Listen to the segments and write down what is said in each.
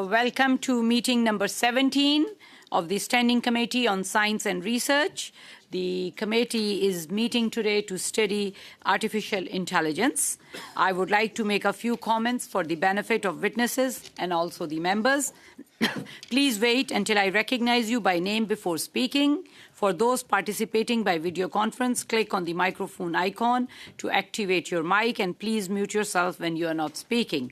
Welcome to meeting number 17 of the Standing Committee on Science and Research. The committee is meeting today to study artificial intelligence. I would like to make a few comments for the benefit of witnesses and also the members. Please wait until I recognize you by name before speaking. For those participating by video conference, click on the microphone icon to activate your mic, and please mute yourself when you are not speaking.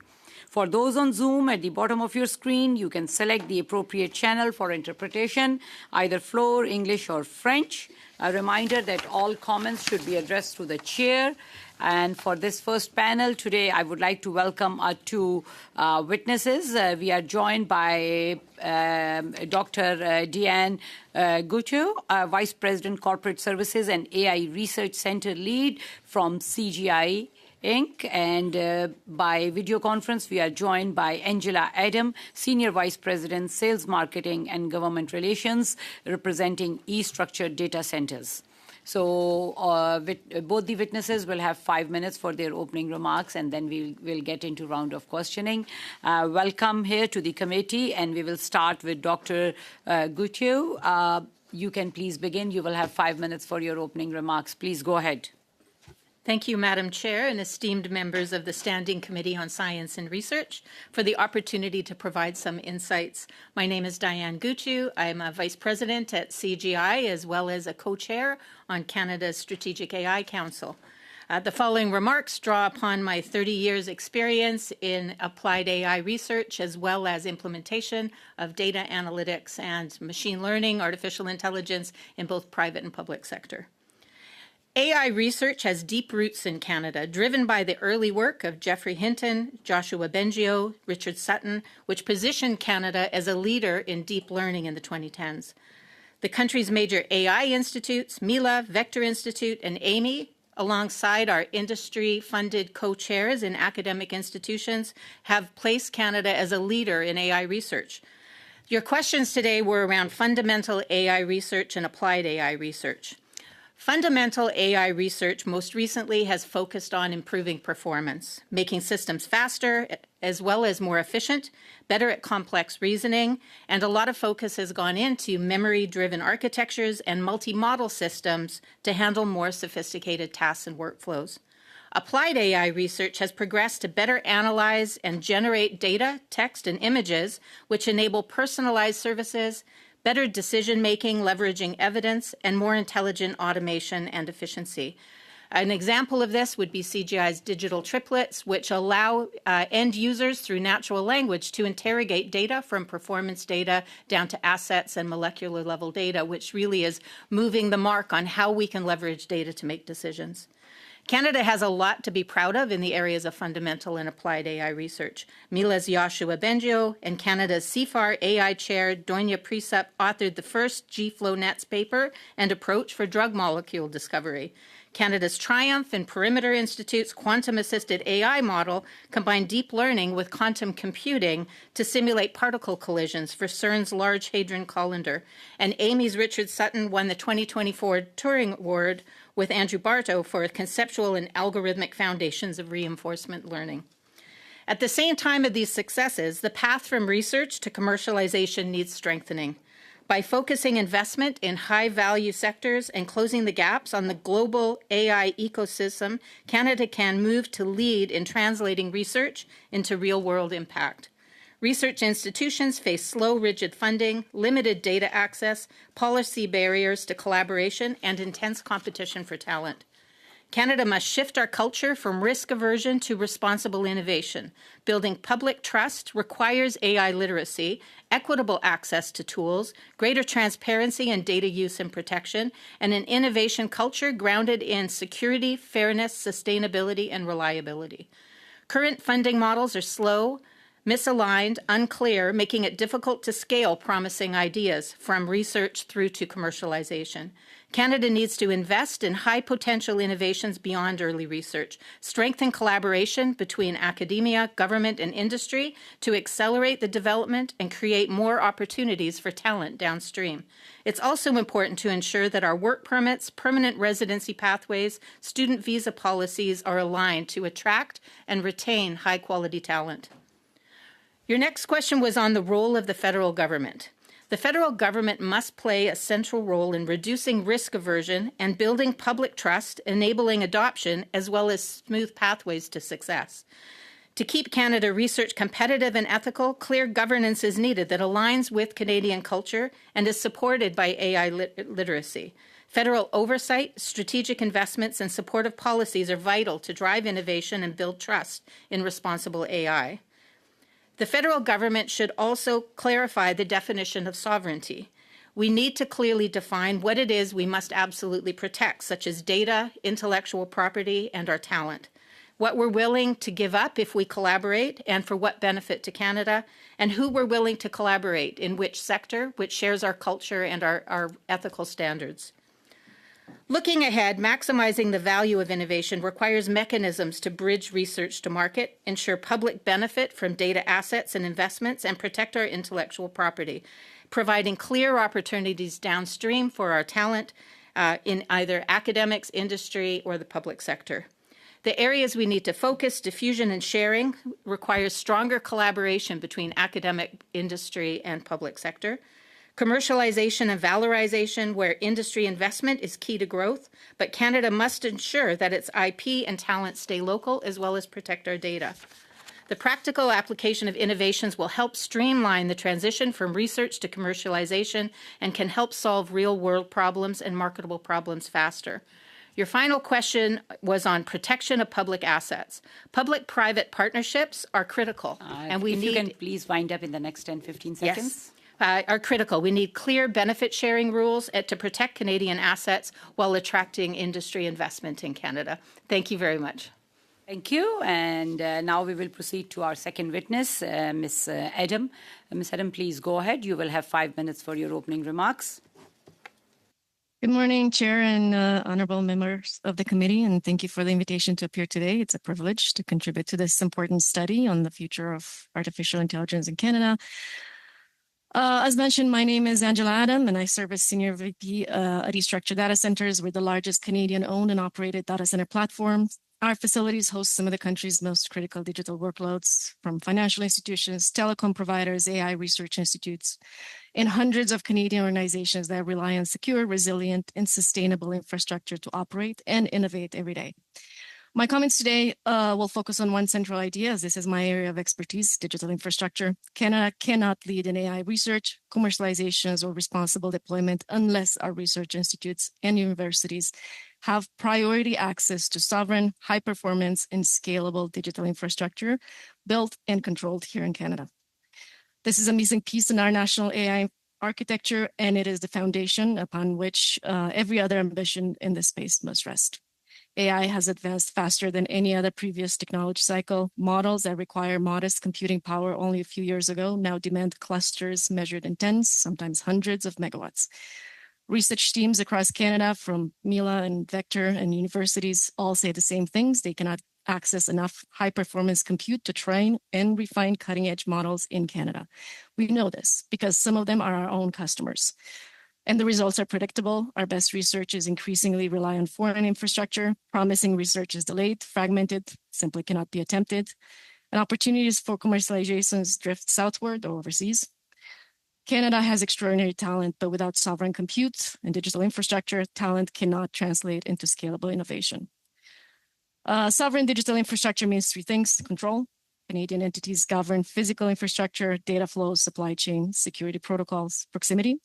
For those on Zoom, at the bottom of your screen, you can select the appropriate channel for interpretation, either Floor, English, or French. A reminder that all comments should be addressed to the chair. And for this first panel today, I would like to welcome our two witnesses. We are joined by Dr. Diane Guccio, Vice President, Corporate Services and AI Research Center Lead from CGI Inc. And by video conference, we are joined by Angela Adam, Senior Vice President, Sales Marketing and Government Relations, representing E-Structured Data Centers. So both the witnesses will have 5 minutes for their opening remarks, and then we'll get into round of questioning. Welcome here to the committee, and we will start with Dr. Guccio. You can please begin. You will have 5 minutes for your opening remarks. Please go ahead. Thank you, Madam Chair, and esteemed members of the Standing Committee on Science and Research for the opportunity to provide some insights. My name is Diane Guccio. I'm a Vice President at CGI, as well as a co-chair on Canada's Strategic AI Council. The following remarks draw upon my 30 years experience in applied AI research, as well as implementation of data analytics and machine learning, artificial intelligence in both private and public sector. AI research has deep roots in Canada, driven by the early work of Geoffrey Hinton, Joshua Bengio, Richard Sutton, which positioned Canada as a leader in deep learning in the 2010s. The country's major AI institutes, Mila, Vector Institute, and AMI, alongside our industry-funded co-chairs in academic institutions, have placed Canada as a leader in AI research. Your questions today were around fundamental AI research and applied AI research. Fundamental AI research most recently has focused on improving performance, making systems faster as well as more efficient, better at complex reasoning, and a lot of focus has gone into memory-driven architectures and multi-model systems to handle more sophisticated tasks and workflows. Applied AI research has progressed to better analyze and generate data, text, and images, which enable personalized services, better decision-making, leveraging evidence, and more intelligent automation and efficiency. An example of this would be CGI's digital triplets, which allow end users through natural language to interrogate data from performance data down to assets and molecular level data, which really is moving the mark on how we can leverage data to make decisions. Canada has a lot to be proud of in the areas of fundamental and applied AI research. Mila's Joshua Bengio and Canada's CFAR AI chair, Doina Precep, authored the first GFlow-NETs paper and approach for drug molecule discovery. Canada's Triumph and Perimeter Institute's quantum-assisted AI model combined deep learning with quantum computing to simulate particle collisions for CERN's Large Hadron Collider. And AMI's Richard Sutton won the 2024 Turing Award with Andrew Barto for conceptual and algorithmic foundations of reinforcement learning. At the same time of these successes, the path from research to commercialization needs strengthening. By focusing investment in high-value sectors and closing the gaps on the global AI ecosystem, Canada can move to lead in translating research into real-world impact. Research institutions face slow, rigid funding, limited data access, policy barriers to collaboration, and intense competition for talent. Canada must shift our culture from risk aversion to responsible innovation. Building public trust requires AI literacy, equitable access to tools, greater transparency in data use and protection, and an innovation culture grounded in security, fairness, sustainability, and reliability. Current funding models are slow, misaligned, unclear, making it difficult to scale promising ideas from research through to commercialization. Canada needs to invest in high potential innovations beyond early research, strengthen collaboration between academia, government, and industry to accelerate the development and create more opportunities for talent downstream. It's also important to ensure that our work permits, permanent residency pathways, student visa policies are aligned to attract and retain high quality talent. Your next question was on the role of the federal government. The federal government must play a central role in reducing risk aversion and building public trust, enabling adoption, as well as smooth pathways to success. To keep Canada research competitive and ethical, clear governance is needed that aligns with Canadian culture and is supported by AI literacy. Federal oversight, strategic investments, and supportive policies are vital to drive innovation and build trust in responsible AI. The federal government should also clarify the definition of sovereignty. We need to clearly define what it is we must absolutely protect, such as data, intellectual property, and our talent. What we're willing to give up if we collaborate, and for what benefit to Canada, and who we're willing to collaborate in which sector, which shares our culture and our ethical standards. Looking ahead, maximizing the value of innovation requires mechanisms to bridge research to market, ensure public benefit from data assets and investments, and protect our intellectual property, providing clear opportunities downstream for our talent in either academics, industry, or the public sector. The areas we need to focus, diffusion, and sharing requires stronger collaboration between academic, industry, and public sector. Commercialization and valorization, where industry investment is key to growth, but Canada must ensure that its IP and talent stay local as well as protect our data. The practical application of innovations will help streamline the transition from research to commercialization and can help solve real-world problems and marketable problems faster. Your final question was on protection of public assets. Public-private partnerships are critical, and we if need... you can please wind up in the next 10, 15 seconds. Yes. Are critical. We need clear benefit sharing rules to protect Canadian assets while attracting industry investment in Canada. Thank you very much. Thank you. And now we will proceed to our second witness, Ms. Adam. Ms. Adam, please go ahead. You will have 5 minutes for your opening remarks. Good morning, Chair and honorable members of the committee, and thank you for the invitation to appear today. It's a privilege to contribute to this important study on the future of artificial intelligence in Canada. As mentioned, my name is Angela Adam, and I serve as Senior VP at eStructure Data Centers. We're the largest Canadian-owned and operated data center platform. Our facilities host some of the country's most critical digital workloads, from financial institutions, telecom providers, AI research institutes, and hundreds of Canadian organizations that rely on secure, resilient, and sustainable infrastructure to operate and innovate every day. My comments today will focus on one central idea, as this is my area of expertise, digital infrastructure. Canada cannot lead in AI research, commercializations, or responsible deployment unless our research institutes and universities have priority access to sovereign, high-performance, and scalable digital infrastructure built and controlled here in Canada. This is a missing piece in our national AI architecture, and it is the foundation upon which every other ambition in this space must rest. AI has advanced faster than any other previous technology cycle. Models that require modest computing power only a few years ago now demand clusters measured in tens, sometimes hundreds of megawatts. Research teams across Canada, from Mila and Vector and universities, all say the same things. They cannot access enough high-performance compute to train and refine cutting-edge models in Canada. We know this because some of them are our own customers. And the results are predictable. Our best research is increasingly rely on foreign infrastructure. Promising research is delayed, fragmented, simply cannot be attempted. And opportunities for commercializations drift southward or overseas. Canada has extraordinary talent, but without sovereign compute and digital infrastructure, talent cannot translate into scalable innovation. Sovereign digital infrastructure means three things: control. Canadian entities govern physical infrastructure, data flows, supply chain, security protocols, proximity.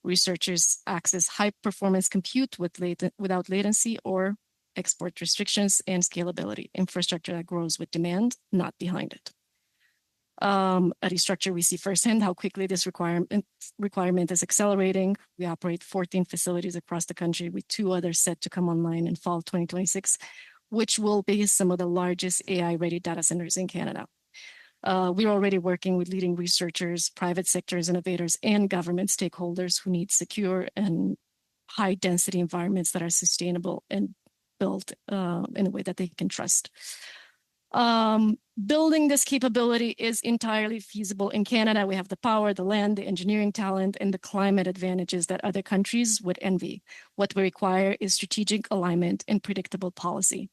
Researchers access high-performance compute without latency or export restrictions, and scalability, infrastructure that grows with demand, not behind it. At eStructure, we see firsthand how quickly this requirement is accelerating. We operate 14 facilities across the country, with 2 others set to come online in fall 2026, which will be some of the largest AI-ready data centers in Canada. We're already working with leading researchers, private sectors, innovators, and government stakeholders who need secure and high density environments that are sustainable and built in a way that they can trust. Building this capability is entirely feasible in Canada. We have the power, the land, the engineering talent, and the climate advantages that other countries would envy. What we require is strategic alignment and predictable policy.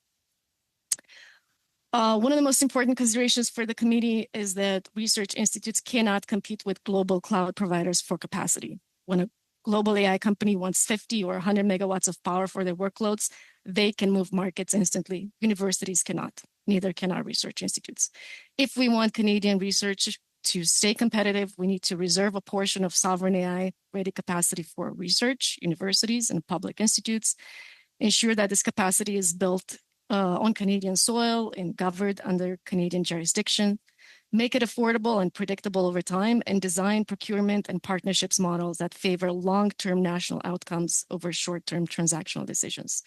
One of the most important considerations for the committee is that research institutes cannot compete with global cloud providers for capacity. When a global AI company wants 50 or 100 megawatts of power for their workloads, they can move markets instantly. Universities cannot, neither can our research institutes. If we want Canadian research to stay competitive, we need to reserve a portion of sovereign AI ready capacity for research, universities, and public institutes, ensure that this capacity is built on Canadian soil and governed under Canadian jurisdiction, make it affordable and predictable over time, and design procurement and partnerships models that favor long-term national outcomes over short-term transactional decisions.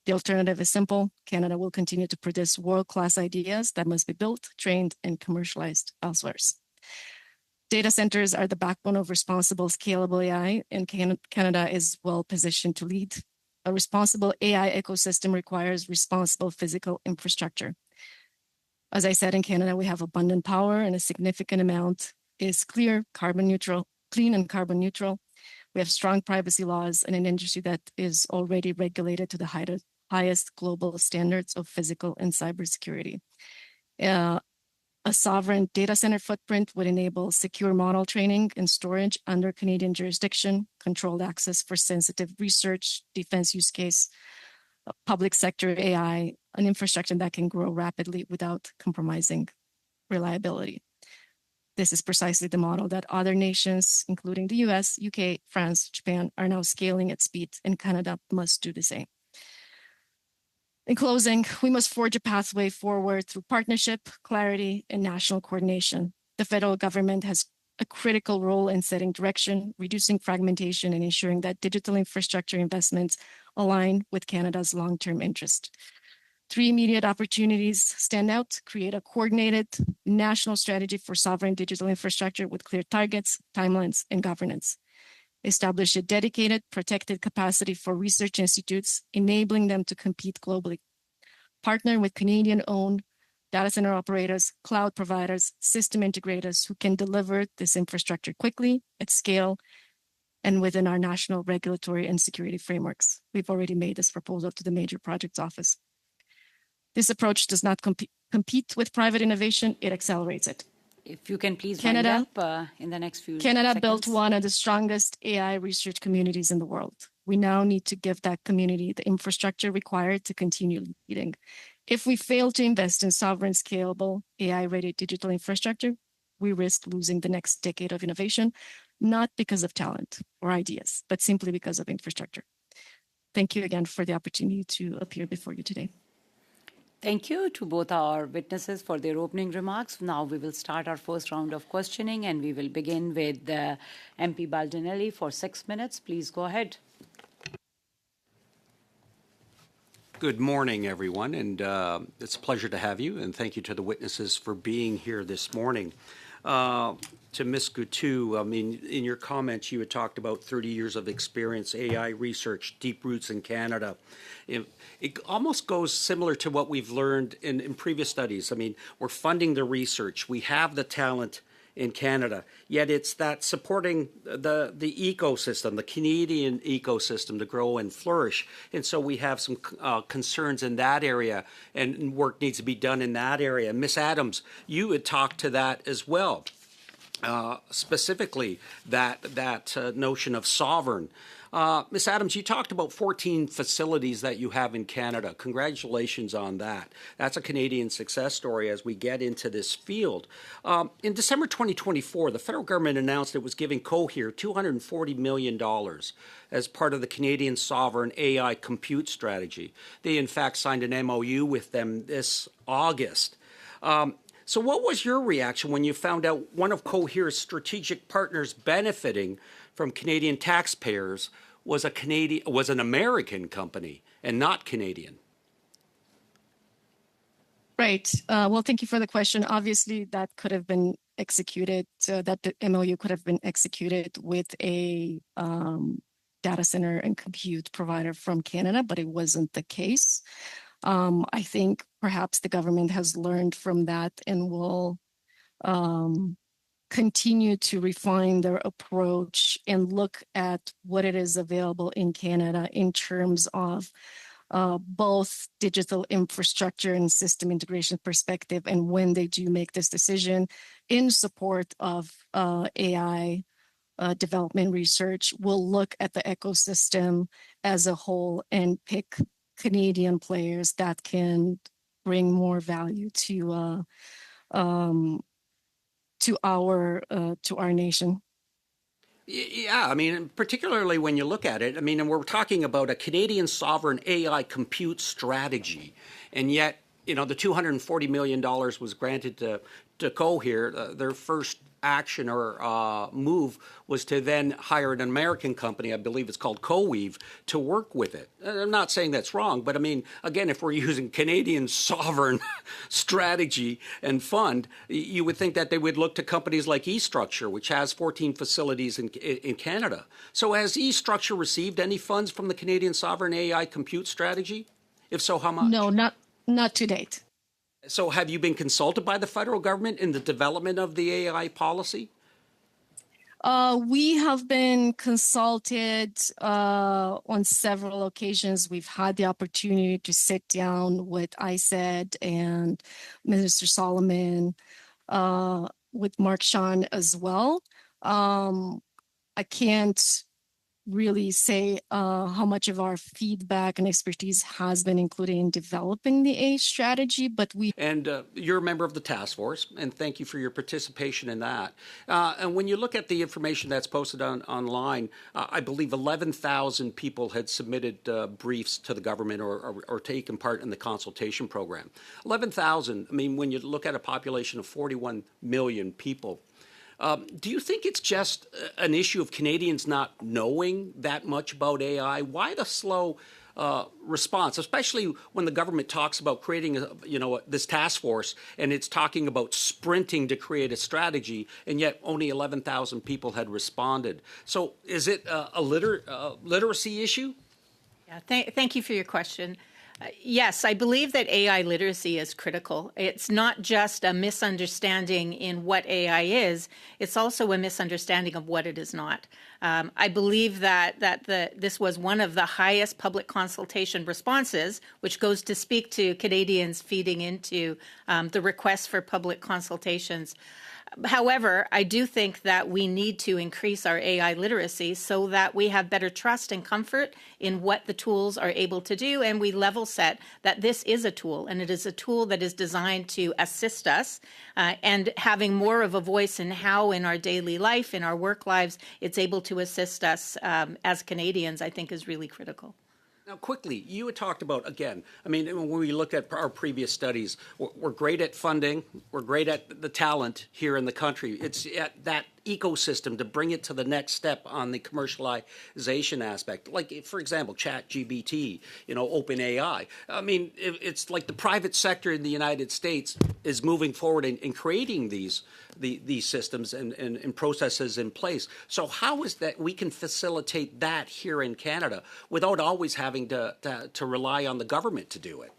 The alternative is simple. Canada will continue to produce world-class ideas that must be built, trained, and commercialized elsewhere. Data centers are the backbone of responsible, scalable AI, and Canada is well positioned to lead. A responsible AI ecosystem requires responsible physical infrastructure. As I said, in Canada, we have abundant power, and a significant amount is clean and carbon neutral. We have strong privacy laws and an industry that is already regulated to the highest global standards of physical and cybersecurity. A sovereign data center footprint would enable secure model training and storage under Canadian jurisdiction, controlled access for sensitive research, defense use case, public sector AI, an infrastructure that can grow rapidly without compromising reliability. This is precisely the model that other nations, including the US, UK, France, Japan, are now scaling at speed, and Canada must do the same. In closing, we must forge a pathway forward through partnership, clarity, and national coordination. The federal government has a critical role in setting direction, reducing fragmentation, and ensuring that digital infrastructure investments align with Canada's long-term interest. Three immediate opportunities stand out: create a coordinated national strategy for sovereign digital infrastructure with clear targets, timelines, and governance. Establish a dedicated, protected capacity for research institutes, enabling them to compete globally. Partner with Canadian-owned data center operators, cloud providers, system integrators who can deliver this infrastructure quickly, at scale, and within our national regulatory and security frameworks. We've already made this proposal to the Major Projects Office. This approach does not compete with private innovation, it accelerates it. If you can please wind up in the next few Canada seconds. built one of the strongest AI research communities in the world. We now need to give that community the infrastructure required to continue leading. If we fail to invest in sovereign, scalable, AI-ready digital infrastructure, we risk losing the next decade of innovation, not because of talent or ideas, but simply because of infrastructure. Thank you again for the opportunity to appear before you today. Thank you to both our witnesses for their opening remarks. Now we will start our first round of questioning, and we will begin with MP Baldinelli for 6 minutes. Please go ahead. Good morning, everyone, and it's a pleasure to have you, and thank you to the witnesses for being here this morning. To Ms. Goutou, I mean, in your comments, you had talked about 30 years of experience, AI research, deep roots in Canada. It almost goes similar to what we've learned in previous studies. I mean, we're funding the research. We have the talent in Canada, yet it's that supporting the ecosystem, the Canadian ecosystem to grow and flourish. And so we have some concerns in that area, and work needs to be done in that area. Ms. Adams, you had talked to that as well. Specifically that notion of sovereign. Ms. Adams, you talked about 14 facilities that you have in Canada. Congratulations on that. That's a Canadian success story as we get into this field. In December 2024, the federal government announced it was giving Cohere $240 million as part of the Canadian Sovereign AI Compute Strategy. They, in fact, signed an MOU with them this August. So what was your reaction when you found out one of Cohere's strategic partners benefiting from Canadian taxpayers was an American company and not Canadian? Right. Well, thank you for the question. Obviously, that could have been executed, that the MOU could have been executed with a data center and compute provider from Canada, but it wasn't the case. I think perhaps the government has learned from that and will continue to refine their approach and look at what it is available in Canada in terms of both digital infrastructure and system integration perspective. And when they do make this decision in support of AI development research, we'll look at the ecosystem as a whole and pick Canadian players that can bring more value to our nation. Yeah, I mean, particularly when you look at it, I mean, and we're talking about a Canadian sovereign AI compute strategy, and yet, you know, the $240 million was granted to Cohere. Their first action or move was to then hire an American company, I believe it's called CoWeave, to work with it. I'm not saying that's wrong, but I mean, again, if we're using Canadian sovereign strategy and fund, you would think that they would look to companies like eStructure, which has 14 facilities in Canada. So has eStructure received any funds from the Canadian sovereign AI compute strategy? If so, how much? No, not to date. So have you been consulted by the federal government in the development of the AI policy? We have been consulted on several occasions. We've had the opportunity to sit down with ISED and Minister Solomon, with Mark Sean as well. I can't really say how much of our feedback and expertise has been included in developing the A strategy, but we... And you're a member of the task force, and thank you for your participation in that. And when you look at the information that's posted online, I believe 11,000 people had submitted briefs to the government or taken part in the consultation program. 11,000, I mean, when you look at a population of 41 million people, do you think it's just an issue of Canadians not knowing that much about AI? Why the slow response, especially when the government talks about creating, this task force, and it's talking about sprinting to create a strategy, and yet only 11,000 people had responded. So is it a literacy issue? Yeah, thank you for your question. Yes, I believe that AI literacy is critical. It's not just a misunderstanding in what AI is, it's also a misunderstanding of what it is not. I believe that this was one of the highest public consultation responses, which goes to speak to Canadians feeding into the request for public consultations. However, I do think that we need to increase our AI literacy so that we have better trust and comfort in what the tools are able to do, and we level set that this is a tool, and it is a tool that is designed to assist us, and having more of a voice in how in our daily life, in our work lives, it's able to assist us as Canadians, I think is really critical. Now, quickly, you had talked about, again, I mean, when we looked at our previous studies, we're great at funding, we're great at the talent here in the country. It's at that ecosystem to bring it to the next step on the commercialization aspect. Like, for example, ChatGPT, OpenAI. I mean, it's like the private sector in the United States is moving forward in creating these systems and processes in place. So how is that we can facilitate that here in Canada without always having to rely on the government to do it?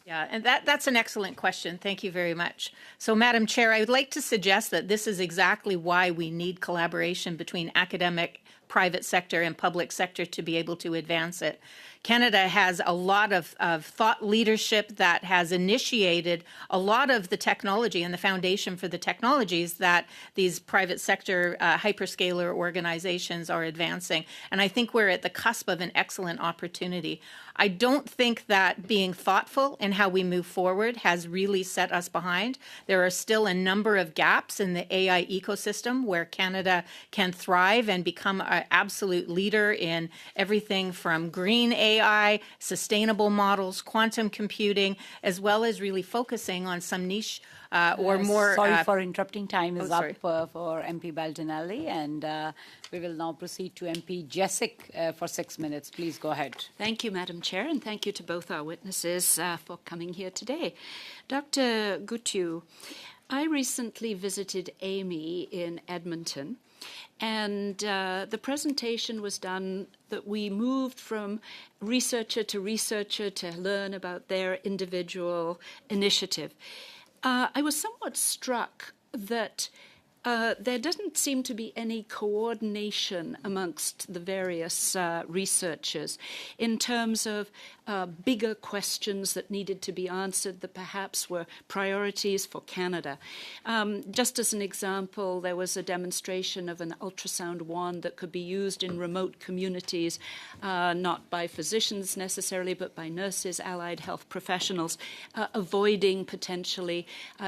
Yeah, and that's an excellent question. Thank you very much. So, Madam Chair, I would like to suggest that this is exactly why we need collaboration between academic, private sector, and public sector to be able to advance it. Canada has a lot of thought leadership that has initiated a lot of the technology and the foundation for the technologies that these private sector hyperscaler organizations are advancing. And I think we're at the cusp of an excellent opportunity. I don't think that being thoughtful in how we move forward has really set us behind. There are still a number of gaps in the AI ecosystem where Canada can thrive and become absolute leader in everything from green AI, sustainable models, quantum computing, as well as really focusing on some niche or more. Sorry for interrupting. Time is sorry. up for MP Baldinelli, and we will now proceed to MP Jessic for 6 minutes. Please go ahead. Thank you, Madam Chair, and thank you to both our witnesses for coming here today. Dr. Guttu, I recently visited Amy in Edmonton, and the presentation was done that we moved from researcher to learn about their individual initiative. I was somewhat struck that there doesn't seem to be any coordination amongst the various researchers in terms of bigger questions that needed to be answered that perhaps were priorities for Canada. Just as an example, there was a demonstration of an ultrasound wand that could be used in remote communities, not by physicians necessarily, but by nurses, allied health professionals, avoiding potentially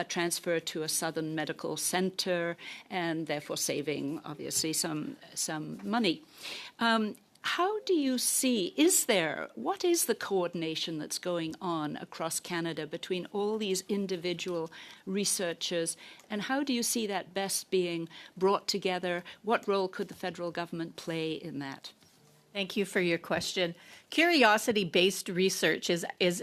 transfer to a southern medical center and therefore saving, obviously, some money. How do you see, what is the coordination that's going on across Canada between all these individual researchers, and how do you see that best being brought together? What role could the federal government play in that? Thank you for your question. Curiosity-based research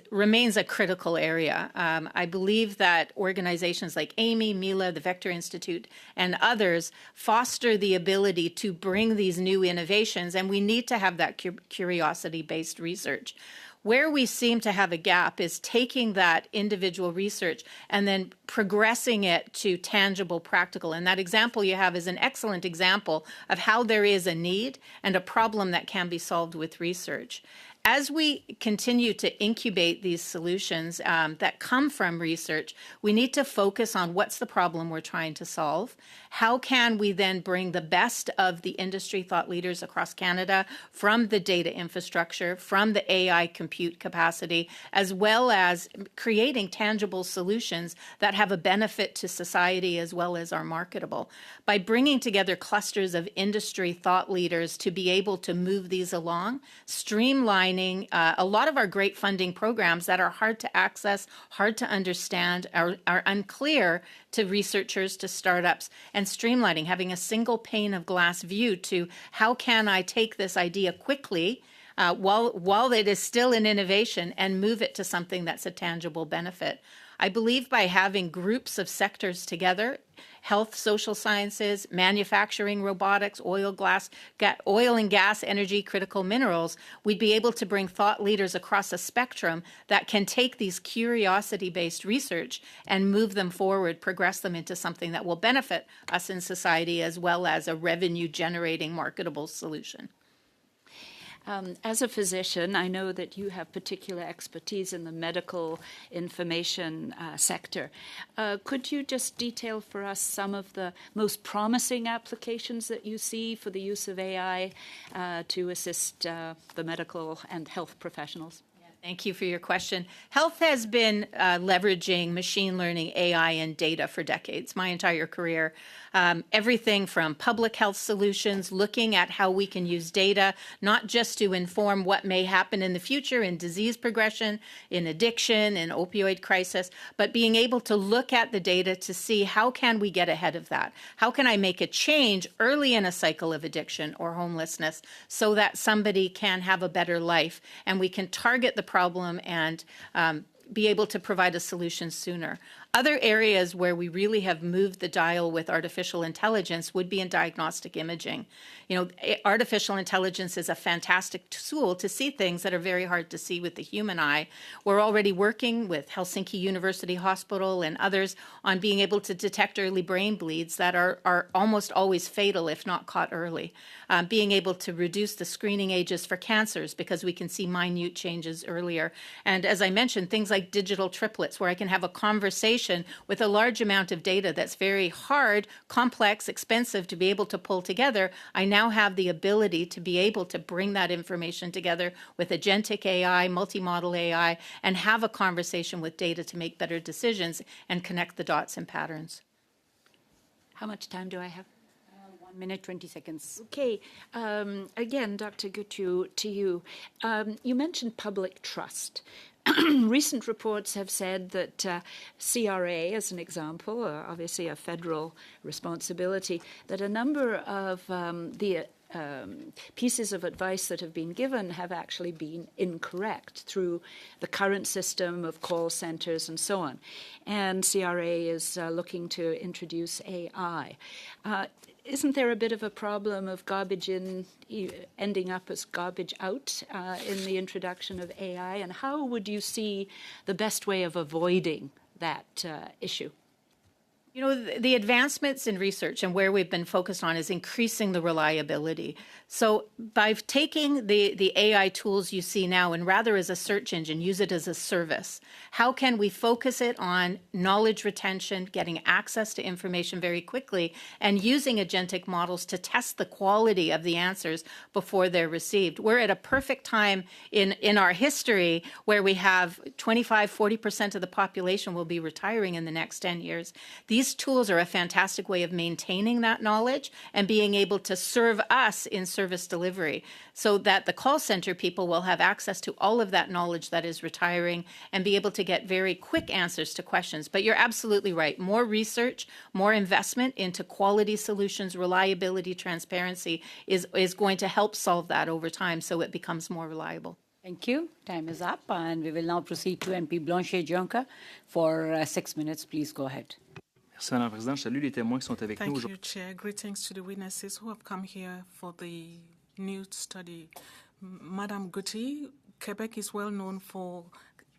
remains a critical area. I believe that organizations like Amy, Mila, the Vector Institute, and others foster the ability to bring these new innovations, and we need to have that curiosity-based research. Where we seem to have a gap is taking that individual research and then progressing it to tangible, practical. And that example you have is an excellent example of how there is a need and a problem that can be solved with research. As we continue to incubate these solutions that come from research, we need to focus on what's the problem we're trying to solve. How can we then bring the best of the industry thought leaders across Canada from the data infrastructure, from the AI compute capacity, as well as creating tangible solutions that have a benefit to society as well as are marketable. By bringing together clusters of industry thought leaders to be able to move these along, streamlining a lot of our great funding programs that are hard to access, hard to understand, are unclear to researchers, to startups, and streamlining, having a single pane of glass view to how can I take this idea quickly while it is still in innovation and move it to something that's a tangible benefit. I believe by having groups of sectors together, health, social sciences, manufacturing, robotics, oil and gas, energy, critical minerals, we'd be able to bring thought leaders across a spectrum that can take these curiosity-based research and move them forward, progress them into something that will benefit us in society as well as a revenue-generating marketable solution. As a physician, I know that you have particular expertise in the medical information sector. Could you just detail for us some of the most promising applications that you see for the use of AI to assist the medical and health professionals? Thank you for your question. Health has been leveraging machine learning, AI, and data for decades, my entire career. Everything from public health solutions, looking at how we can use data, not just to inform what may happen in the future in disease progression, in addiction, in opioid crisis, but being able to look at the data to see how can we get ahead of that? How can I make a change early in a cycle of addiction or homelessness so that somebody can have a better life and we can target the problem and be able to provide a solution sooner. Other areas where we really have moved the dial with artificial intelligence would be in diagnostic imaging. You know, artificial intelligence is a fantastic tool to see things that are very hard to see with the human eye. We're already working with Helsinki University Hospital and others on being able to detect early brain bleeds that are almost always fatal if not caught early. Being able to reduce the screening ages for cancers because we can see minute changes earlier. And as I mentioned, things like digital triplets where I can have a conversation with a large amount of data that's very hard, complex, expensive to be able to pull together. I now have the ability to be able to bring that information together with agentic AI, multimodal AI, and have a conversation with data to make better decisions and connect the dots and patterns. How much time do I have? 1 minute, 20 seconds. Okay. Again, Dr. Gutu, to you. You mentioned public trust. Recent reports have said that CRA, as an example, obviously a federal responsibility, that a number of the pieces of advice that have been given have actually been incorrect through the current system of call centers and so on. And CRA is looking to introduce AI. Isn't there a bit of a problem of garbage in ending up as garbage out in the introduction of AI? And how would you see the best way of avoiding that issue? You know, the advancements in research and where we've been focused on is increasing the reliability. So by taking the AI tools you see now and rather as a search engine, use it as a service, how can we focus it on knowledge retention, getting access to information very quickly, and using agentic models to test the quality of the answers before they're received? We're at a perfect time in our history where we have 25–40% of the population will be retiring in the next 10 years. These tools are a fantastic way of maintaining that knowledge and being able to serve us in service delivery so that the call center people will have access to all of that knowledge that is retiring and be able to get very quick answers to questions. But you're absolutely right. More research, more investment into quality solutions, reliability, transparency is going to help solve that over time so it becomes more reliable. Thank you. Time is up, and we will now proceed to MP Blanchet-Dionca for 6 minutes. Please go ahead. Merci, Madame la Présidente. Je salue les témoins qui sont avec nous Thank aujourd'hui. you, Chair. Greetings to the witnesses who have come here for the new study. Madam Guti, Quebec is well known for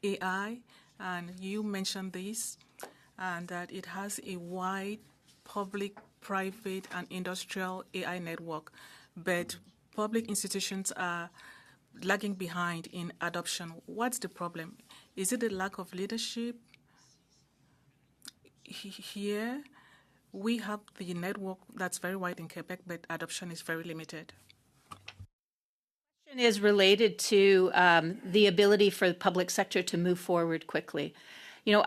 AI, and you mentioned this, and that it has a wide public, private, and industrial AI network, but public institutions are lagging behind in adoption. What's the problem? Is it a lack of leadership? Here, we have the network that's very wide in Quebec, but adoption is very limited. The question is related to the ability for the public sector to move forward quickly. You know,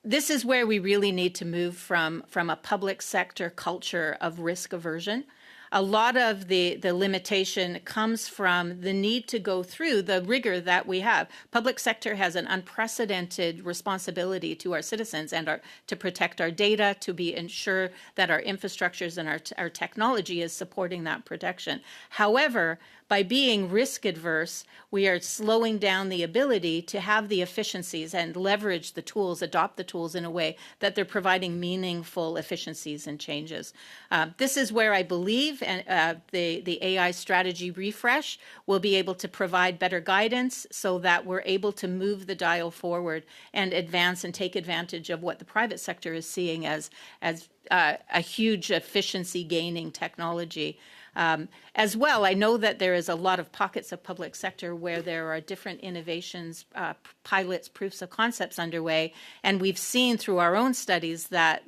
this is where we really need to move from a public sector culture of risk aversion. A lot of the limitation comes from the need to go through the rigor that we have. Public sector has an unprecedented responsibility to our citizens and to protect our data, to ensure that our infrastructures and our technology is supporting that protection. However, by being risk adverse, we are slowing down the ability to have the efficiencies and leverage the tools, adopt the tools in a way that they're providing meaningful efficiencies and changes. This is where I believe the AI strategy refresh will be able to provide better guidance so that we're able to move the dial forward and advance and take advantage of what the private sector is seeing as a huge efficiency gaining technology. As well, I know that there is a lot of pockets of public sector where there are different innovations, pilots, proofs of concepts underway, and we've seen through our own studies that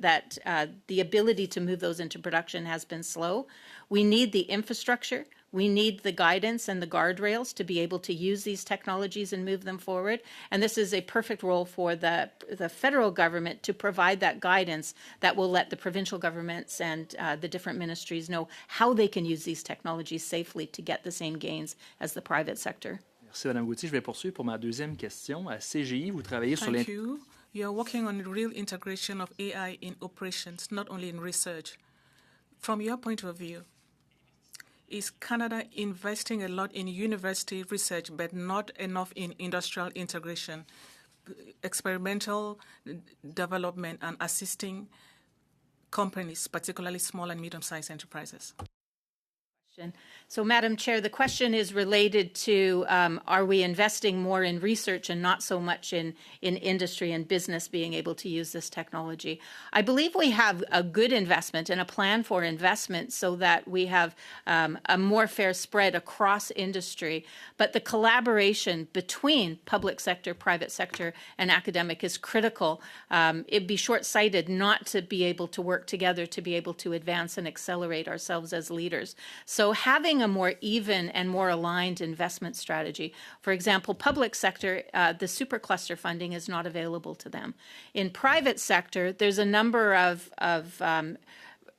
the ability to move those into production has been slow. We need the infrastructure. We need the guidance and the guardrails to be able to use these technologies and move them forward. And this is a perfect role for the federal government to provide that guidance that will let the provincial governments and the different ministries know how they can use these technologies safely to get the same gains as the private sector. Merci, Madame Gauthier. Je vais poursuivre pour ma deuxième question. À CGI, vous travaillez sur Thank you. You're working on the real integration of AI in operations, not only in research. From your point of view, is Canada investing a lot in university research, but not enough in industrial integration, experimental development, and assisting companies, particularly small and medium-sized enterprises? So, Madam Chair, the question is related to are we investing more in research and not so much in industry and business being able to use this technology? I believe we have a good investment and a plan for investment so that we have a more fair spread across industry. But the collaboration between public sector, private sector, and academic is critical. It'd be short-sighted not to be able to work together to be able to advance and accelerate ourselves as leaders. So having a more even and more aligned investment strategy. For example, public sector, the supercluster funding is not available to them. In private sector, there's a number of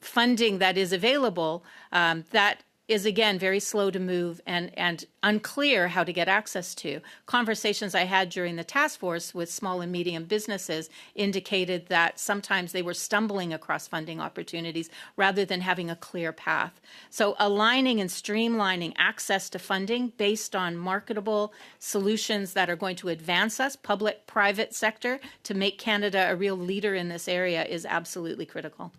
funding that is available, that is again very slow to move and unclear how to get access to. Conversations I had during the task force with small and medium businesses indicated that sometimes they were stumbling across funding opportunities rather than having a clear path. So aligning and streamlining access to funding based on marketable solutions that are going to advance us, public, private sector, to make Canada a real leader in this area is absolutely critical.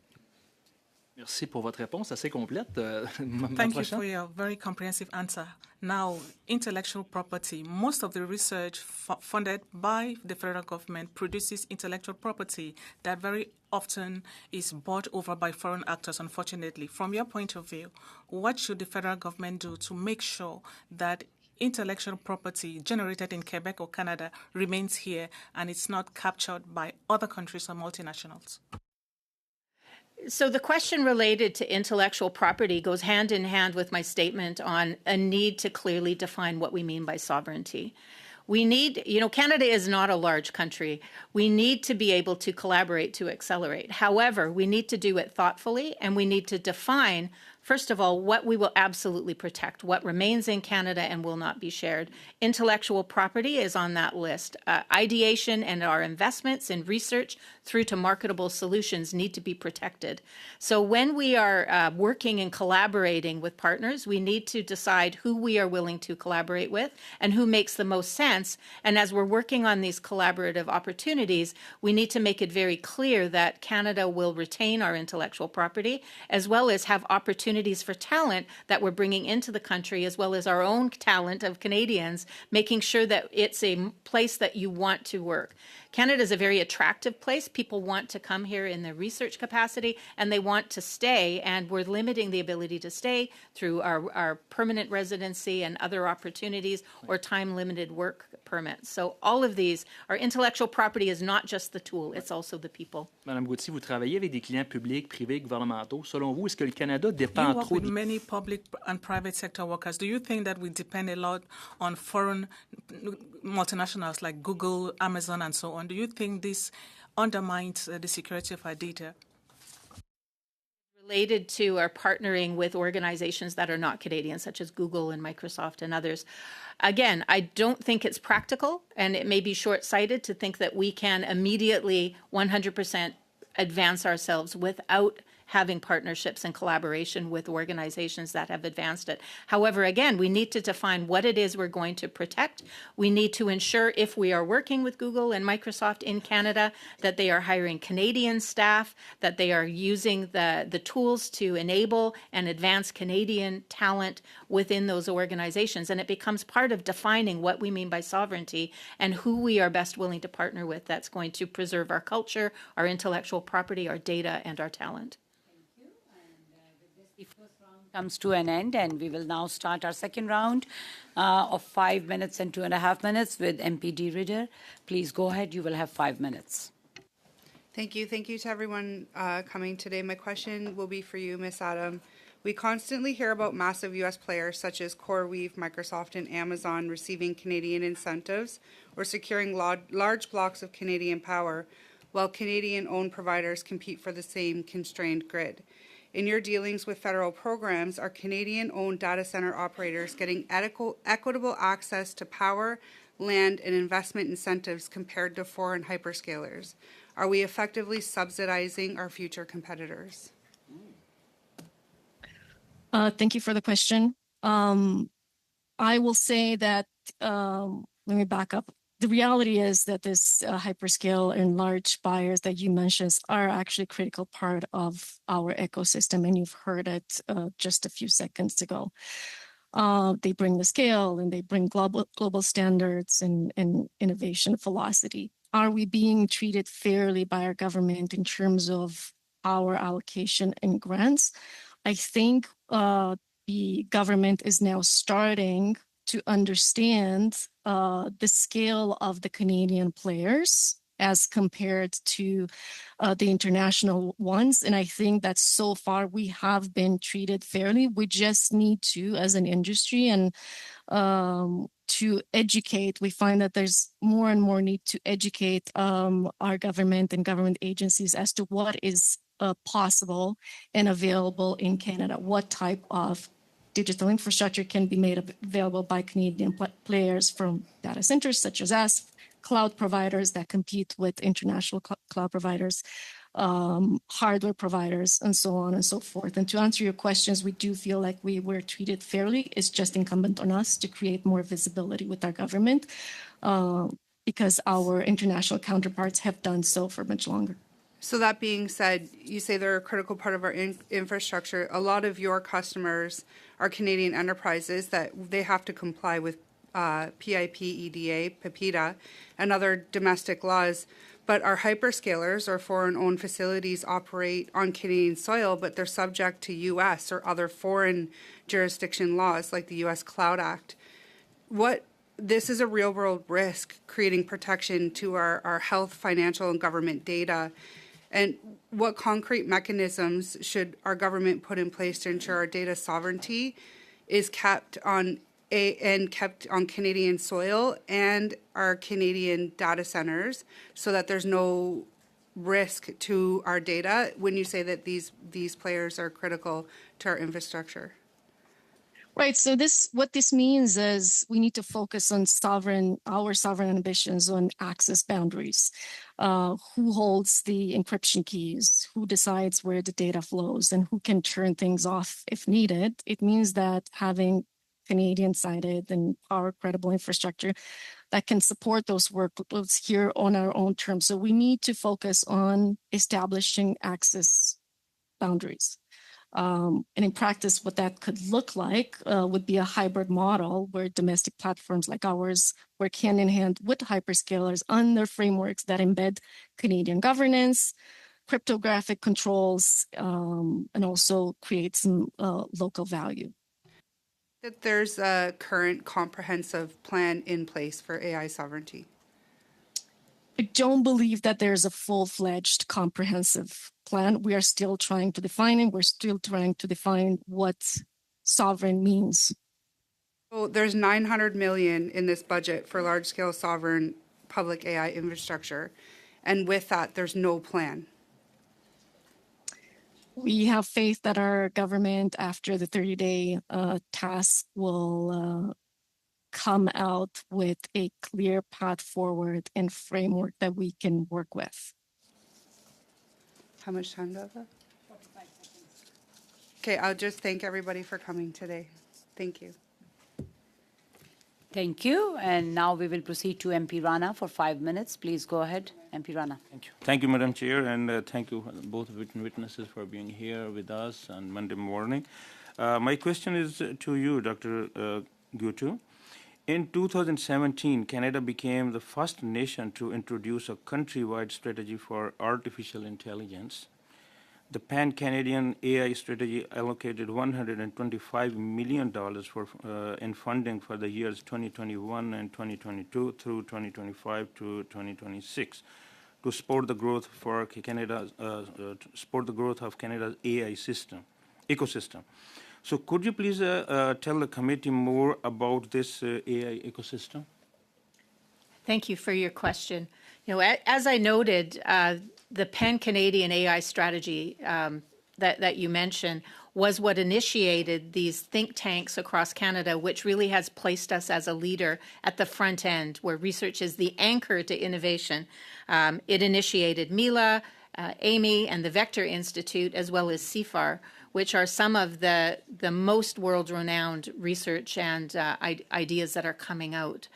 Merci pour votre réponse assez complète. Ma Thank you prochaine. for your very comprehensive answer. Now, intellectual property. Most of the research funded by the federal government produces intellectual property that very often is bought over by foreign actors, unfortunately. From your point of view, what should the federal government do to make sure that intellectual property generated in Quebec or Canada remains here and it's not captured by other countries or multinationals? So the question related to intellectual property goes hand in hand with my statement on a need to clearly define what we mean by sovereignty. We need, Canada is not a large country. We need to be able to collaborate to accelerate. However, we need to do it thoughtfully, and we need to define, first of all, what we will absolutely protect, what remains in Canada and will not be shared. Intellectual property is on that list. Ideation and our investments in research through to marketable solutions need to be protected. So when we are working and collaborating with partners, we need to decide who we are willing to collaborate with and who makes the most sense. And as we're working on these collaborative opportunities, we need to make it very clear that Canada will retain our intellectual property, as well as have opportunities for talent that we're bringing into the country, as well as our own talent of Canadians, making sure that it's a place that you want to work. Canada is a very attractive place. People want to come here in their research capacity, and they want to stay, and we're limiting the ability to stay through our permanent residency and other opportunities or time-limited work permits. So all of these, our intellectual property is not just the tool, it's also the people. Madame Gauthier, vous travaillez avec des clients publics, privés, gouvernementaux. Selon vous, est-ce que le Canada You dépend work trop with many public and private sector workers. Do you think that we depend a lot on foreign multinationals like Google, Amazon, and so on? Do you think this undermines the security of our data? Related to our partnering with organizations that are not Canadian, such as Google and Microsoft and others. Again, I don't think it's practical, and it may be short-sighted to think that we can immediately 100% advance ourselves without having partnerships and collaboration with organizations that have advanced it. However, again, we need to define what it is we're going to protect. We need to ensure, if we are working with Google and Microsoft in Canada, that they are hiring Canadian staff, that they are using the tools to enable and advance Canadian talent within those organizations. And it becomes part of defining what we mean by sovereignty and who we are best willing to partner with that's going to preserve our culture, our intellectual property, our data, and our talent. The first round comes to an end, and we will now start our second round of 5 minutes and 2.5 minutes with MPD Ritter. Please go ahead. You will have 5 minutes. Thank you. Thank you to everyone coming today. My question will be for you, Ms. Adam. We constantly hear about massive U.S. players such as CoreWeave, Microsoft, and Amazon receiving Canadian incentives or securing large blocks of Canadian power, while Canadian-owned providers compete for the same constrained grid. In your dealings with federal programs, are Canadian-owned data center operators getting equitable access to power, land, and investment incentives compared to foreign hyperscalers? Are we effectively subsidizing our future competitors? Thank you for the question. I will say that, let me back up. The reality is that this hyperscale and large buyers that you mentioned are actually a critical part of our ecosystem, and you've heard it just a few seconds ago. They bring the scale, and they bring global standards and innovation velocity. Are we being treated fairly by our government in terms of our allocation and grants? I think the government is now starting to understand the scale of the Canadian players as compared to the international ones. And I think that so far we have been treated fairly. We just need to, as an industry, and to educate. We find that there's more and more need to educate our government and government agencies as to what is possible and available in Canada. What type of digital infrastructure can be made available by Canadian players from data centers such as us, cloud providers that compete with international cloud providers, hardware providers, and so on and so forth. And to answer your questions, we do feel like we were treated fairly. It's just incumbent on us to create more visibility with our government because our international counterparts have done so for much longer. So that being said, you say they're a critical part of our infrastructure. A lot of your customers are Canadian enterprises that they have to comply with PIP, EDA, PIPEDA, and other domestic laws. But our hyperscalers or foreign-owned facilities operate on Canadian soil, but they're subject to U.S. or other foreign jurisdiction laws like the U.S. Cloud Act. This is a real-world risk, creating protection to our health, financial, and government data. And what concrete mechanisms should our government put in place to ensure our data sovereignty is kept on Canadian soil and our Canadian data centers, so that there's no risk to our data when you say that these players are critical to our infrastructure? Right. So what this means is we need to focus on our sovereign ambitions on access boundaries. Who holds the encryption keys? Who decides where the data flows? And who can turn things off if needed? It means that having Canadian-sided and our credible infrastructure that can support those workloads here on our own terms. So we need to focus on establishing access boundaries. And in practice, what that could look like would be a hybrid model where domestic platforms like ours work hand in hand with hyperscalers on their frameworks that embed Canadian governance, cryptographic controls, and also create some local value. That there's a current comprehensive plan in place for AI sovereignty? I don't believe that there's a full-fledged comprehensive plan. We are still trying to define it. We're still trying to define what sovereign means. So there's $900 million in this budget for large-scale sovereign public AI infrastructure. And with that, there's no plan. We have faith that our government, after the 30-day task, will come out with a clear path forward and framework that we can work with. How much time do I have left? 45 seconds. Okay, I'll just thank everybody for coming today. Thank you. Thank you. And now we will proceed to MP Rana for 5 minutes. Please go ahead, MP Rana. Thank you. Thank you, Madam Chair, and thank you both witnesses for being here with us on Monday morning. My question is to you, Dr. Gutu. In 2017, Canada became the first nation to introduce a countrywide strategy for artificial intelligence. The Pan-Canadian AI strategy allocated $125 million in funding for the years 2021 and 2022 through 2025 to 2026 to support the growth of Canada's AI ecosystem. So could you please tell the committee more about this AI ecosystem? Thank you for your question. As I noted, the Pan-Canadian AI strategy that you mentioned was what initiated these think tanks across Canada, which really has placed us as a leader at the front end, where research is the anchor to innovation. It initiated MILA, AMI, and the Vector Institute, as well as CIFAR, which are some of the most world-renowned research and ideas that are coming out.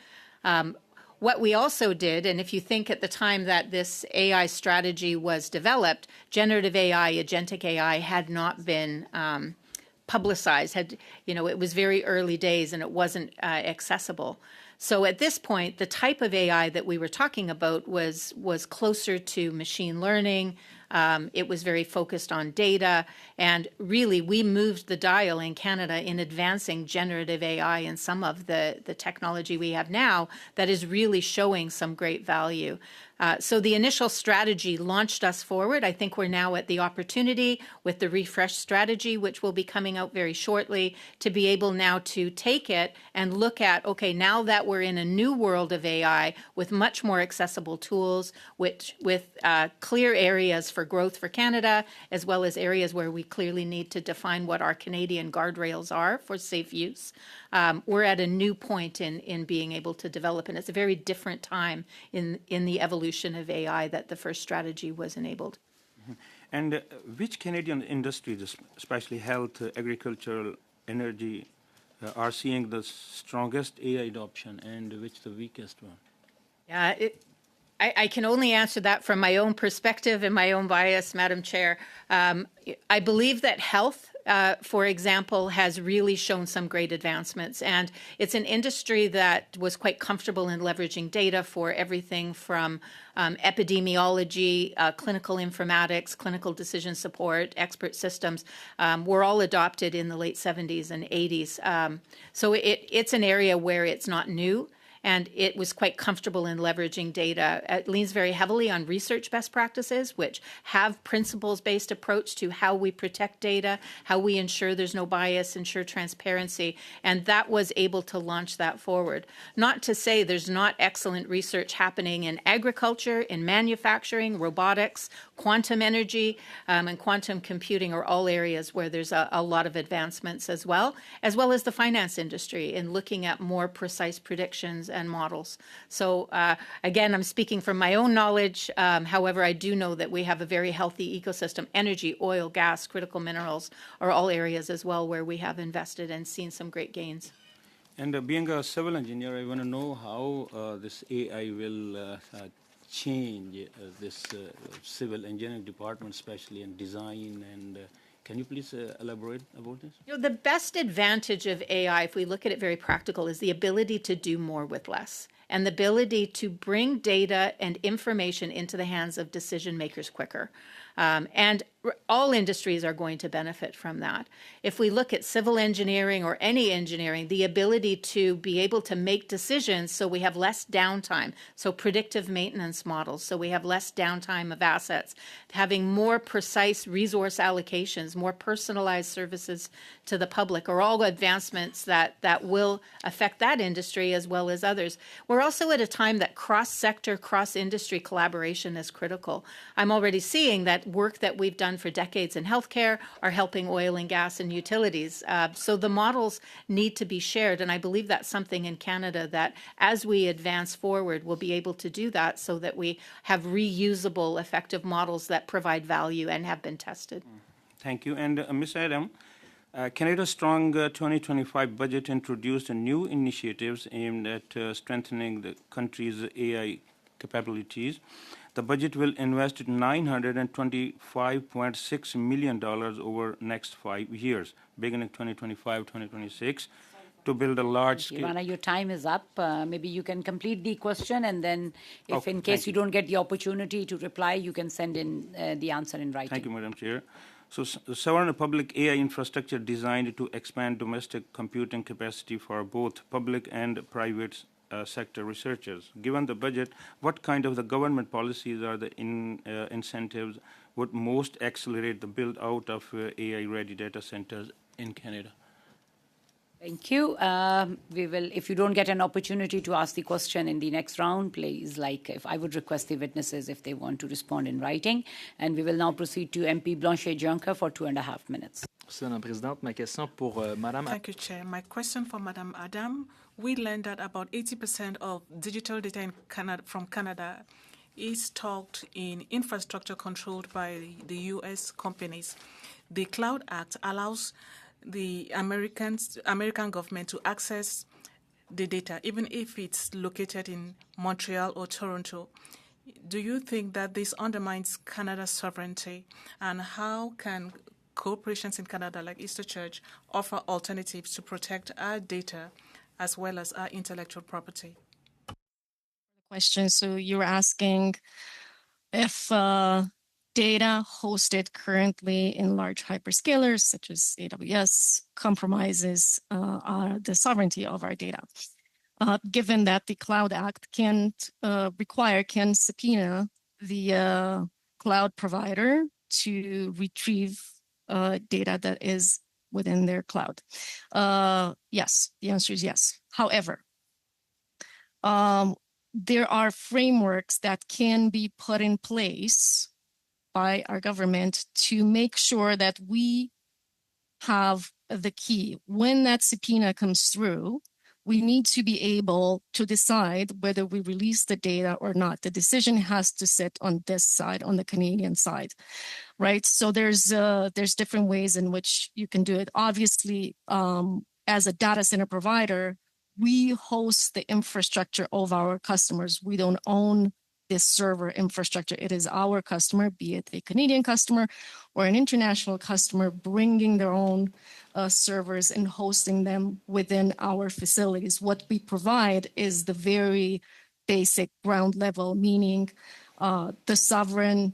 What we also did, and if you think at the time that this AI strategy was developed, generative AI, agentic AI had not been publicized. It was very early days and it wasn't accessible. So at this point, the type of AI that we were talking about was closer to machine learning. It was very focused on data, and really we moved the dial in Canada in advancing generative AI and some of the technology we have now that is really showing some great value. So the initial strategy launched us forward. I think we're now at the opportunity with the refreshed strategy, which will be coming out very shortly, to be able now to take it and look at, okay, now that we're in a new world of AI with much more accessible tools, with clear areas for growth for Canada, as well as areas where we clearly need to define what our Canadian guardrails are for safe use. We're at a new point in being able to develop, and it's a very different time in the evolution of AI that the first strategy was enabled. And which Canadian industries, especially health, agricultural, energy, are seeing the strongest AI adoption, and which the weakest one? Yeah, I can only answer that from my own perspective and my own bias, Madam Chair. I believe that health, for example, has really shown some great advancements. And it's an industry that was quite comfortable in leveraging data for everything from epidemiology, clinical informatics, clinical decision support, expert systems, were all adopted in the late 70s and 80s. So it's an area where it's not new. And it was quite comfortable in leveraging data. It leans very heavily on research best practices, which have principles-based approach to how we protect data, how we ensure there's no bias, ensure transparency. And that was able to launch that forward. Not to say there's not excellent research happening in agriculture, in manufacturing, robotics, quantum energy, and quantum computing are all areas where there's a lot of advancements as well as the finance industry in looking at more precise predictions and models. So again, I'm speaking from my own knowledge. However, I do know that we have a very healthy ecosystem. Energy, oil, gas, critical minerals are all areas as well where we have invested and seen some great gains. And being a civil engineer, I want to know how this AI will change this civil engineering department, especially in design. And can you please elaborate about this? You know, the best advantage of AI, if we look at it very practical, is the ability to do more with less, and the ability to bring data and information into the hands of decision makers quicker. And all industries are going to benefit from that. If we look at civil engineering or any engineering, the ability to be able to make decisions so we have less downtime, so predictive maintenance models, so we have less downtime of assets, having more precise resource allocations, more personalized services to the public are all advancements that will affect that industry as well as others. We're also at a time that cross-sector, cross-industry collaboration is critical. I'm already seeing that work that we've done for decades in healthcare are helping oil and gas and utilities. So the models need to be shared, and I believe that's something in Canada that as we advance forward, we'll be able to do that so that we have reusable, effective models that provide value and have been tested. Thank you. And Ms. Adam, Canada's strong 2025 budget introduced new initiatives aimed at strengthening the country's AI capabilities. The budget will invest $925.6 million over next 5 years, beginning 2025-2026, to build a large-scale... Ivana, your time is up. Maybe you can complete the question, and then if in case you don't get the opportunity to reply, you can send in the answer in writing. Thank you, Madam Chair. So sovereign public AI infrastructure designed to expand domestic computing capacity for both public and private sector researchers. Given the budget, what kind of the government policies are the incentives would most accelerate the build out of AI-ready data centers in Canada? Thank you. We will, if you don't get an opportunity to ask the question in the next round, please, if I would request the witnesses if they want to respond in writing. And we will now proceed to MP Blanchet-Juncker for 2.5 minutes. Madame la Présidente, ma question pour Madame. Thank you, Chair. My question for Madame Adam. We learned that about 80% of digital data in Canada, from Canada is stored in infrastructure controlled by the U.S. companies. The Cloud Act allows the American government to access the data, even if it's located in Montreal or Toronto. Do you think that this undermines Canada's sovereignty? And how can corporations in Canada, like Easter Church, offer alternatives to protect our data as well as our intellectual property? Question. So you're asking if data hosted currently in large hyperscalers such as AWS compromises the sovereignty of our data. given that the Cloud Act can subpoena the cloud provider to retrieve data that is within their cloud. Yes, the answer is yes. However, there are frameworks that can be put in place by our government to make sure that we have the key. When that subpoena comes through, we need to be able to decide whether we release the data or not. The decision has to sit on this side, on the Canadian side, right? So there's different ways in which you can do it. Obviously, as a data center provider, we host the infrastructure of our customers. We don't own this server infrastructure. It is our customer, be it a Canadian customer or an international customer, bringing their own servers and hosting them within our facilities. What we provide is the very basic ground level, meaning the sovereign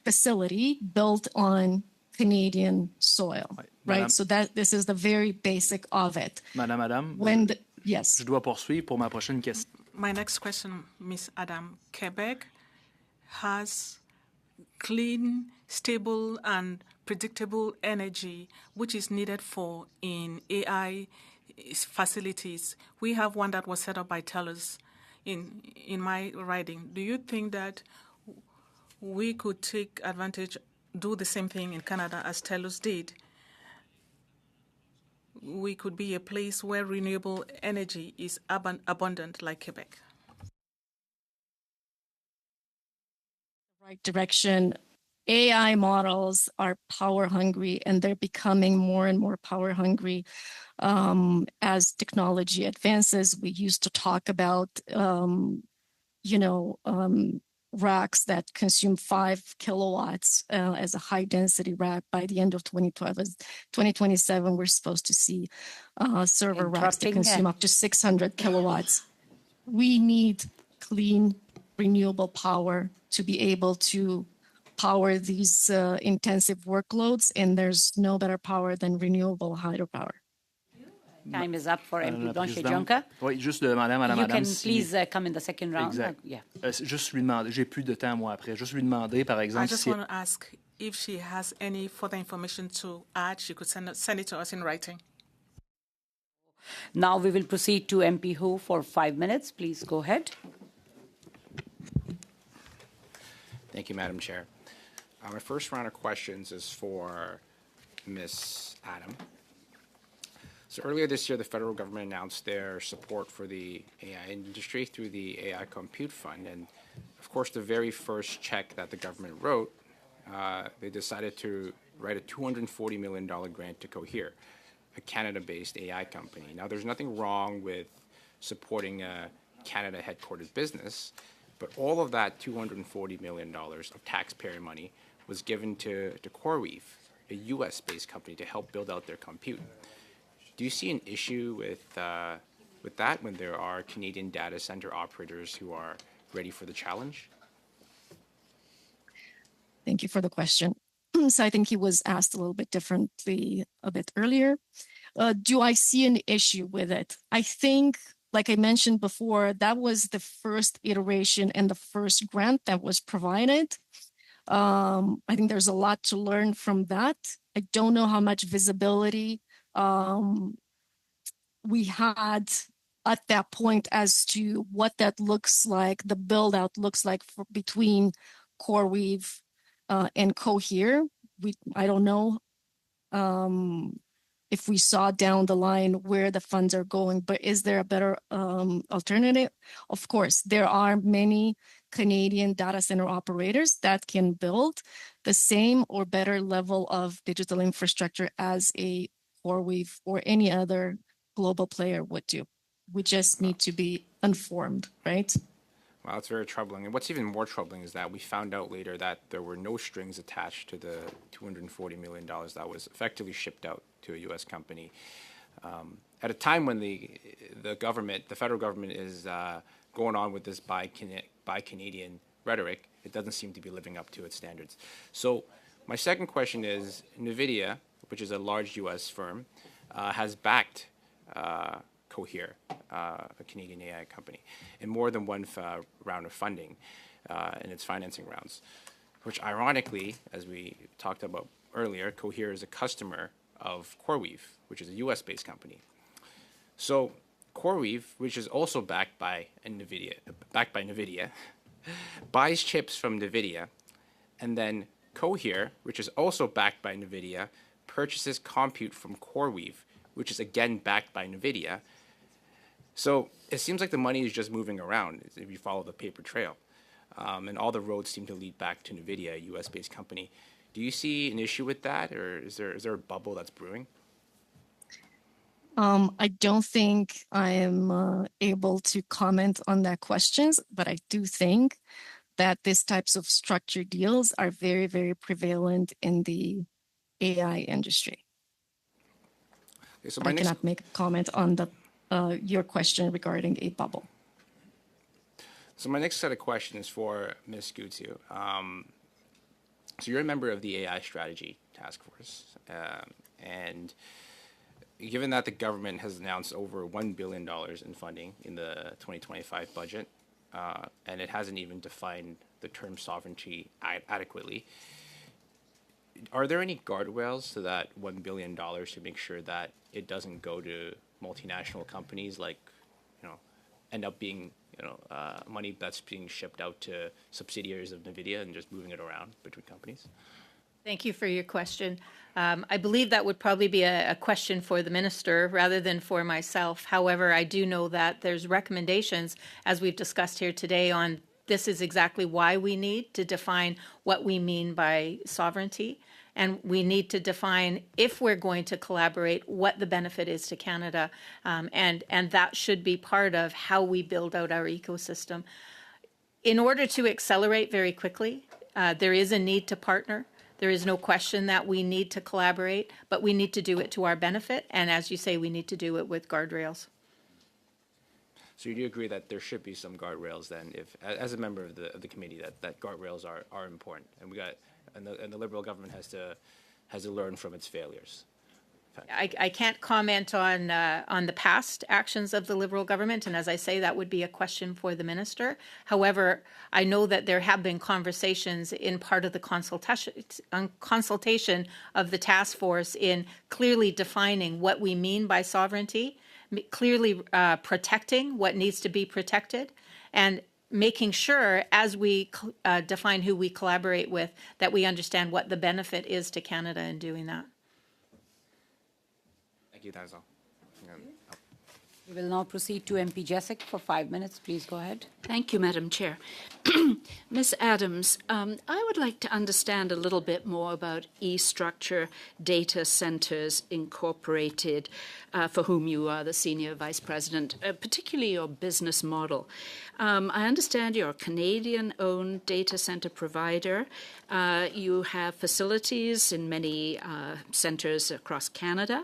facility built on Canadian soil, right? Madame, So that this is the very basic of it. Madame, Yes. je dois poursuivre pour ma prochaine question. My next question, Ms. Adam. Quebec has clean, stable, and predictable energy, which is needed for in AI facilities. We have one that was set up by TELUS in my riding. Do you think that we could take advantage, do the same thing in Canada as TELUS did? We could be a place where renewable energy is abundant like Quebec. Right direction. AI models are power hungry, and they're becoming more and more power hungry as technology advances. We used to talk about, racks that consume 5 kilowatts as a high density rack by the end of 2012. As 2027, we're supposed to see server racks that consume up to 600 kilowatts. We need clean, renewable power to be able to power these intensive workloads, and there's no better power than renewable hydropower. Time is up for MP La Blanche présidente. Juncker. Oui, juste demander à Madame You Adam can si... please come in the second round. Exact. Yeah. Juste lui demander, j'ai plus de temps moi après, juste lui demander par I exemple just si... want to ask if she has any further information to add, she could send it to us in writing. Now we will proceed to MP Hu for 5 minutes. Please go ahead. Thank you, Madam Chair. My first round of questions is for Ms. Adam. So earlier this year, the federal government announced their support for the AI industry through the AI Compute Fund. And of course, the very first check that the government wrote, they decided to write a $240 million grant to Cohere, a Canada-based AI company. Now, there's nothing wrong with supporting a Canada-headquartered business, but all of that $240 million of taxpayer money was given to CoreWeave, a US-based company, to help build out their compute. Do you see an issue with that when there are Canadian data center operators who are ready for the challenge? Thank you for the question. So I think he was asked a little bit differently a bit earlier. Do I see an issue with it? I think, like I mentioned before, that was the first iteration and the first grant that was provided. I think there's a lot to learn from that. I don't know how much visibility we had at that point as to what that looks like, the build out looks like between CoreWeave and Cohere. I don't know if we saw down the line where the funds are going, but is there a better alternative? Of course, there are many Canadian data center operators that can build the same or better level of digital infrastructure as a CoreWeave or any other global player would do. We just need to be informed, right? Well, that's very troubling. And what's even more troubling is that we found out later that there were no strings attached to the $240 million that was effectively shipped out to a U.S. company. At a time when the federal government is going on with this buy Canadian rhetoric, it doesn't seem to be living up to its standards. So my second question is, NVIDIA, which is a large U.S. firm, has backed Cohere, a Canadian AI company, in more than one round of funding in its financing rounds, which ironically, as we talked about earlier, Cohere is a customer of CoreWeave, which is a US-based company. So CoreWeave, which is also backed by NVIDIA, buys chips from NVIDIA, and then Cohere, which is also backed by NVIDIA, purchases compute from CoreWeave, which is again backed by NVIDIA. So it seems like the money is just moving around if you follow the paper trail. And all the roads seem to lead back to NVIDIA, a US-based company. Do you see an issue with that, or is there a bubble that's brewing? I don't think I am able to comment on that questions, but I do think that these types of structured deals are very, very prevalent in the AI industry. Okay, so I cannot make a comment on the your question regarding a bubble. So my next set of questions for Ms. Goutu. So you're a member of the AI Strategy Task Force, and given that the government has announced over $1 billion in funding in the 2025 budget, and it hasn't even defined the term sovereignty adequately, are there any guardrails to that $1 billion to make sure that it doesn't go to multinational companies, like, end up being, money that's being shipped out to subsidiaries of NVIDIA and just moving it around between companies? Thank you for your question. I believe that would probably be a question for the minister rather than for myself. However, I do know that there's recommendations, as we've discussed here today, on this is exactly why we need to define what we mean by sovereignty. And we need to define, if we're going to collaborate, what the benefit is to Canada. And that should be part of how we build out our ecosystem. In order to accelerate very quickly, there is a need to partner. There is no question that we need to collaborate, but we need to do it to our benefit. And as you say, we need to do it with guardrails. So you do agree that there should be some guardrails then, if, as a member of the committee, that guardrails are important, and the Liberal government has to learn from its failures. I can't comment on the past actions of the Liberal government, and as I say, that would be a question for the minister. However, I know that there have been conversations in part of the consultation of the task force in clearly defining what we mean by sovereignty, clearly protecting what needs to be protected, and making sure, as we define who we collaborate with, that we understand what the benefit is to Canada in doing that. Thank you, that is all. We will now proceed to MP Jessic for 5 minutes. Please go ahead. Thank you, Madam Chair. Ms. Adams, I would like to understand a little bit more about eStructure Data Centers Incorporated, for whom you are the Senior Vice President, particularly your business model. I understand you're a Canadian-owned data center provider. You have facilities in many centers across Canada.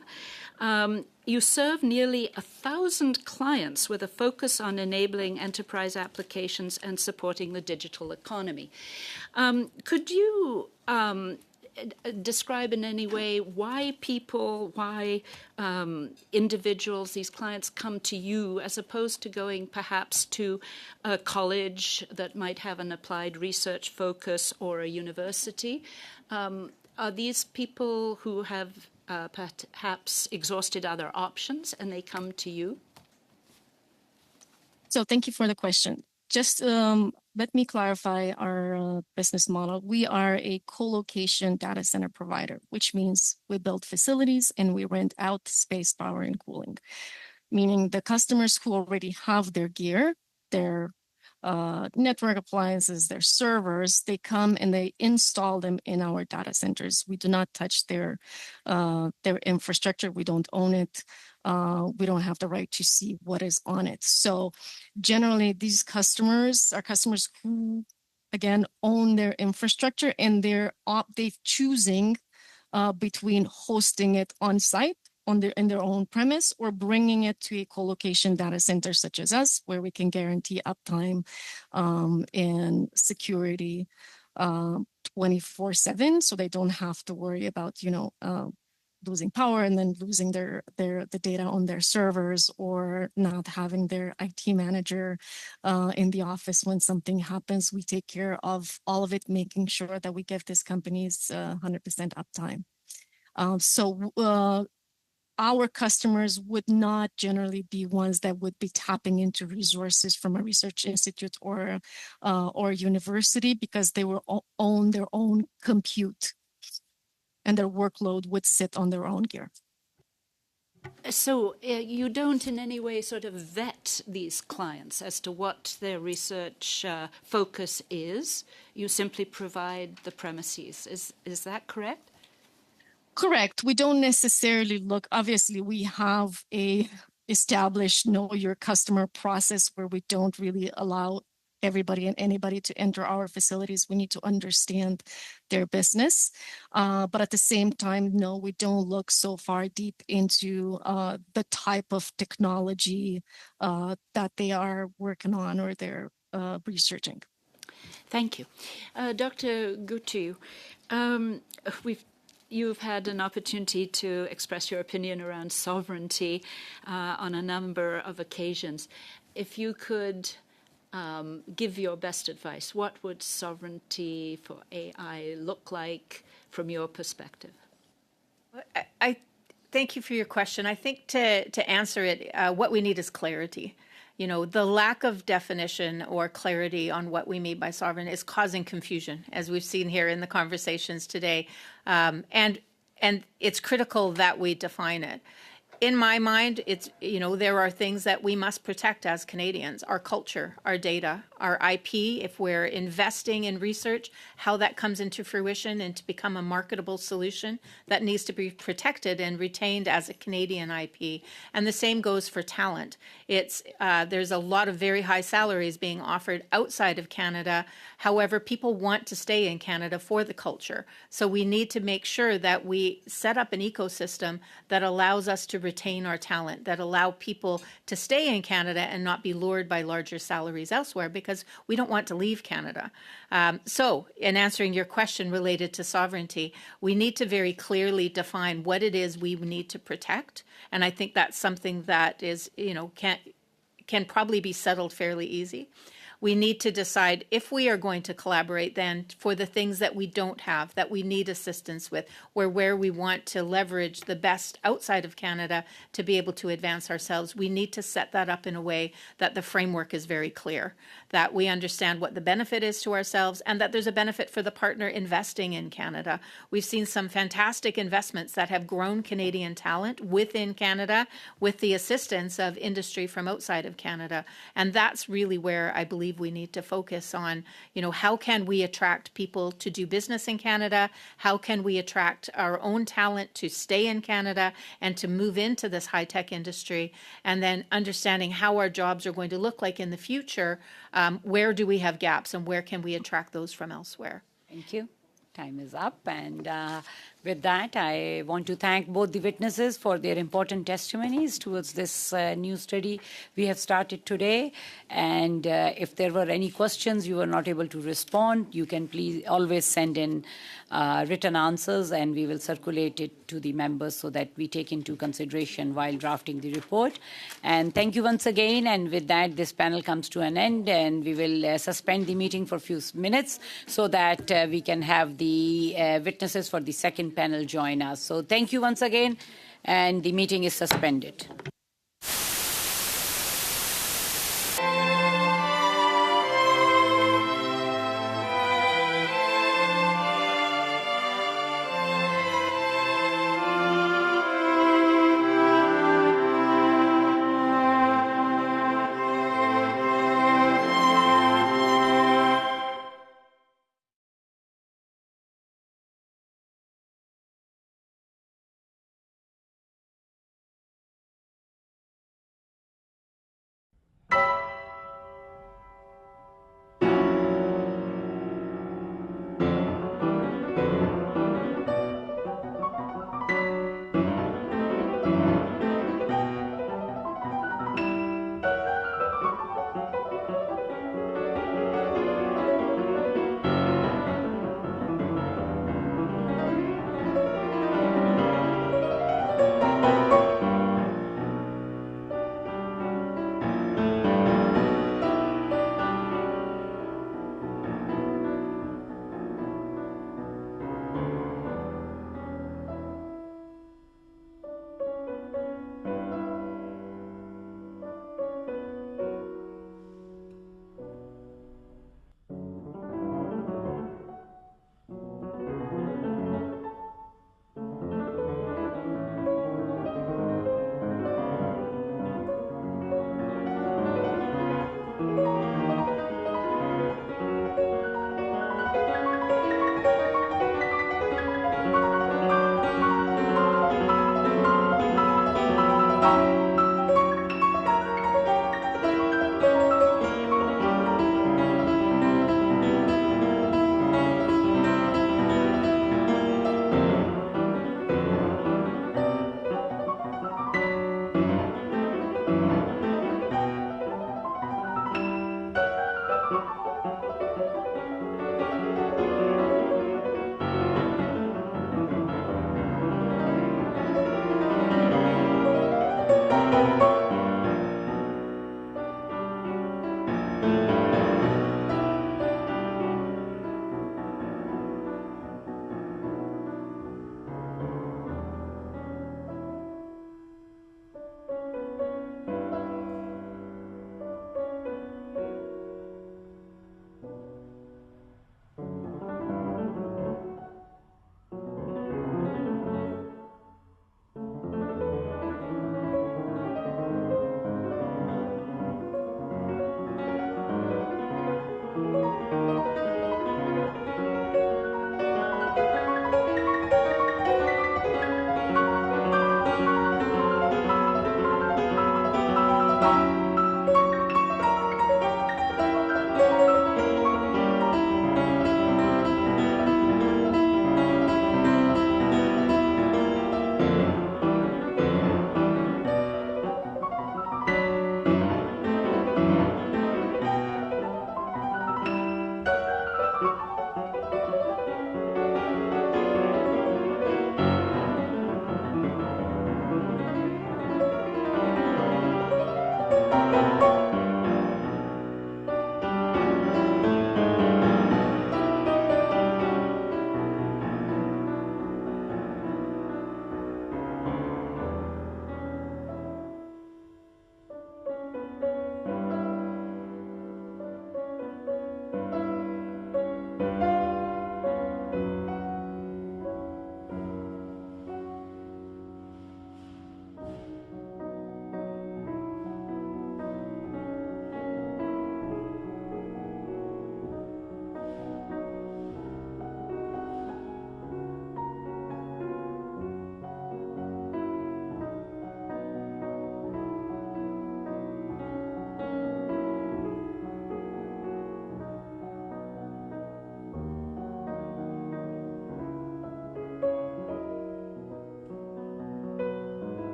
You serve nearly 1,000 clients with a focus on enabling enterprise applications and supporting the digital economy. Could you describe in any way why individuals, these clients, come to you as opposed to going perhaps to a college that might have an applied research focus or a university? Are these people who have perhaps exhausted other options and they come to you? So thank you for the question. Just let me clarify our business model. We are a co-location data center provider, which means we build facilities and we rent out space, power, and cooling, meaning the customers who already have their gear, their network appliances, their servers, they come and they install them in our data centers. We do not touch their infrastructure. We don't own it. We don't have the right to see what is on it. So generally, these customers are customers who, again, own their infrastructure, and they're choosing between hosting it on site in their own premise or bringing it to a co-location data center such as us, where we can guarantee uptime and security 24/7, so they don't have to worry about losing power and then losing the data on their servers, or not having their IT manager in the office when something happens. We take care of all of it, making sure that we give these companies 100% uptime. Our customers would not generally be ones that would be tapping into resources from a research institute or university, because they will own their own compute and their workload would sit on their own gear. So you don't in any way sort of vet these clients as to what their research focus is. You simply provide the premises. Is that correct? Correct. We don't necessarily look, obviously we have a established know your customer process where we don't really allow everybody and anybody to enter our facilities. We need to understand their business. But at the same time, no, we don't look so far deep into the type of technology that they are working on or they're researching. Thank you. Dr. Guttu, you've had an opportunity to express your opinion around sovereignty on a number of occasions. If you could give your best advice, what would sovereignty for AI look like from your perspective? I thank you for your question. I think to answer it, what we need is clarity. You know, the lack of definition or clarity on what we mean by sovereign is causing confusion, as we've seen here in the conversations today. And it's critical that we define it. In my mind, it's, you know, there are things that we must protect as Canadians: our culture, our data, our IP. If we're investing in research, how that comes into fruition and to become a marketable solution, that needs to be protected and retained as a Canadian IP. And the same goes for talent. There's a lot of very high salaries being offered outside of Canada. However, people want to stay in Canada for the culture. So we need to make sure that we set up an ecosystem that allows us to retain our talent, that allow people to stay in Canada and not be lured by larger salaries elsewhere, because we don't want to leave Canada. So in answering your question related to sovereignty, we need to very clearly define what it is we need to protect. And I think that's something that is, you know, can probably be settled fairly easy. We need to decide if we are going to collaborate then for the things that we don't have, that we need assistance with, where we want to leverage the best outside of Canada to be able to advance ourselves. We need to set that up in a way that the framework is very clear, that we understand what the benefit is to ourselves and that there's a benefit for the partner investing in Canada. We've seen some fantastic investments that have grown Canadian talent within Canada with the assistance of industry from outside of Canada. And that's really where I believe we need to focus on, you know, how can we attract people to do business in Canada? How can we attract our own talent to stay in Canada and to move into this high-tech industry? And then understanding how our jobs are going to look like in the future. Where do we have gaps and where can we attract those from elsewhere? Thank you. Time is up. And with that, I want to thank both the witnesses for their important testimonies towards this new study we have started today. And if there were any questions you were not able to respond, you can please always send in written answers, and we will circulate it to the members so that we take into consideration while drafting the report. And thank you once again. And with that, this panel comes to an end, and we will suspend the meeting for a few minutes so that we can have the witnesses for the second panel join us. So thank you once again, and the meeting is suspended.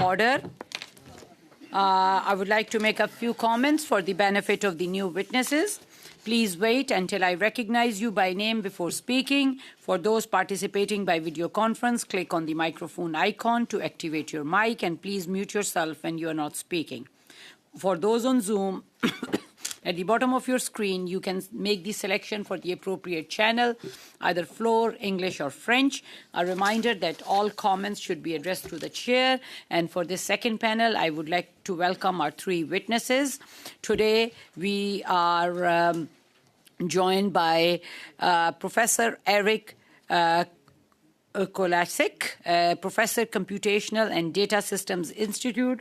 order. I would like to make a few comments for the benefit of the new witnesses. Please wait until I recognize you by name before speaking. For those participating by video conference, click on the microphone icon to activate your mic, and please mute yourself when you are not speaking. For those on Zoom, at the bottom of your screen, you can make the selection for the appropriate channel, either Floor, English, or French. A reminder that all comments should be addressed to the chair. And for this second panel, I would like to welcome our three witnesses. Today, we are joined by Professor Eric Kolasik, Professor Computational and Data Systems Institute,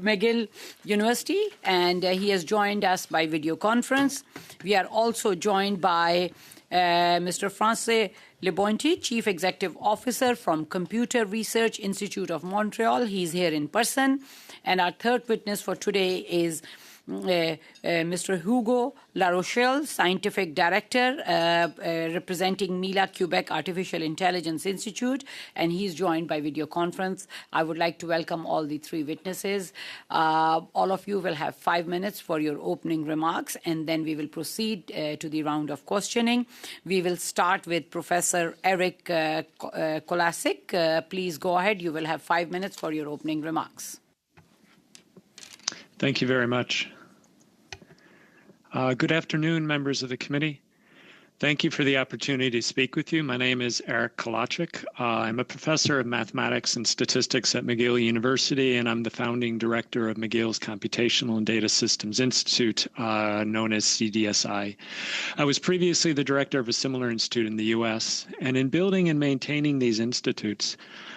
McGill University, and he has joined us by video conference. We are also joined by Mr. Francois Lebonti, Chief Executive Officer from Computer Research Institute of Montreal. He's here in person. And our third witness for today is Mr. Hugo Larochelle, Scientific Director representing Mila Quebec Artificial Intelligence Institute, and he's joined by video conference. I would like to welcome all the three witnesses. All of you will have 5 minutes for your opening remarks, and then we will proceed to the round of questioning. We will start with Professor Eric Kolasik. Please go ahead. You will have 5 minutes for your opening remarks. Thank you very much. Good afternoon, members of the committee. Thank you for the opportunity to speak with you. My name is Eric Kolasik. I'm a professor of mathematics and statistics at McGill University, and I'm the founding director of McGill's Computational and Data Systems Institute, known as CDSI. I was previously the director of a similar institute in the U.S., and in building and maintaining these institutes,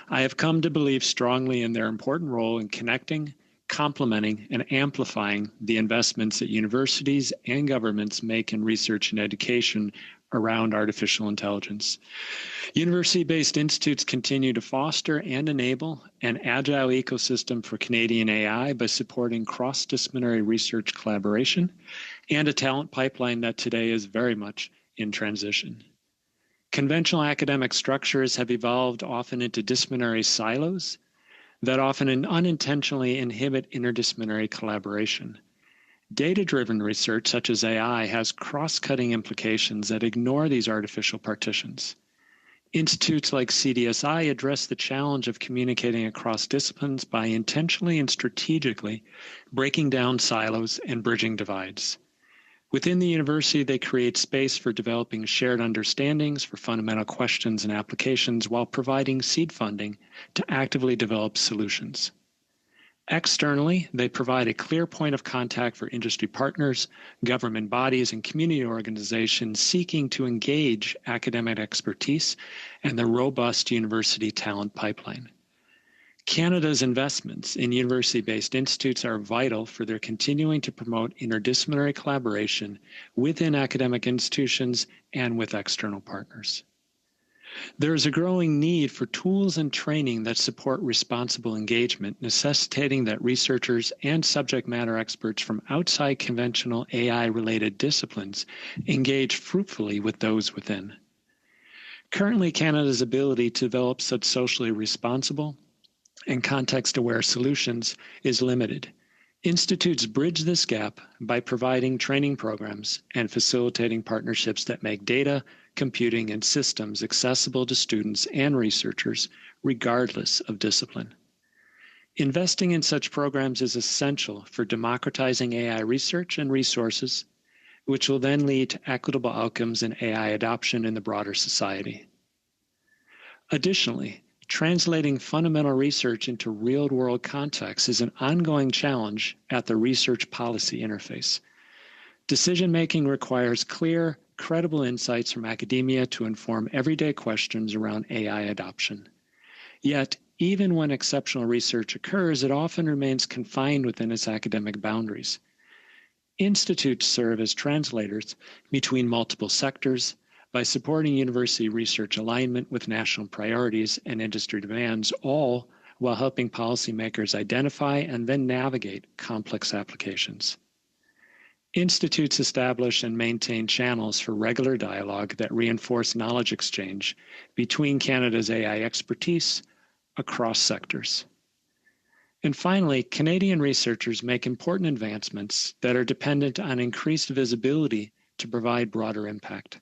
I have come to believe strongly in their important role in connecting, complementing, and amplifying the investments that universities and governments make in research and education around artificial intelligence. University-based institutes continue to foster and enable an agile ecosystem for Canadian AI by supporting cross-disciplinary research collaboration and a talent pipeline that today is very much in transition. Conventional academic structures have evolved often into disciplinary silos that often unintentionally inhibit interdisciplinary collaboration. Data-driven research, such as AI, has cross-cutting implications that ignore these artificial partitions. Institutes like CDSI address the challenge of communicating across disciplines by intentionally and strategically breaking down silos and bridging divides. Within the university, they create space for developing shared understandings for fundamental questions and applications while providing seed funding to actively develop solutions. Externally, they provide a clear point of contact for industry partners, government bodies, and community organizations seeking to engage academic expertise and the robust university talent pipeline. Canada's investments in university-based institutes are vital for their continuing to promote interdisciplinary collaboration within academic institutions and with external partners. There is a growing need for tools and training that support responsible engagement, necessitating that researchers and subject matter experts from outside conventional AI-related disciplines engage fruitfully with those within. Currently, Canada's ability to develop such socially responsible and context-aware solutions is limited. Institutes bridge this gap by providing training programs and facilitating partnerships that make data, computing, and systems accessible to students and researchers, regardless of discipline. Investing in such programs is essential for democratizing AI research and resources, which will then lead to equitable outcomes in AI adoption in the broader society. Additionally, translating fundamental research into real-world contexts is an ongoing challenge at the research policy interface. Decision-making requires clear, credible insights from academia to inform everyday questions around AI adoption. Yet, even when exceptional research occurs, it often remains confined within its academic boundaries. Institutes serve as translators between multiple sectors, by supporting university research alignment with national priorities and industry demands, all while helping policymakers identify and then navigate complex applications. Institutes establish and maintain channels for regular dialogue that reinforce knowledge exchange between Canada's AI expertise across sectors. And finally, Canadian researchers make important advancements that are dependent on increased visibility to provide broader impact.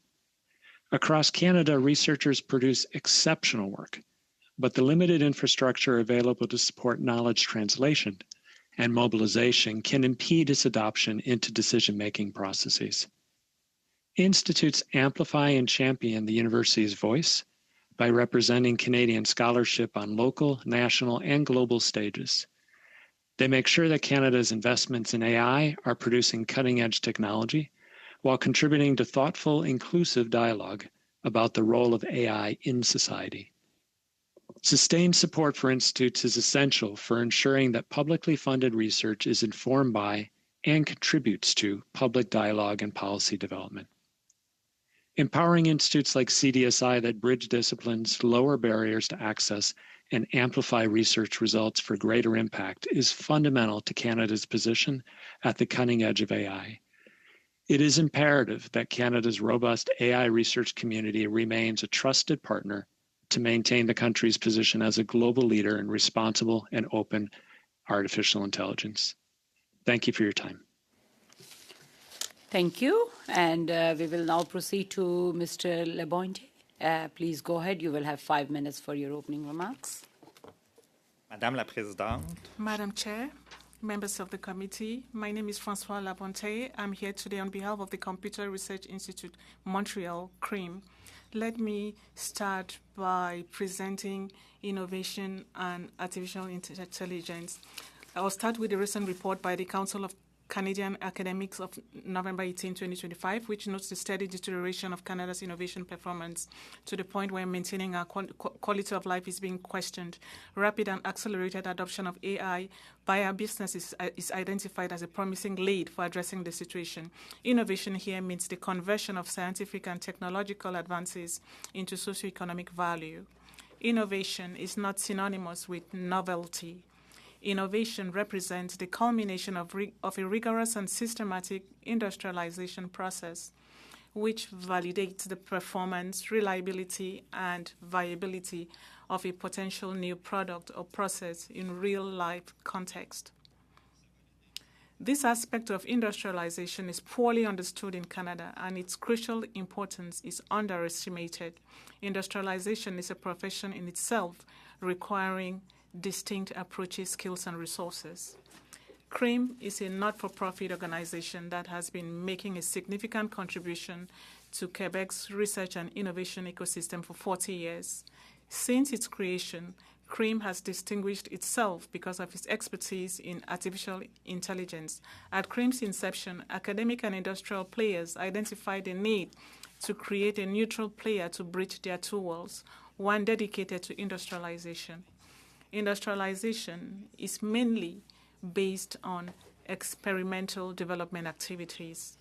Across Canada, researchers produce exceptional work, but the limited infrastructure available to support knowledge translation and mobilization can impede its adoption into decision-making processes. Institutes amplify and champion the university's voice by representing Canadian scholarship on local, national, and global stages. They make sure that Canada's investments in AI are producing cutting-edge technology while contributing to thoughtful, inclusive dialogue about the role of AI in society. Sustained support for institutes is essential for ensuring that publicly funded research is informed by and contributes to public dialogue and policy development. Empowering institutes like CDSI that bridge disciplines, lower barriers to access, and amplify research results for greater impact is fundamental to Canada's position at the cutting edge of AI. It is imperative that Canada's robust AI research community remains a trusted partner to maintain the country's position as a global leader in responsible and open artificial intelligence. Thank you for your time. Thank you. And we will now proceed to Mr. Labonte. Please go ahead. You will have 5 minutes for your opening remarks. Madame la Présidente. Madam Chair, members of the committee, my name is Francois Labonte. I'm here today on behalf of the Computer Research Institute, Montreal, CRIM. Let me start by presenting innovation and artificial intelligence. I'll start with the recent report by the Council of Canadian Academics of November 18, 2025, which notes the steady deterioration of Canada's innovation performance to the point where maintaining our quality of life is being questioned. Rapid and accelerated adoption of AI by our businesses is identified as a promising lead for addressing the situation. Innovation here means the conversion of scientific and technological advances into socioeconomic value. Innovation is not synonymous with novelty. Innovation represents the culmination of a rigorous and systematic industrialization process, which validates the performance, reliability, and viability of a potential new product or process in real-life context. This aspect of industrialization is poorly understood in Canada, and its crucial importance is underestimated. Industrialization is a profession in itself, requiring distinct approaches, skills, and resources. CRIM is a not-for-profit organization that has been making a significant contribution to Quebec's research and innovation ecosystem for 40 years. Since its creation, CRIM has distinguished itself because of its expertise in artificial intelligence. At CRIM's inception, academic and industrial players identified a need to create a neutral player to bridge their two worlds, one dedicated to industrialization. Industrialization is mainly based on experimental development activities.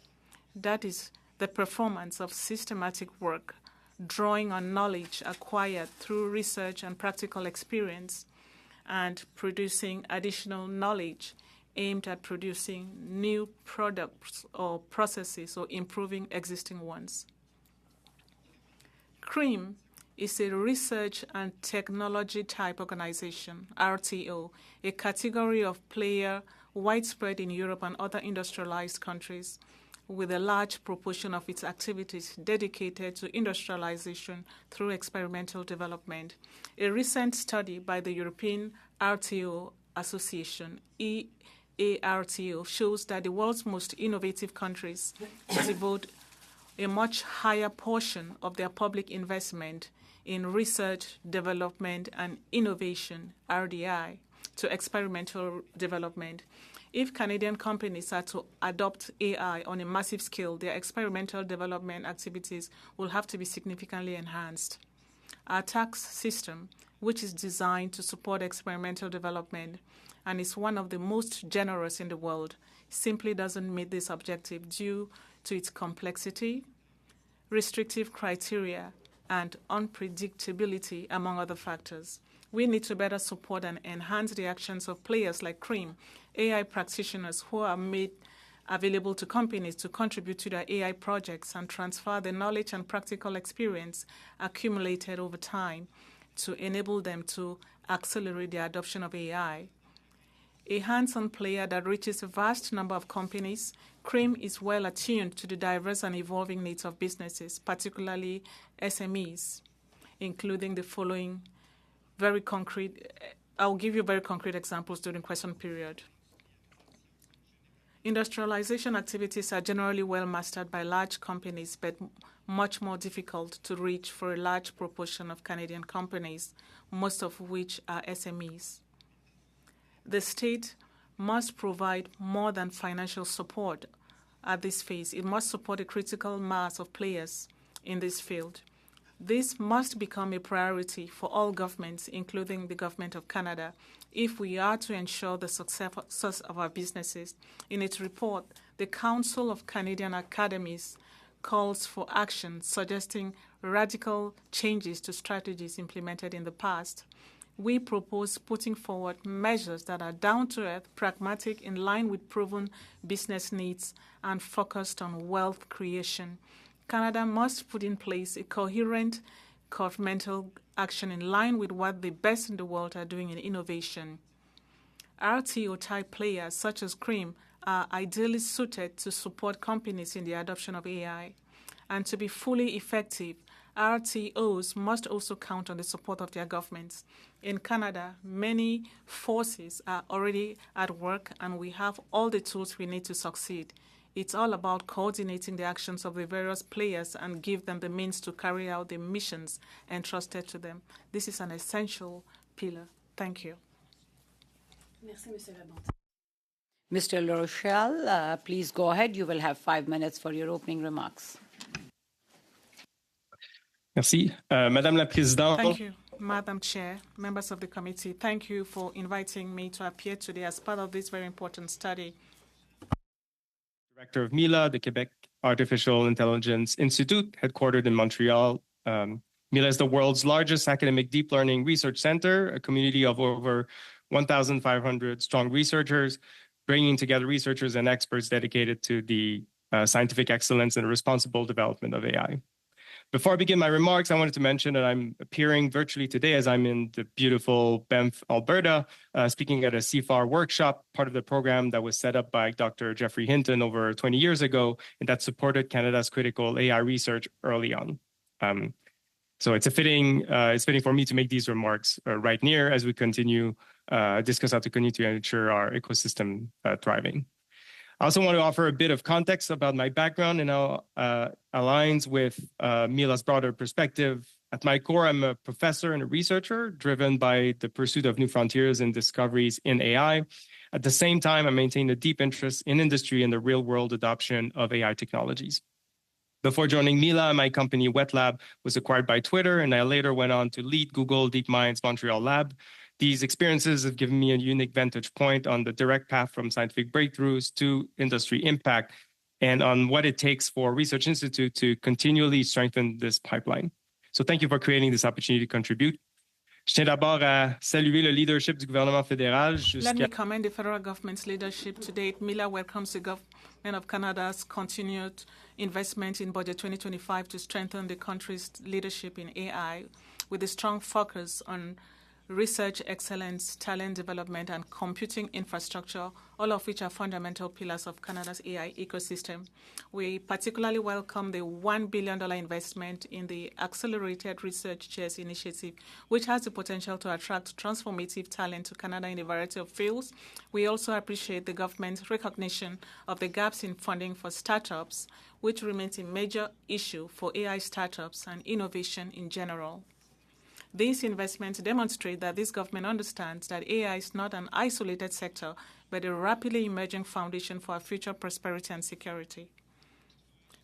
That is the performance of systematic work, drawing on knowledge acquired through research and practical experience, and producing additional knowledge aimed at producing new products or processes or improving existing ones. CRIM is a research and technology type organization, RTO, a category of player widespread in Europe and other industrialized countries, with a large proportion of its activities dedicated to industrialization through experimental development. A recent study by the European RTO Association, EARTO, shows that the world's most innovative countries devote a much higher portion of their public investment in research, development, and innovation, RDI, to experimental development. If Canadian companies are to adopt AI on a massive scale, their experimental development activities will have to be significantly enhanced. Our tax system, which is designed to support experimental development and is one of the most generous in the world, simply doesn't meet this objective due to its complexity, restrictive criteria, and unpredictability, among other factors. We need to better support and enhance the actions of players like CRIM, AI practitioners who are made available to companies to contribute to their AI projects and transfer the knowledge and practical experience accumulated over time to enable them to accelerate the adoption of AI. A hands-on player that reaches a vast number of companies, CREAM is well attuned to the diverse and evolving needs of businesses, particularly SMEs, including the following very concrete, I'll give you very concrete examples during question period. Industrialization activities are generally well mastered by large companies, but much more difficult to reach for a large proportion of Canadian companies, most of which are SMEs. The state must provide more than financial support at this phase. It must support a critical mass of players in this field. This must become a priority for all governments, including the Government of Canada, if we are to ensure the success of our businesses. In its report, the Council of Canadian Academies calls for action, suggesting radical changes to strategies implemented in the past. We propose putting forward measures that are down-to-earth, pragmatic, in line with proven business needs, and focused on wealth creation. Canada must put in place a coherent governmental action in line with what the best in the world are doing in innovation. RTO-type players such as CREAM are ideally suited to support companies in the adoption of AI. And to be fully effective, RTOs must also count on the support of their governments. In Canada, many forces are already at work, and we have all the tools we need to succeed. It's all about coordinating the actions of the various players and give them the means to carry out the missions entrusted to them. This is an essential pillar. Thank you. Merci, Monsieur Labonte. Mr. LaRochelle, please go ahead. You will have 5 minutes for your opening remarks. Merci. Madame la Présidente. Thank you, Madam Chair, members of the committee. Thank you for inviting me to appear today as part of this very important study. Director of MILA, the Quebec Artificial Intelligence Institute, headquartered in Montreal. MILA is the world's largest academic deep learning research center, a community of over 1,500 strong researchers, bringing together researchers and experts dedicated to the scientific excellence and responsible development of AI. Before I begin my remarks, I wanted to mention that I'm appearing virtually today as I'm in the beautiful Banff, Alberta, speaking at a CFAR workshop, part of the program that was set up by Dr. Jeffrey Hinton over 20 years ago, and that supported Canada's critical AI research early on. So it's fitting for me to make these remarks right near as we continue discuss how to continue to ensure our ecosystem thriving. I also want to offer a bit of context about my background and how aligns with MILA's broader perspective. At my core, I'm a professor and a researcher driven by the pursuit of new frontiers and discoveries in AI. At the same time, I maintain a deep interest in industry and the real-world adoption of AI technologies. Before joining MILA, my company WetLab was acquired by Twitter, and I later went on to lead Google DeepMind's Montreal lab. These experiences have given me a unique vantage point on the direct path from scientific breakthroughs to industry impact and on what it takes for Research Institute to continually strengthen this pipeline. So thank you for creating this opportunity to contribute. Je tiens d'abord à saluer le leadership du gouvernement fédéral. Let me commend the federal government's leadership to date. MILA welcomes the government of Canada's continued investment in Budget 2025 to strengthen the country's leadership in AI with a strong focus on research excellence, talent development, and computing infrastructure, all of which are fundamental pillars of Canada's AI ecosystem. We particularly welcome the $1 billion investment in the Accelerated Research Chairs Initiative, which has the potential to attract transformative talent to Canada in a variety of fields. We also appreciate the government's recognition of the gaps in funding for startups, which remains a major issue for AI startups and innovation in general. These investments demonstrate that this government understands that AI is not an isolated sector, but a rapidly emerging foundation for our future prosperity and security.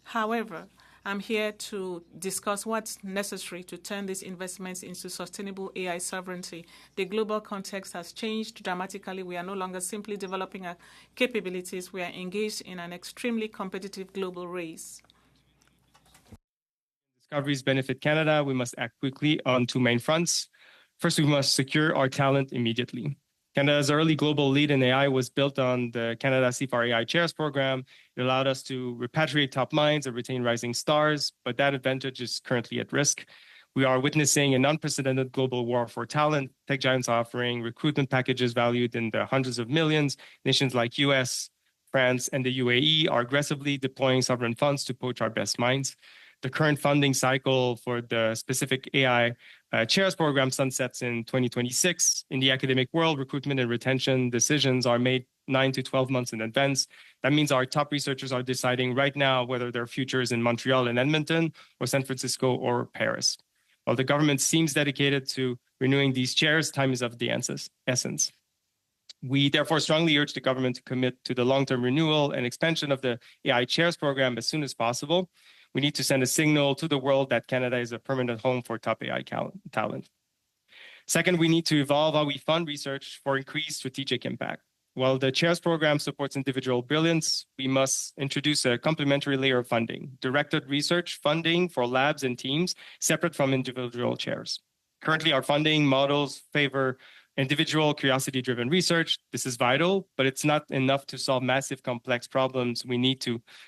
However, I'm here to discuss what's necessary to turn these investments into sustainable AI sovereignty. The global context has changed dramatically. We are no longer simply developing our capabilities. We are engaged in an extremely competitive global race. Discoveries benefit Canada, we must act quickly on two main fronts. First, we must secure our talent immediately. Canada's early global lead in AI was built on the Canada CFAR AI Chairs program. It allowed us to repatriate top minds and retain rising stars, but that advantage is currently at risk. We are witnessing an unprecedented global war for talent, tech giants offering recruitment packages valued in the hundreds of millions. Nations like US, France, and the UAE are aggressively deploying sovereign funds to poach our best minds. The current funding cycle for the specific AI chairs program sunsets in 2026. In the academic world, recruitment and retention decisions are made 9 to 12 months in advance. That means our top researchers are deciding right now whether their future is in Montreal and Edmonton or San Francisco or Paris. While the government seems dedicated to renewing these chairs, time is of the essence. We therefore strongly urge the government to commit to the long-term renewal and expansion of the AI chairs program as soon as possible. We need to send a signal to the world that Canada is a permanent home for top AI talent. Second, we need to evolve how we fund research for increased strategic impact. While the chairs program supports individual brilliance, we must introduce a complementary layer of funding, directed research funding for labs and teams separate from individual chairs. Currently, our funding models favor individual curiosity-driven research. This is vital, but it's not enough to solve massive complex problems. We need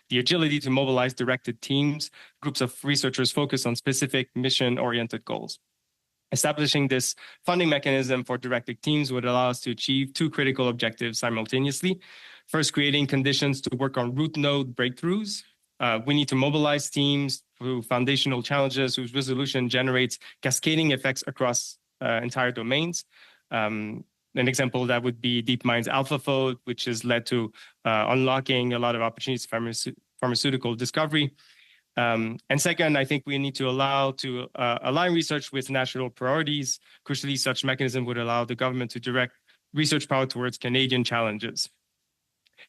the agility to mobilize directed teams, groups of researchers focused on specific mission-oriented goals. Establishing this funding mechanism for directed teams would allow us to achieve two critical objectives simultaneously. First, creating conditions to work on root node breakthroughs. We need to mobilize teams through foundational challenges whose resolution generates cascading effects across entire domains. An example of that would be DeepMind's AlphaFold, which has led to unlocking a lot of opportunities for pharmaceutical discovery. And second, I think we need to align research with national priorities. Crucially, such mechanism would allow the government to direct research power towards Canadian challenges.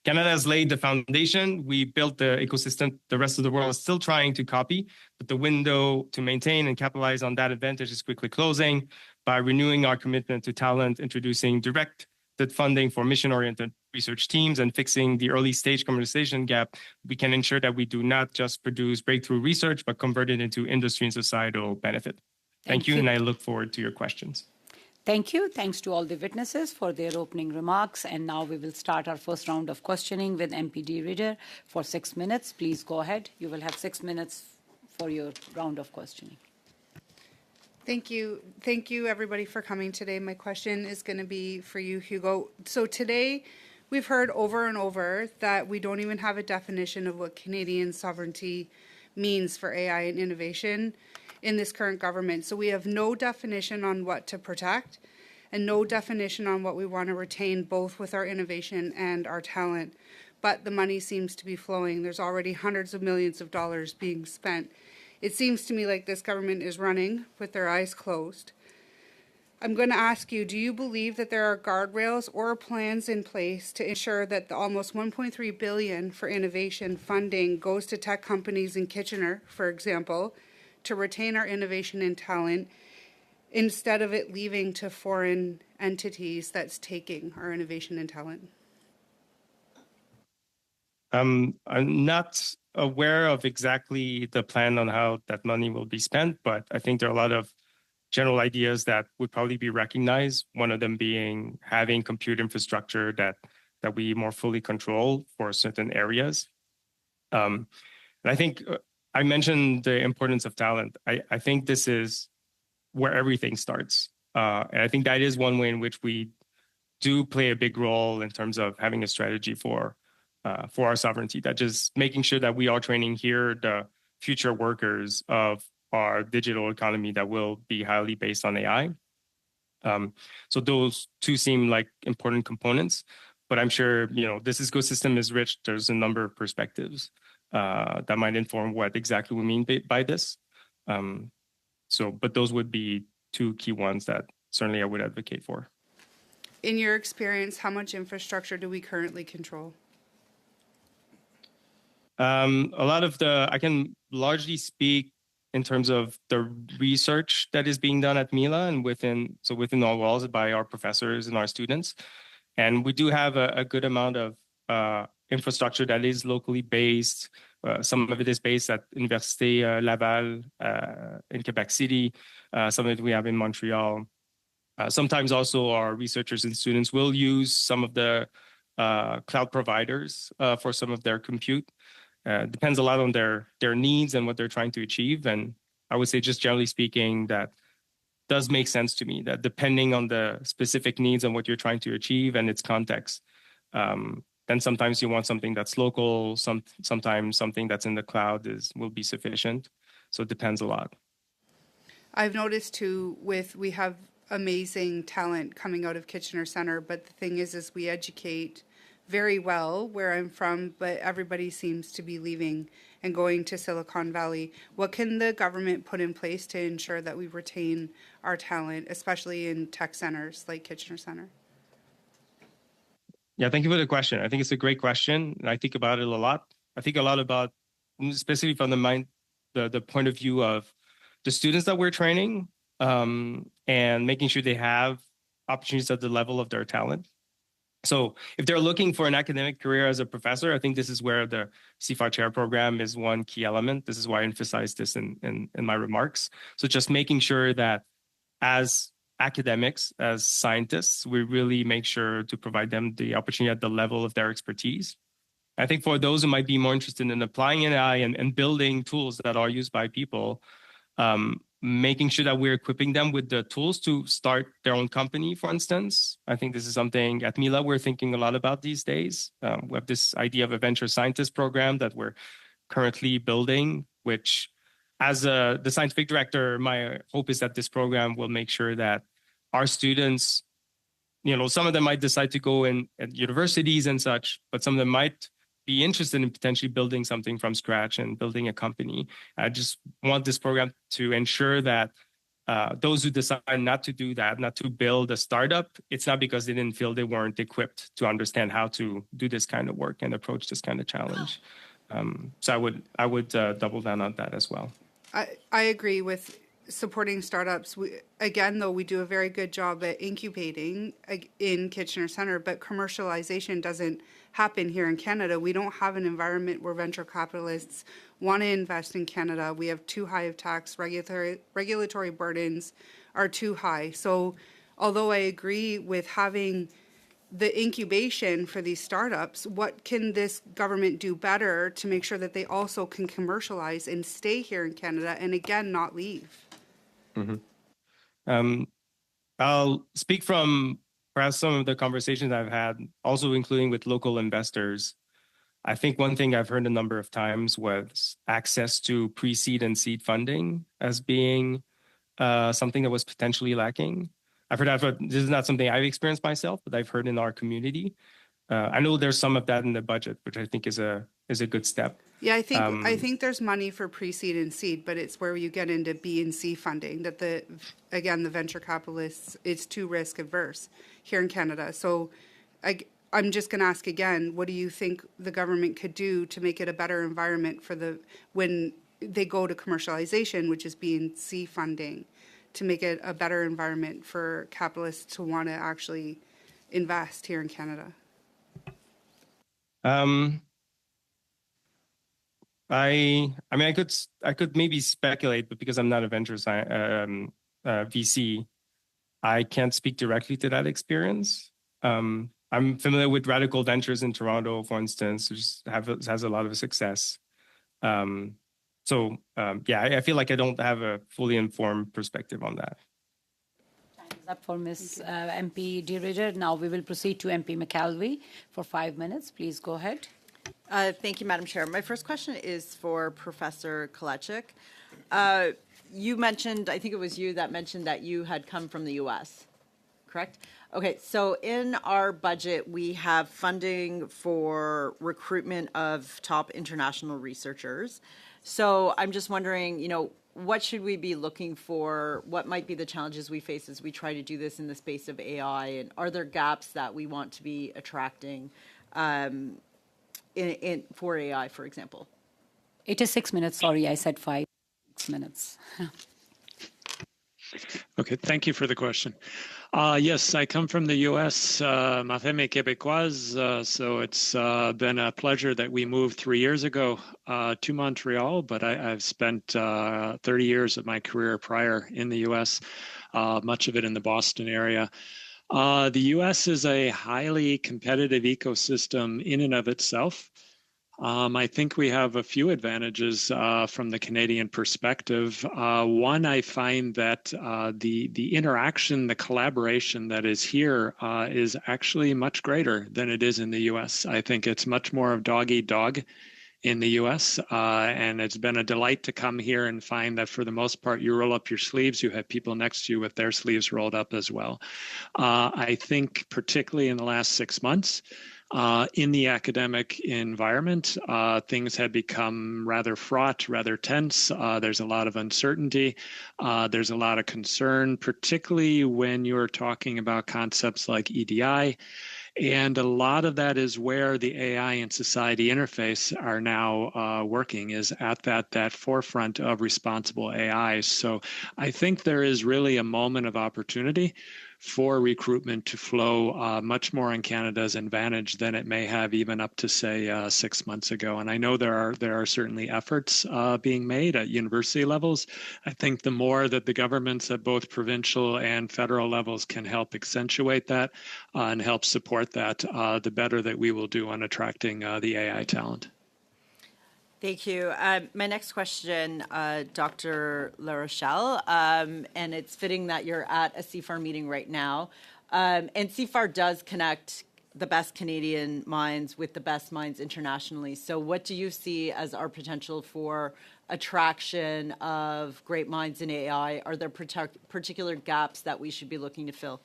Canada has laid the foundation. We built the ecosystem the rest of the world is still trying to copy, but the window to maintain and capitalize on that advantage is quickly closing. By renewing our commitment to talent, introducing directed funding for mission-oriented research teams, and fixing the early-stage commercialization gap, we can ensure that we do not just produce breakthrough research, but convert it into industry and societal benefit. Thank you, and I look forward to your questions. Thank you. Thanks to all the witnesses for their opening remarks. And now we will start our first round of questioning with MPD Reader for 6 minutes. Please go ahead. You will have 6 minutes for your round of questioning. Thank you. Thank you, everybody, for coming today. My question is going to be for you, Hugo. So today, we've heard over and over that we don't even have a definition of what Canadian sovereignty means for AI and innovation in this current government. So we have no definition on what to protect and no definition on what we want to retain, both with our innovation and our talent. But the money seems to be flowing. There's already hundreds of millions of dollars being spent. It seems to me like this government is running with their eyes closed. I'm going to ask you, do you believe that there are guardrails or plans in place to ensure that the almost $1.3 billion for innovation funding goes to tech companies in Kitchener, for example, to retain our innovation and talent, instead of it leaving to foreign entities that's taking our innovation and talent? I'm not aware of exactly the plan on how that money will be spent, but I think there are a lot of general ideas that would probably be recognized. One of them being having compute infrastructure that we more fully control for certain areas. And I think I mentioned the importance of talent. I think this is where everything starts. And I think that is one way in which we do play a big role in terms of having a strategy for our sovereignty, that just making sure that we are training here the future workers of our digital economy that will be highly based on AI. So those two seem like important components, but I'm sure, this ecosystem is rich. There's a number of perspectives that might inform what exactly we mean by this. But those would be two key ones that certainly I would advocate for. In your experience, how much infrastructure do we currently control? A lot of I can largely speak in terms of the research that is being done at Mila and within our walls by our professors and our students. And we do have a good amount of infrastructure that is locally based. Some of it is based at Université Laval in Quebec City. Some of it we have in Montreal. Sometimes also our researchers and students will use some of the cloud providers for some of their compute. Depends a lot on their needs and what they're trying to achieve. And I would say just generally speaking, that does make sense to me, that depending on the specific needs and what you're trying to achieve and its context, then sometimes you want something that's local, sometimes something that's in the cloud will be sufficient. So it depends a lot. I've noticed too, we have amazing talent coming out of Kitchener Center, but the thing is we educate very well where I'm from, but everybody seems to be leaving and going to Silicon Valley. What can the government put in place to ensure that we retain our talent, especially in tech centers like Kitchener Center? Yeah, thank you for the question. I think it's a great question, and I think about it a lot. I think a lot about, especially from the point of view of the students that we're training, and making sure they have opportunities at the level of their talent. So if they're looking for an academic career as a professor, I think this is where the CFA Chair program is one key element. This is why I emphasized this in my remarks. So just making sure that as academics, as scientists, we really make sure to provide them the opportunity at the level of their expertise. I think for those who might be more interested in applying AI and building tools that are used by people, making sure that we're equipping them with the tools to start their own company, for instance. I think this is something at Mila we're thinking a lot about these days. We have this idea of a venture scientist program that we're currently building, which as the scientific director, my hope is that this program will make sure that our students, some of them might decide to go in at universities and such, but some of them might be interested in potentially building something from scratch and building a company. I just want this program to ensure that those who decide not to do that, not to build a startup, it's not because they didn't feel they weren't equipped to understand how to do this kind of work and approach this kind of challenge. So I would double down on that as well. I agree with supporting startups. We do a very good job at incubating in Kitchener Center, but commercialization doesn't happen here in Canada. We don't have an environment where venture capitalists want to invest in Canada. We have too high of tax, regulatory burdens are too high. So although I agree with having the incubation for these startups, what can this government do better to make sure that they also can commercialize and stay here in Canada and again, not leave? Mm-hmm. I'll speak from perhaps some of the conversations I've had, also including with local investors. I think one thing I've heard a number of times was access to pre-seed and seed funding as being something that was potentially lacking. I've heard this is not something I've experienced myself, but I've heard in our community. I know there's some of that in the budget, which I think is a good step. Yeah, I think there's money for pre-seed and seed, but it's where you get into B and C funding that the venture capitalists, it's too risk averse here in Canada. So I'm just going to ask again, what do you think the government could do to make it a better environment for when they go to commercialization, which is B and C funding, to make it a better environment for capitalists to want to actually invest here in Canada? I could maybe speculate, but because I'm not a venture VC, I can't speak directly to that experience. I'm familiar with Radical Ventures in Toronto, for instance, which has a lot of success. I feel like I don't have a fully informed perspective on that. Time is up for Ms. MP DeRidder. Now we will proceed to MP McKelvey for 5 minutes. Please go ahead. Thank you, Madam Chair. My first question is for Professor Kalachik. You mentioned, I think it was you that mentioned that you had come from the U.S., correct? Okay, so in our budget, we have funding for recruitment of top international researchers. So I'm just wondering, what should we be looking for? What might be the challenges we face as we try to do this in the space of AI? And are there gaps that we want to be attracting for AI, for example? It is 6 minutes. Sorry, I said 5 minutes. Okay, thank you for the question. Yes, I come from the U.S., ma femme est québécoise, so it's been a pleasure that we moved 3 years ago to Montreal, but I've spent 30 years of my career prior in the U.S., much of it in the Boston area. The U.S. is a highly competitive ecosystem in and of itself. I think we have a few advantages from the Canadian perspective. One, I find that the interaction, the collaboration that is here is actually much greater than it is in the U.S. I think it's much more of dog eat dog in the U.S. And it's been a delight to come here and find that for the most part, you roll up your sleeves, you have people next to you with their sleeves rolled up as well. I think particularly in the last 6 months, in the academic environment, things have become rather fraught, rather tense. There's a lot of uncertainty. There's a lot of concern, particularly when you're talking about concepts like EDI. And a lot of that is where the AI and society interface are now working, is at that forefront of responsible AI. So I think there is really a moment of opportunity for recruitment to flow much more in Canada's advantage than it may have even up to, say, 6 months ago. And I know there are certainly efforts being made at university levels. I think the more that the governments at both provincial and federal levels can help accentuate that and help support that, the better that we will do on attracting the AI talent. Thank you. My next question, Dr. La Rochelle, and it's fitting that you're at a CFAR meeting right now. And CFAR does connect the best Canadian minds with the best minds internationally. So what do you see as our potential for attraction of great minds in AI? Are there particular gaps that we should be looking to fill?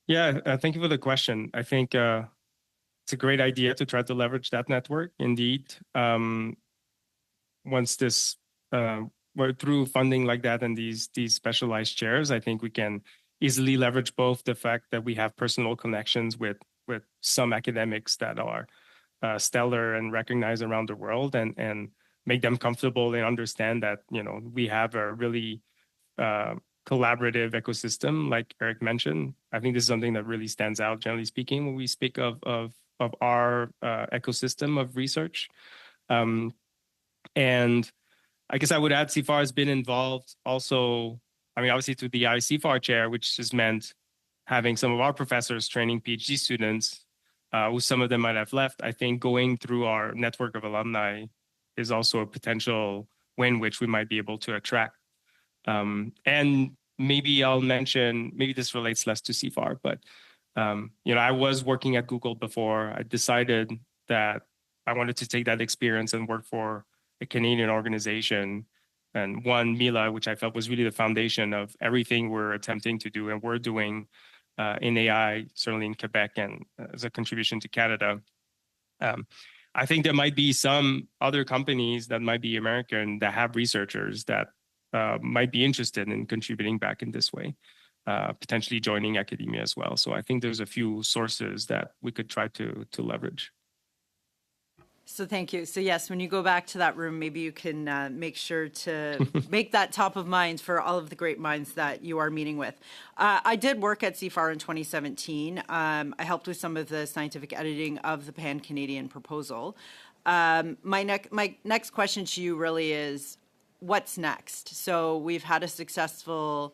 Yeah, thank you for the question. I think it's a great idea to try to leverage that network. Indeed, once this through funding like that and these specialized chairs, I think we can easily leverage both the fact that we have personal connections with some academics that are stellar and recognized around the world, and make them comfortable and understand that we have a really collaborative ecosystem, like Eric mentioned. I think this is something that really stands out, generally speaking, when we speak of our ecosystem of research. And I guess I would add CFAR has been involved also, obviously through the ICFAR chair, which has meant having some of our professors training PhD students, who some of them might have left. I think going through our network of alumni is also a potential win, which we might be able to attract. And maybe I'll mention, maybe this relates less to CFAR, but I was working at Google before. I decided that I wanted to take that experience and work for a Canadian organization, and one, Mila, which I felt was really the foundation of everything we're attempting to do and we're doing in AI, certainly in Quebec and as a contribution to Canada. I think there might be some other companies that might be American that have researchers that might be interested in contributing back in this way. Potentially joining academia as well. So I think there's a few sources that we could try to leverage. So thank you. So yes, when you go back to that room, maybe you can make sure to make that top of mind for all of the great minds that you are meeting with. I did work at CFAR in 2017. I helped with some of the scientific editing of the Pan-Canadian proposal. My next question to you really is, what's next? So we've had a successful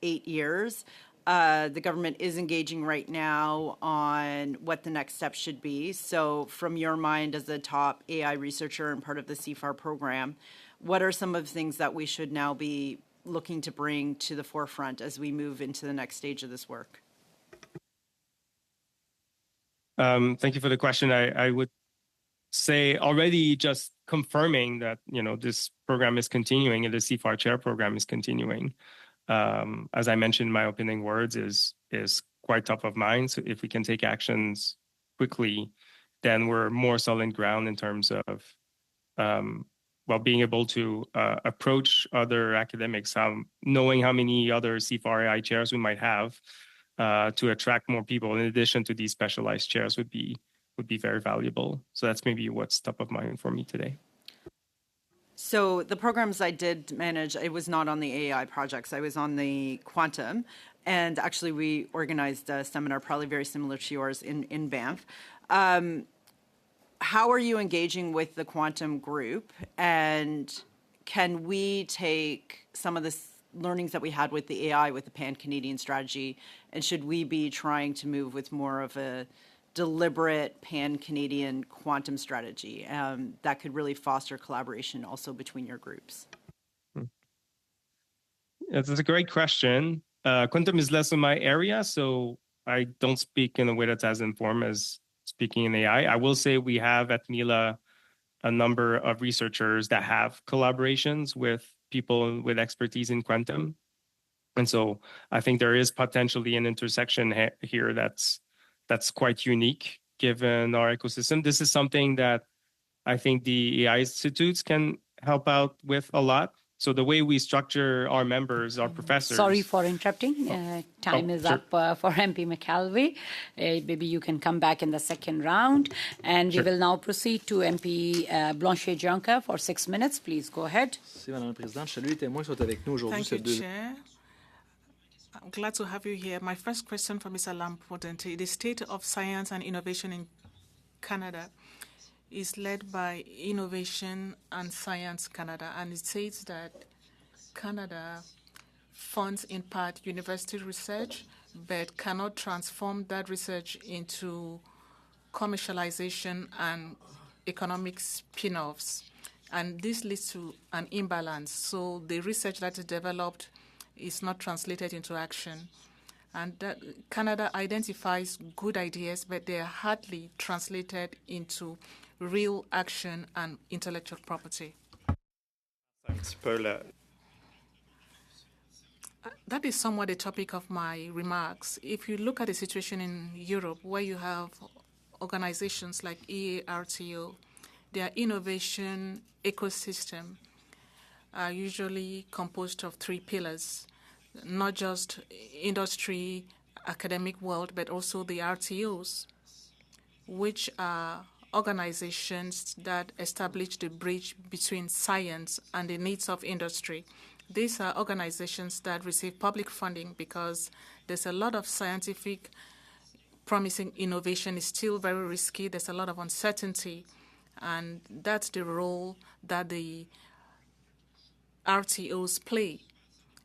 8 years. The government is engaging right now on what the next step should be. So from your mind as a top AI researcher and part of the CFAR program, what are some of the things that we should now be looking to bring to the forefront as we move into the next stage of this work? Thank you for the question. I would say already just confirming that, this program is continuing and the CFAR chair program is continuing. As I mentioned in my opening words, is quite top of mind. So if we can take actions quickly, then we're more solid ground in terms of, being able to approach other academics, knowing how many other CFAR AI chairs we might have to attract more people in addition to these specialized chairs would be very valuable. So that's maybe what's top of mind for me today. So the programs I did manage, it was not on the AI projects. I was on the quantum. And actually, we organized a seminar probably very similar to yours in Banff. How are you engaging with the quantum group? And can we take some of the learnings that we had with the AI, with the Pan-Canadian strategy, and should we be trying to move with more of a deliberate pan-Canadian quantum strategy that could really foster collaboration also between your groups? That's a great question. Quantum is less in my area, so I don't speak in a way that's as informed as speaking in AI. I will say we have at Mila a number of researchers that have collaborations with people with expertise in quantum. And so I think there is potentially an intersection here that's quite unique given our ecosystem. This is something that I think the AI institutes can help out with a lot. So the way we structure our members, our professors. Sorry for interrupting. Time is sure. up for MP McKelvey. Maybe you can come back in the second round. And Sure. we will now proceed to MP Blanchet-Juncker for 6 minutes. Please go ahead. Merci, Madame la Présidente. Je salue les témoins qui sont avec nous aujourd'hui. Thank you, Chair. I'm glad to have you here. My first question for Mr. Lampordente. The state of science and innovation in Canada is led by Innovation and Science Canada, and it says that Canada funds in part university research, but cannot transform that research into commercialization and economic spin-offs. And this leads to an imbalance. So the research that is developed is not translated into action. And that Canada identifies good ideas, but they are hardly translated into real action and intellectual property. That is somewhat the topic of my remarks. If you look at the situation in Europe, where you have organizations like EARTO, their innovation ecosystem are usually composed of 3 pillars, not just industry, academic world, but also the RTOs, which are organizations that establish the bridge between science and the needs of industry. These are organizations that receive public funding because there's a lot of scientific promising innovation is still very risky. There's a lot of uncertainty, and that's the role that the RTOs play.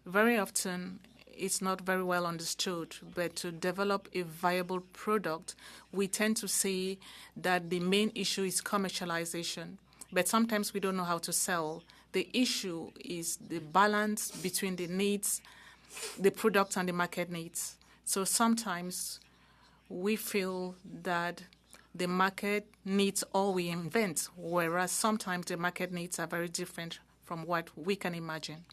Very often, it's not very well understood, but to develop a viable product, we tend to say that the main issue is commercialization, but sometimes we don't know how to sell. The issue is the balance between the needs, the product and the market needs. So sometimes we feel that the market needs all we invent, whereas sometimes the market needs are very different from what we can imagine.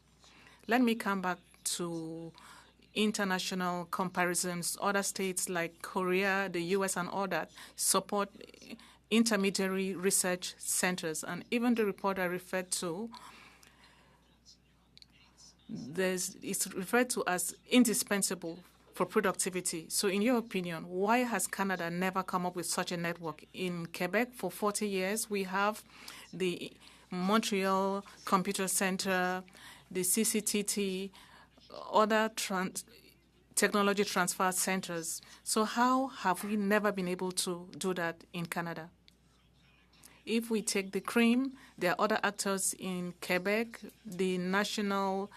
Let me come back to international comparisons. Other states like Korea, the US, and all that support intermediary research centers. And even the report I referred to, it's referred to as indispensable for productivity. So in your opinion, why has Canada never come up with such a network? In Quebec, for 40 years, we have the Montreal Computer Center, the CCTT, other technology transfer centers. So how have we never been able to do that in Canada? If we take the CRIM, there are other actors in Quebec, the National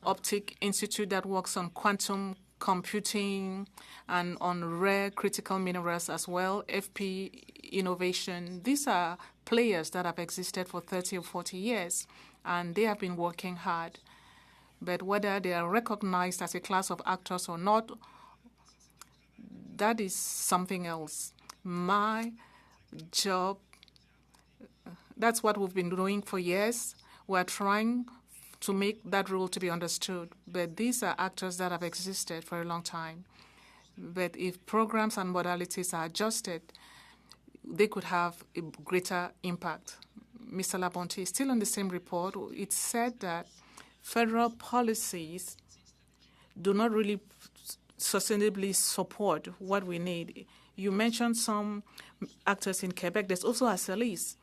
Optic Institute that works on quantum computing and on rare critical minerals as well, FP Innovation. These are players that have existed for 30 or 40 years, and they have been working hard. But whether they are recognized as a class of actors or not, that is something else. My job, that's what we've been doing for years. We're trying to make that role to be understood. But these are actors that have existed for a long time. But if programs and modalities are adjusted, they could have a greater impact. Mr. Labonte, still in the same report, it said that federal policies do not really sustainably support what we need. You mentioned some actors in Quebec. There's also Acerlis.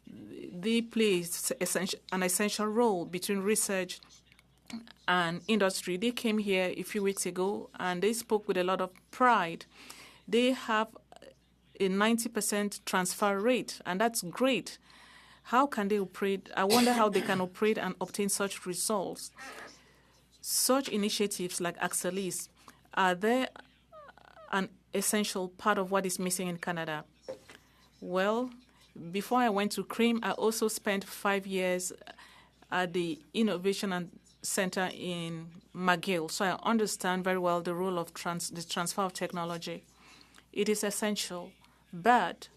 They play an essential role between research and industry. They came here a few weeks ago, and they spoke with a lot of pride. They have a 90% transfer rate, and that's great. How can they operate? I wonder how they can operate and obtain such results. Such initiatives like Acerlis, are there an essential part of what is missing in Canada? Well, before I went to CREAM, I also spent 5 years at the Innovation Center in McGill, so I understand very well the role of the transfer of technology. It is essential, but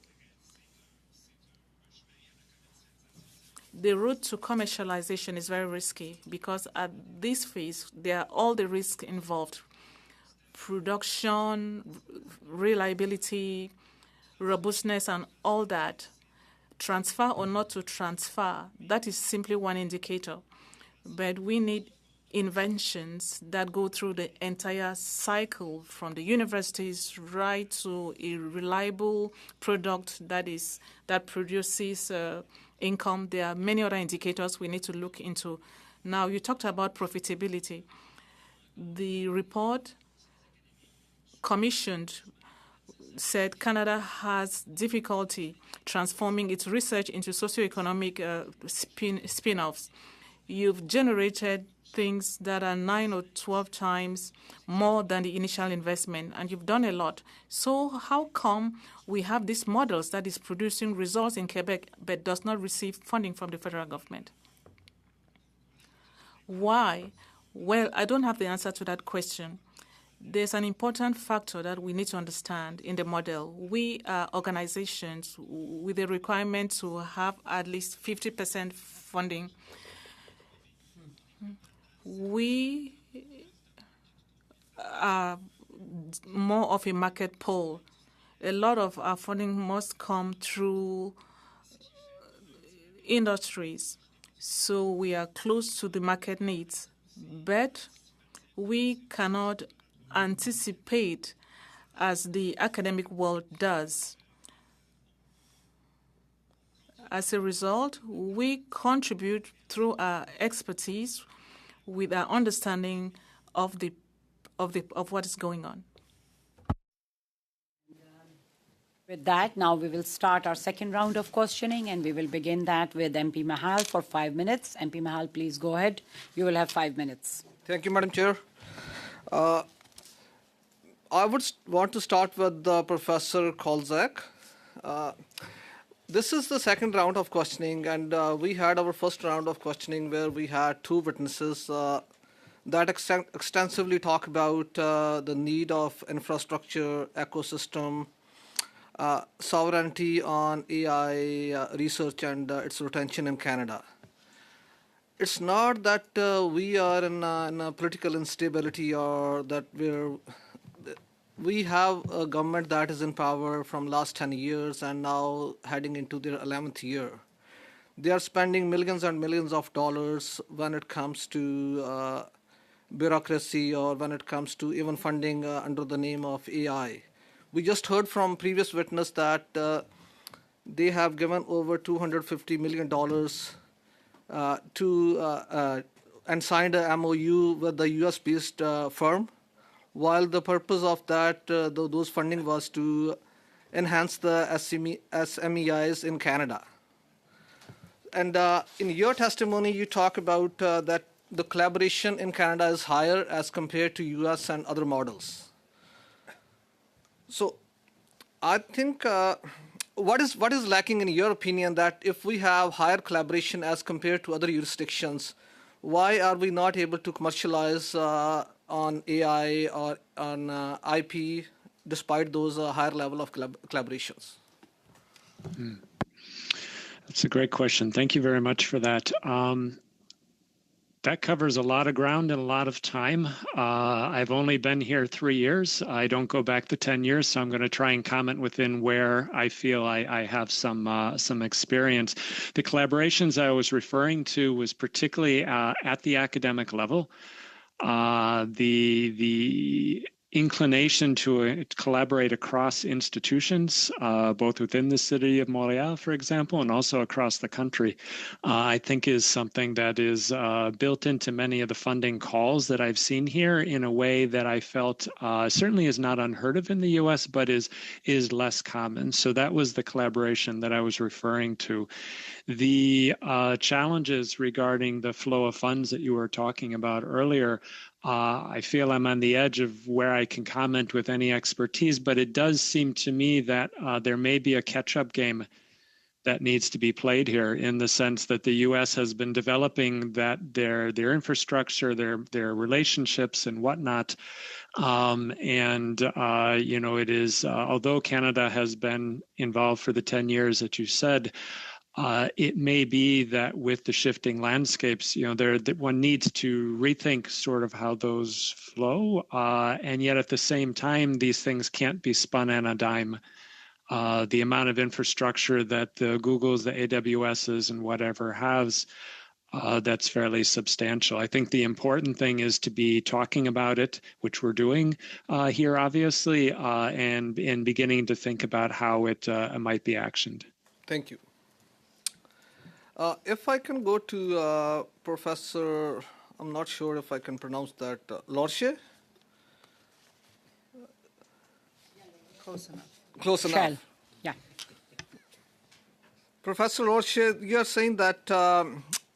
the route to commercialization is very risky because at this phase, there are all the risks involved: production, reliability, robustness, and all that. Transfer or not to transfer, that is simply one indicator. But we need inventions that go through the entire cycle from the universities right to a reliable product that produces income. There are many other indicators we need to look into. Now, you talked about profitability. The report commissioned said Canada has difficulty transforming its research into socioeconomic spin-offs. You've generated things that are 9 or 12 times more than the initial investment, and you've done a lot. So how come we have these models that is producing results in Quebec but does not receive funding from the federal government? Why? Well, I don't have the answer to that question. There's an important factor that we need to understand in the model. We are organizations with a requirement to have at least 50% funding. We are more of a market pull. A lot of our funding must come through industries, so we are close to the market needs. But we cannot anticipate as the academic world does. As a result, we contribute through our expertise with our understanding of what is going on. With that, now we will start our second round of questioning, and we will begin that with MP Mahal for 5 minutes. MP Mahal, please go ahead. You will have 5 minutes. Thank you, Madam Chair. I would want to start with Professor Kolczak. This is the second round of questioning, and we had our first round of questioning where we had 2 witnesses that extensively talk about the need of infrastructure, ecosystem, sovereignty on AI research and its retention in Canada. It's not that we are in a political instability or that we have a government that is in power from last 10 years and now heading into their 11th year. They are spending millions and millions of dollars when it comes to bureaucracy or when it comes to even funding under the name of AI. We just heard from previous witness that they have given over $250 million and signed a MOU with the US-based firm, while the purpose of that, those funding was to enhance the SMEIs in Canada. And in your testimony, you talk about that the collaboration in Canada is higher as compared to US and other models. So I think what is lacking in your opinion that if we have higher collaboration as compared to other jurisdictions, why are we not able to commercialize on AI or on IP despite those higher level of collaborations? That's a great question. Thank you very much for that. That covers a lot of ground and a lot of time. I've only been here 3 years. I don't go back to 10 years, so I'm going to try and comment within where I feel I have some experience. The collaborations I was referring to was particularly at the academic level. The inclination to collaborate across institutions, both within the city of Montreal, for example, and also across the country, I think is something that is built into many of the funding calls that I've seen here in a way that I felt certainly is not unheard of in the U.S., but is less common. So that was the collaboration that I was referring to. The challenges regarding the flow of funds that you were talking about earlier, I feel I'm on the edge of where I can comment with any expertise, but it does seem to me that there may be a catch-up game that needs to be played here, in the sense that the U.S. has been developing their infrastructure, their relationships and whatnot. It is, although Canada has been involved for the 10 years that you said, it may be that with the shifting landscapes, one needs to rethink sort of how those flow. And yet at the same time, these things can't be spun on a dime. The amount of infrastructure that the Googles, the AWSs, and whatever has, that's fairly substantial. I think the important thing is to be talking about it, which we're doing here, obviously, and beginning to think about how it might be actioned. Thank you. If I can go to Professor, I'm not sure if I can pronounce that, Lorche? Close enough. Close enough. Shell. Yeah. Professor Lorche, you are saying that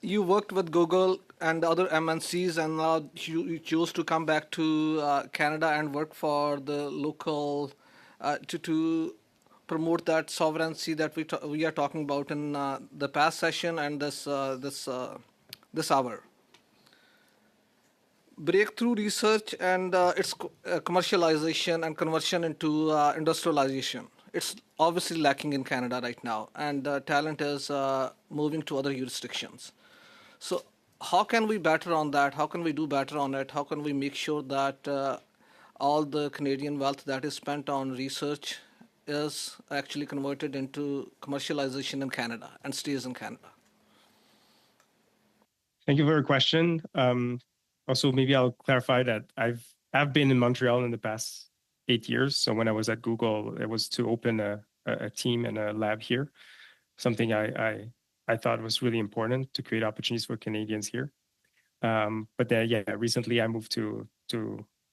you worked with Google and other MNCs, and now you chose to come back to Canada and work for the local, to promote that sovereignty that we are talking about in the past session and this hour. Breakthrough research and its commercialization and conversion into industrialization. It's obviously lacking in Canada right now, and talent is moving to other jurisdictions. So how can we better on that? How can we do better on it? How can we make sure that all the Canadian wealth that is spent on research is actually converted into commercialization in Canada and stays in Canada? Thank you for your question. Also, maybe I'll clarify that I've been in Montreal in the past 8 years. So when I was at Google, it was to open a team and a lab here, something I thought was really important to create opportunities for Canadians here. But then, recently I moved to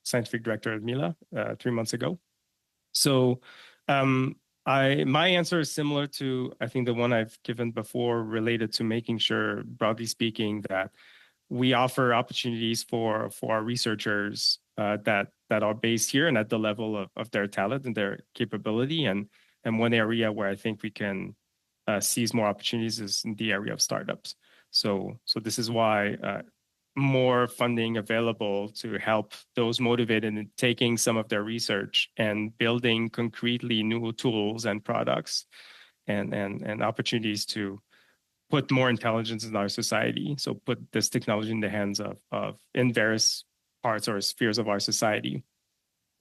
scientific director at Mila 3 months ago. So my answer is similar to, I think, the one I've given before, related to making sure, broadly speaking, that we offer opportunities for our researchers that are based here and at the level of their talent and their capability. And one area where I think we can seize more opportunities is in the area of startups. So this is why more funding available to help those motivated in taking some of their research and building concretely new tools and products and opportunities to put more intelligence in our society. So put this technology in the hands of in various parts or spheres of our society.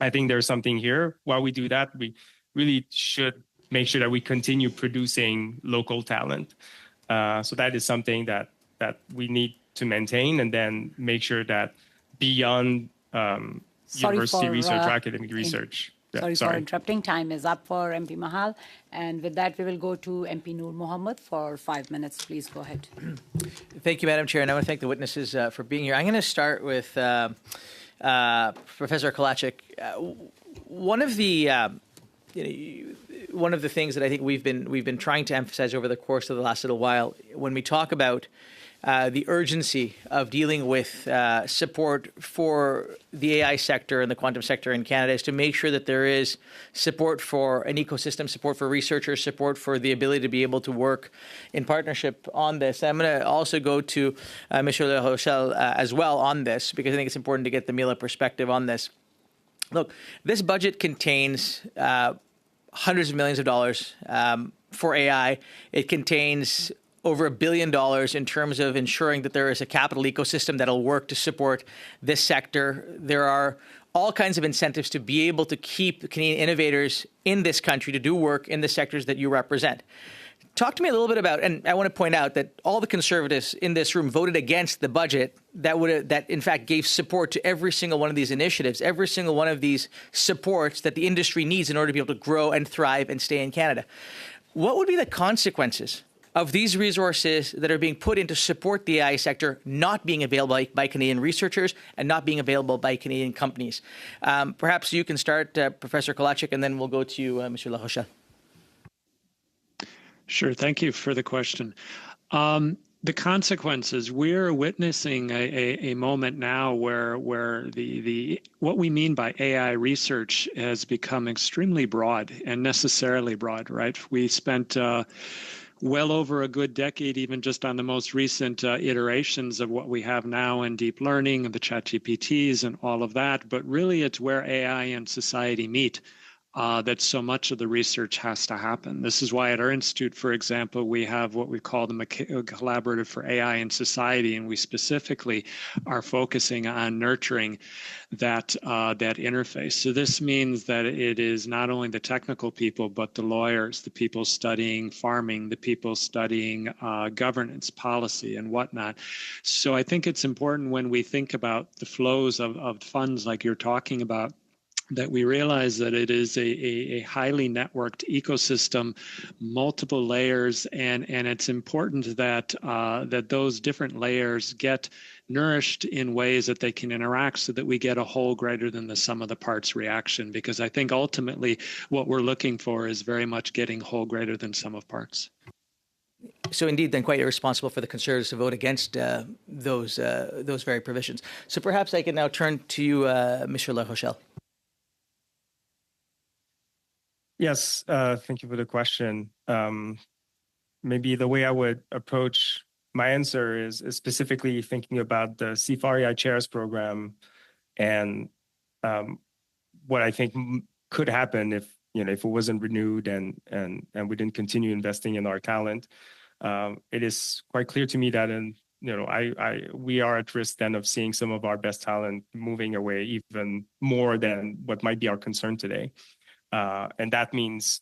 I think there's something here. While we do that, we really should make sure that we continue producing local talent. So that is something that we need to maintain, and then make sure that beyond university research or academic research. Sorry for interrupting. Time is up for MP Mahal. And with that, we will go to MP Noor Mohammed for 5 minutes. Please go ahead. Thank you, Madam Chair. And I want to thank the witnesses for being here. I'm going to start with Professor Kalachik. One of the things that I think we've been trying to emphasize over the course of the last little while, when we talk about the urgency of dealing with support for the AI sector and the quantum sector in Canada, is to make sure that there is support for an ecosystem, support for researchers, support for the ability to be able to work in partnership on this. I'm going to also go to Monsieur La Rochelle as well on this, because I think it's important to get the Mila perspective on this. Look, this budget contains hundreds of millions of dollars for AI. It contains over $1 billion in terms of ensuring that there is a capital ecosystem that'll work to support this sector. There are all kinds of incentives to be able to keep Canadian innovators in this country to do work in the sectors that you represent. Talk to me a little bit about, and I want to point out that all the Conservatives in this room voted against the budget that in fact gave support to every single one of these initiatives, every single one of these supports that the industry needs in order to be able to grow and thrive and stay in Canada. What would be the consequences of these resources that are being put in to support the AI sector not being available by Canadian researchers and not being available by Canadian companies? Perhaps you can start, Professor Kalachik, and then we'll go to you, Monsieur La Rochelle. Sure. Thank you for the question. the consequences, we're witnessing a moment now where the what we mean by AI research has become extremely broad and necessarily broad, right? We spent well over a good decade, even just on the most recent iterations of what we have now in deep learning and the ChatGPTs and all of that. But really, it's where AI and society meet. That so much of the research has to happen. This is why at our institute, for example, we have what we call the Collaborative for AI in Society, and we specifically are focusing on nurturing that interface. So this means that it is not only the technical people, but the lawyers, the people studying farming, the people studying governance, policy, and whatnot. So I think it's important when we think about the flows of funds like you're talking about, that we realize that it is a highly networked ecosystem, multiple layers, and it's important that that those different layers get nourished in ways that they can interact so that we get a whole greater than the sum of the parts reaction. Because I think ultimately what we're looking for is very much getting whole greater than sum of parts. So indeed, then quite irresponsible for the Conservatives to vote against those very provisions. So perhaps I can now turn to you, Mr. La Rochelle. Yes, thank you for the question. Maybe the way I would approach my answer is specifically thinking about the C4AI Chairs program and what I think could happen if it wasn't renewed and we didn't continue investing in our talent. It is quite clear to me that we are at risk then of seeing some of our best talent moving away even more than what might be our concern today. And that means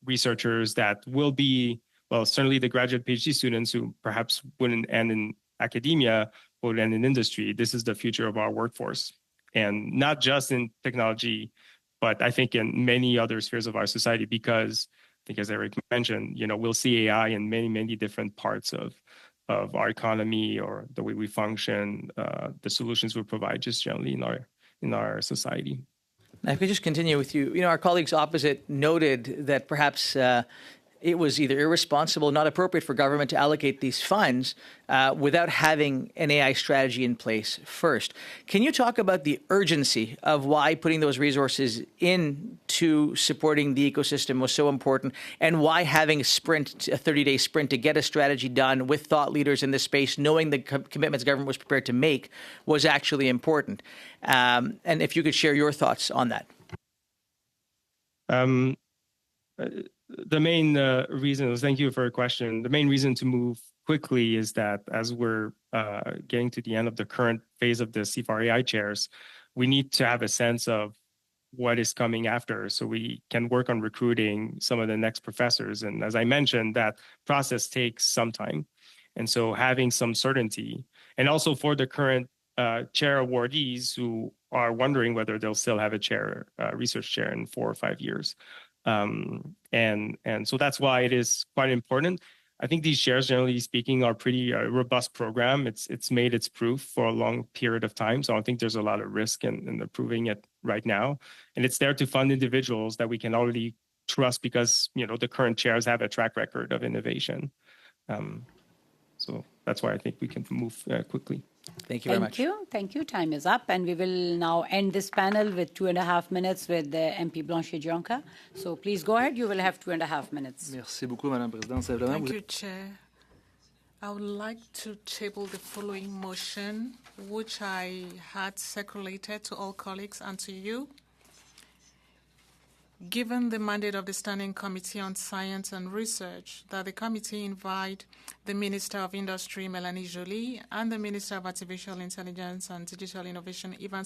researchers that will be, well, certainly the graduate PhD students who perhaps wouldn't end in academia, would end in industry. This is the future of our workforce. And not just in technology, but I think in many other spheres of our society, because I think, as Eric mentioned, we'll see AI in many, many different parts of our economy or the way we function, the solutions we provide just generally in our society. Now, if we just continue with you, our colleagues opposite noted that perhaps it was either irresponsible, not appropriate for government to allocate these funds without having an AI strategy in place first. Can you talk about the urgency of why putting those resources into supporting the ecosystem was so important, and why having a 30-day sprint to get a strategy done with thought leaders in this space, knowing the commitments government was prepared to make, was actually important? And if you could share your thoughts on that. The main reason, thank you for your question. The main reason to move quickly is that as we're getting to the end of the current phase of the C4AI chairs, we need to have a sense of what is coming after so we can work on recruiting some of the next professors. And as I mentioned, that process takes some time. And so having some certainty, and also for the current chair awardees who are wondering whether they'll still have a chair, research chair in 4 or 5 years. And so that's why it is quite important. I think these chairs, generally speaking, are pretty robust program. It's made its proof for a long period of time. So I don't think there's a lot of risk in approving it right now. And it's there to fund individuals that we can already trust because, the current chairs have a track record of innovation. So that's why I think we can move quickly. Thank you very much. Thank you. Time is up, and we will now end this panel with 2.5 minutes with the MP Blanchet-Dionca. So please go ahead. You will have 2.5 minutes. Merci beaucoup, Madame la Présidente. Thank you, Chair. I would like to table the following motion, which I had circulated to all colleagues and to you. Given the mandate of the Standing Committee on Science and Research, that the committee invite the Minister of Industry, Melanie Joly, and the Minister of Artificial Intelligence and Digital Innovation, Ivan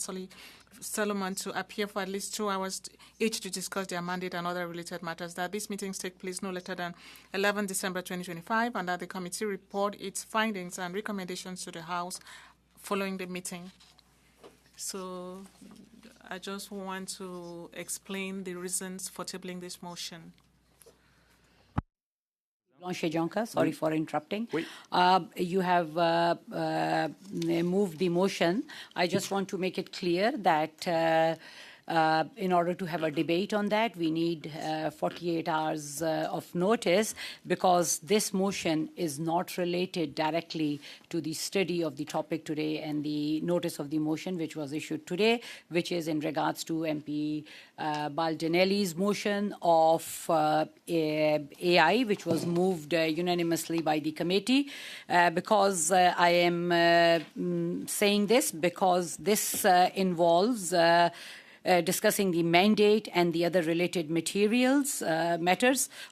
Solomon, to appear for at least 2 hours each to discuss their mandate and other related matters, that these meetings take place no later than 11 December 2025, and that the committee report its findings and recommendations to the House following the meeting. So I just want to explain the reasons for tabling this motion. Blanchet-Dionca, sorry for interrupting. Oui. You have moved the motion. I just want to make it clear that In order to have a debate on that, we need 48 hours of notice, because this motion is not related directly to the study of the topic today and the notice of the motion which was issued today, which is in regards to MP Baldinelli's motion of AI, which was moved unanimously by the committee. Because I am saying this because this involves discussing the mandate and the other related matters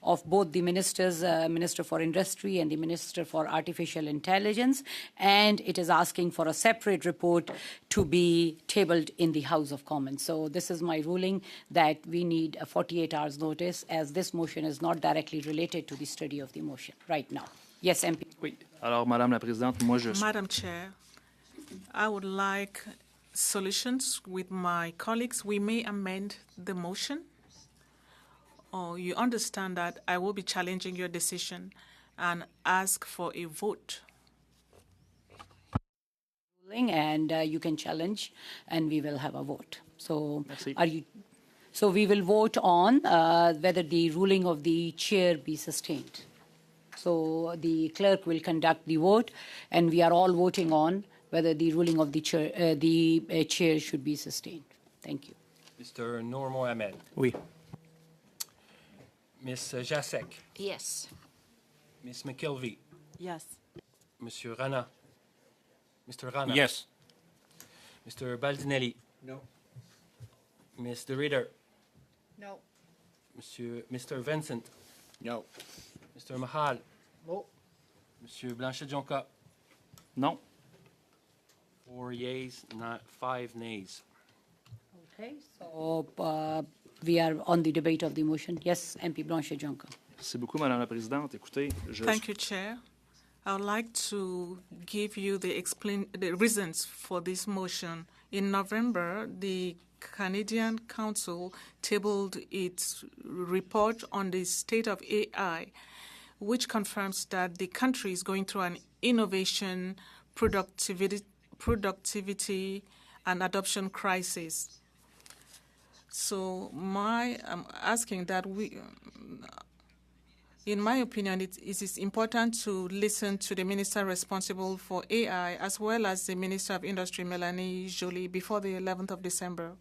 of both the ministers, Minister for Industry and the Minister for Artificial Intelligence, and it is asking for a separate report to be tabled in the House of Commons. So this is my ruling that we need a 48 hours notice, as this motion is not directly related to the study of the motion right now. Yes, MP. Oui. Alors, Madame la Présidente, moi je... Madam Chair, I would like solutions with my colleagues. We may amend the motion, or you understand that I will be challenging your decision and ask for a vote. And you can challenge, and we will have a vote. So, Merci. So we will vote on whether the ruling of the chair be sustained. So the clerk will conduct the vote, and we are all voting on whether the ruling of the chair should be sustained. Thank you. Mr. Noor Mohamed. Oui. Ms. Jasek. Yes. Ms. McKelvey. Yes. Monsieur Rana. Mr. Rana. Yes. Mr. Baldinelli. No. Ms. De Ridder. No. Mr. Vincent. No. Mr. Mahal. No. Monsieur Blanchet-Jonca. Non. 4 yeas, not 5 nays. Okay, so we are on the debate of the motion. Yes, MP Blanchet-Jonca. Merci beaucoup, Madame la Présidente. Écoutez, Thank you, Chair. I would like to give you the reasons for this motion. In November, the Canadian Council tabled its report on the state of AI, which confirms that the country is going through an innovation, productivity and adoption crisis. So I'm asking that in my opinion, it is important to listen to the minister responsible for AI, as well as the Minister of Industry, Mélanie Joly, before the 11th of December,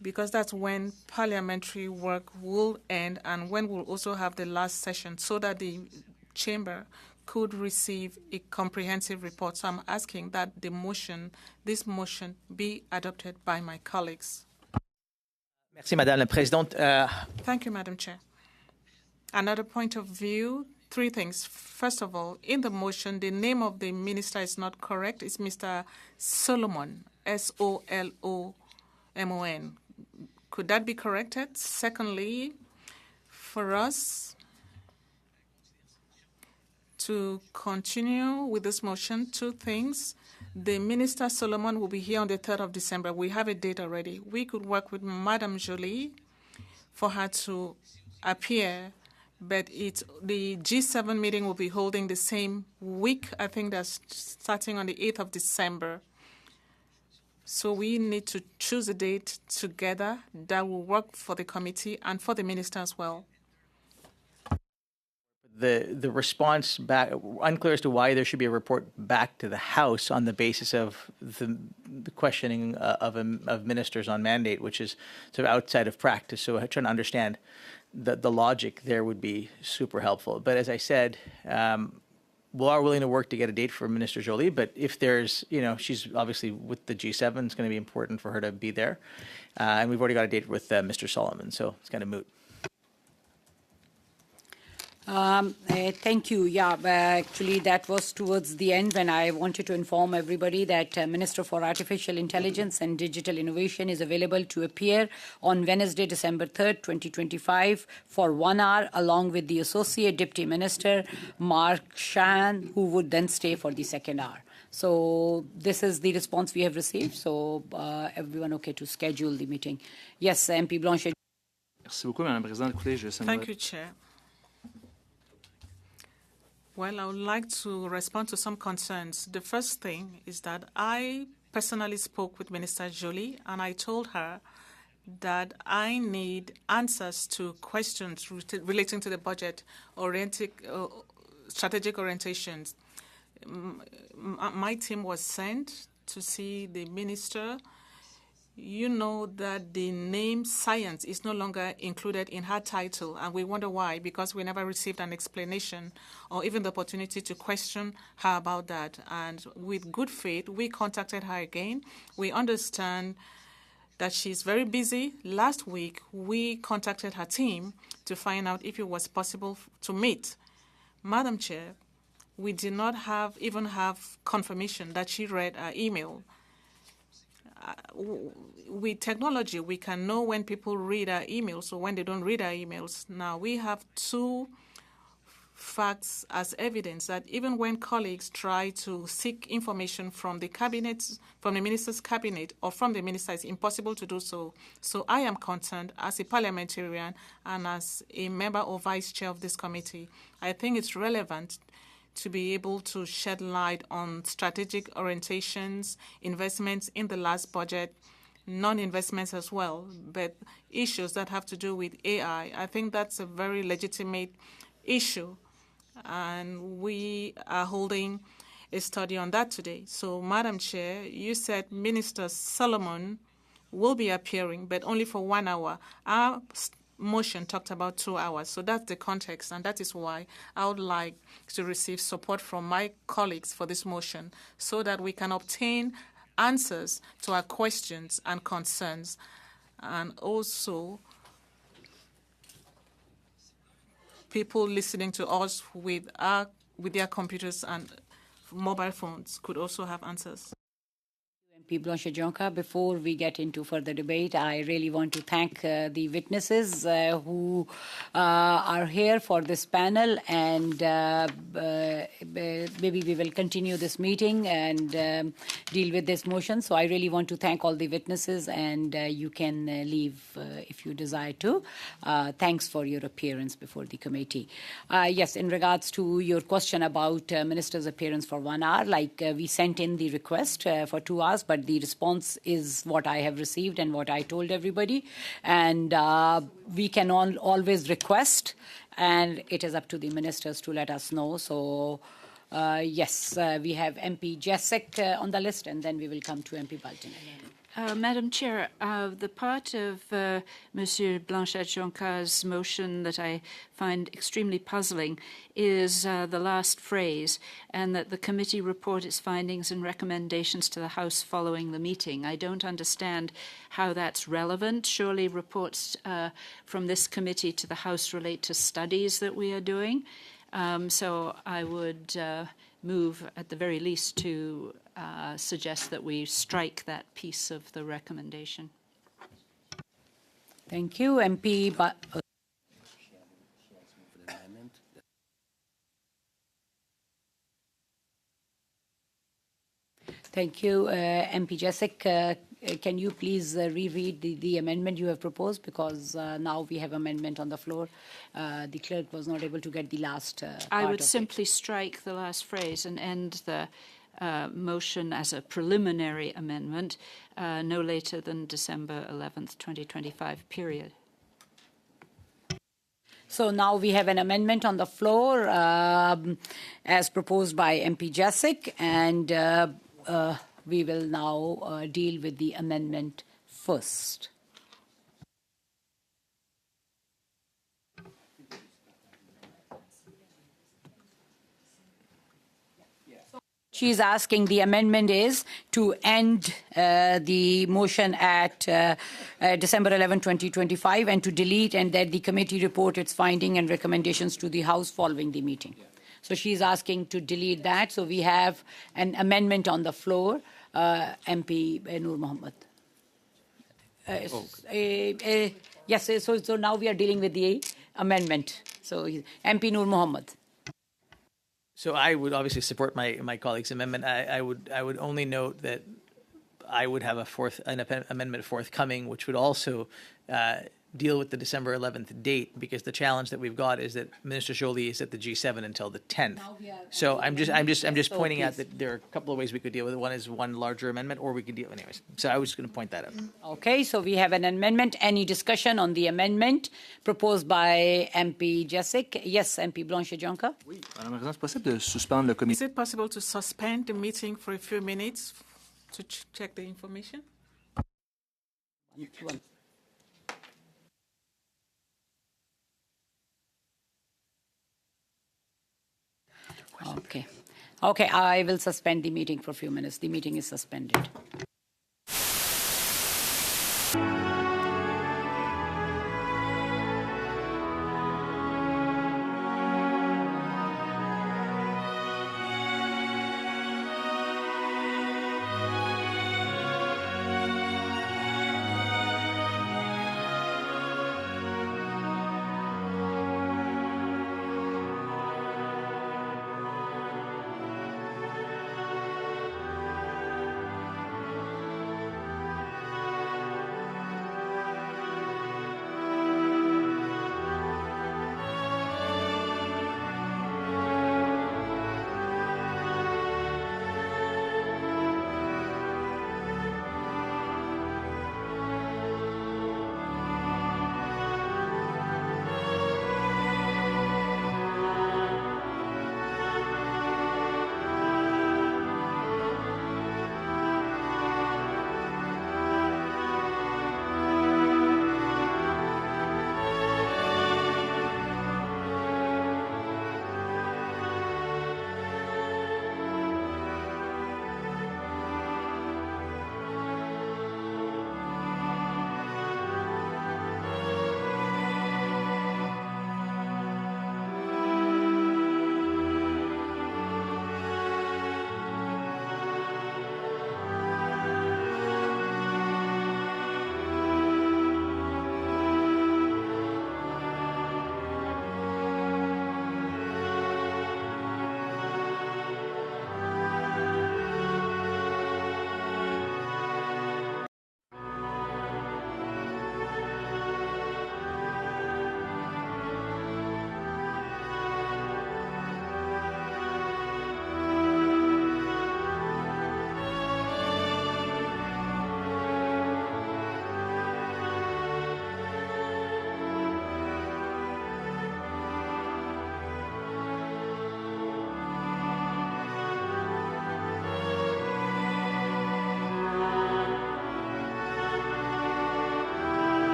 because that's when parliamentary work will end and when we'll also have the last session, so that the chamber could receive a comprehensive report. So I'm asking that this motion be adopted by my colleagues. Merci, Madame la Présidente. Thank you, Madam Chair. Another point of view, 3 things. First of all, in the motion, the name of the minister is not correct. It's Mr. Solomon, S-O-L-O-M-O-N. Could that be corrected? Secondly, for us to continue with this motion, 2 things. The Minister Solomon will be here on the 3rd of December. We have a date already. We could work with Madame Joly for her to appear, but the G7 meeting will be holding the same week. I think that's starting on the 8th of December. So we need to choose a date together that will work for the committee and for the minister as well. The response back, unclear as to why there should be a report back to the House on the basis of the questioning of ministers on mandate, which is sort of outside of practice. So trying to understand the logic there would be super helpful. But as I said, we are willing to work to get a date for Minister Joly. But if there's, she's obviously with the G7, it's going to be important for her to be there. And we've already got a date with Mr. Solomon, so it's kind of moot. Thank you. Yeah, actually, that was towards the end when I wanted to inform everybody that Minister for Artificial Intelligence and Digital Innovation is available to appear on Wednesday, December 3rd, 2025, for 1 hour, along with the Associate Deputy Minister, Mark Shan, who would then stay for the 2nd hour. So this is the response we have received. So everyone okay to schedule the meeting? Yes, MP Blanchet. Merci beaucoup, Madame la Présidente. Écoutez, Thank you, Chair. Well, I would like to respond to some concerns. The first thing is that I personally spoke with Minister Jolie, and I told her that I need answers to questions relating to the budget strategic orientations. My team was sent to see the minister. You know that the name science is no longer included in her title, and we wonder why, because we never received an explanation or even the opportunity to question her about that. And with good faith, we contacted her again. We understand that she's very busy. Last week, we contacted her team to find out if it was possible to meet. Madam Chair, we did not even have confirmation that she read our email. With technology, we can know when people read our emails or when they don't read our emails. Now, we have two facts as evidence that even when colleagues try to seek information from the cabinet, from the minister's cabinet, or from the minister, it's impossible to do so. So I am concerned as a parliamentarian and as a member or vice chair of this committee. I think it's relevant to be able to shed light on strategic orientations, investments in the last budget, non-investments as well, but issues that have to do with AI. I think that's a very legitimate issue, and we are holding a study on that today. So, Madam Chair, you said Minister Solomon will be appearing, but only for 1 hour. Our motion talked about 2 hours. So that's the context, and that is why I would like to receive support from my colleagues for this motion so that we can obtain answers to our questions and concerns, and also people listening to us with their computers and mobile phones could also have answers. MP Blanchard-Jonca, before we get into further debate, I really want to thank the witnesses who are here for this panel, and maybe we will continue this meeting and deal with this motion. So I really want to thank all the witnesses, and you can leave if you desire to. Thanks for your appearance before the committee. Yes, in regards to your question about minister's appearance for 1 hour, we sent in the request for 2 hours, but the response is what I have received and what I told everybody. And we can always request, and it is up to the ministers to let us know. So, yes, we have MP Jessic on the list, and then we will come to MP Baltin. Madam Chair, the part of Monsieur Blanchard-Jonca's motion that I find extremely puzzling is the last phrase, and that the committee report its findings and recommendations to the House following the meeting. I don't understand how that's relevant. Surely reports from this committee to the House relate to studies that we are doing. So I would move, at the very least, to suggest that we strike that piece of the recommendation. Thank you. MP Thank you. MP Jessic, can you please reread the amendment you have proposed? Because now we have amendment on the floor. The clerk was not able to get the last part I would of simply strike the last phrase and end the motion as a preliminary amendment no later than December 11th, 2025, period. So now we have an amendment on the floor as proposed by MP Jessic, and we will now deal with the amendment first. She's asking, the amendment is to end the motion at December 11, 2025, and to delete and that the committee report its finding and recommendations to the House following the meeting. So she's asking to delete that. So we have an amendment on the floor. MP Noor Mohammed. Yes, so now we are dealing with the amendment. So MP Noor Mohammed. So I would obviously support my colleague's amendment. I would only note that I would have an amendment forthcoming, which would also deal with the December 11th date, because the challenge that we've got is that Minister Joly is at the G7 until the 10th. So I'm just pointing out that there are a couple of ways we could deal with it. One is one larger amendment, or we could deal anyways. So I was just going to point that out. Okay, so we have an amendment. Any discussion on the amendment proposed by MP Jessic? Yes, MP Blanche-Jonka. Madame la Présidente, c'est possible de suspendre le comité? Is it possible to suspend the meeting for a few minutes to check the information? Okay. Okay, I will suspend the meeting for a few minutes. The meeting is suspended.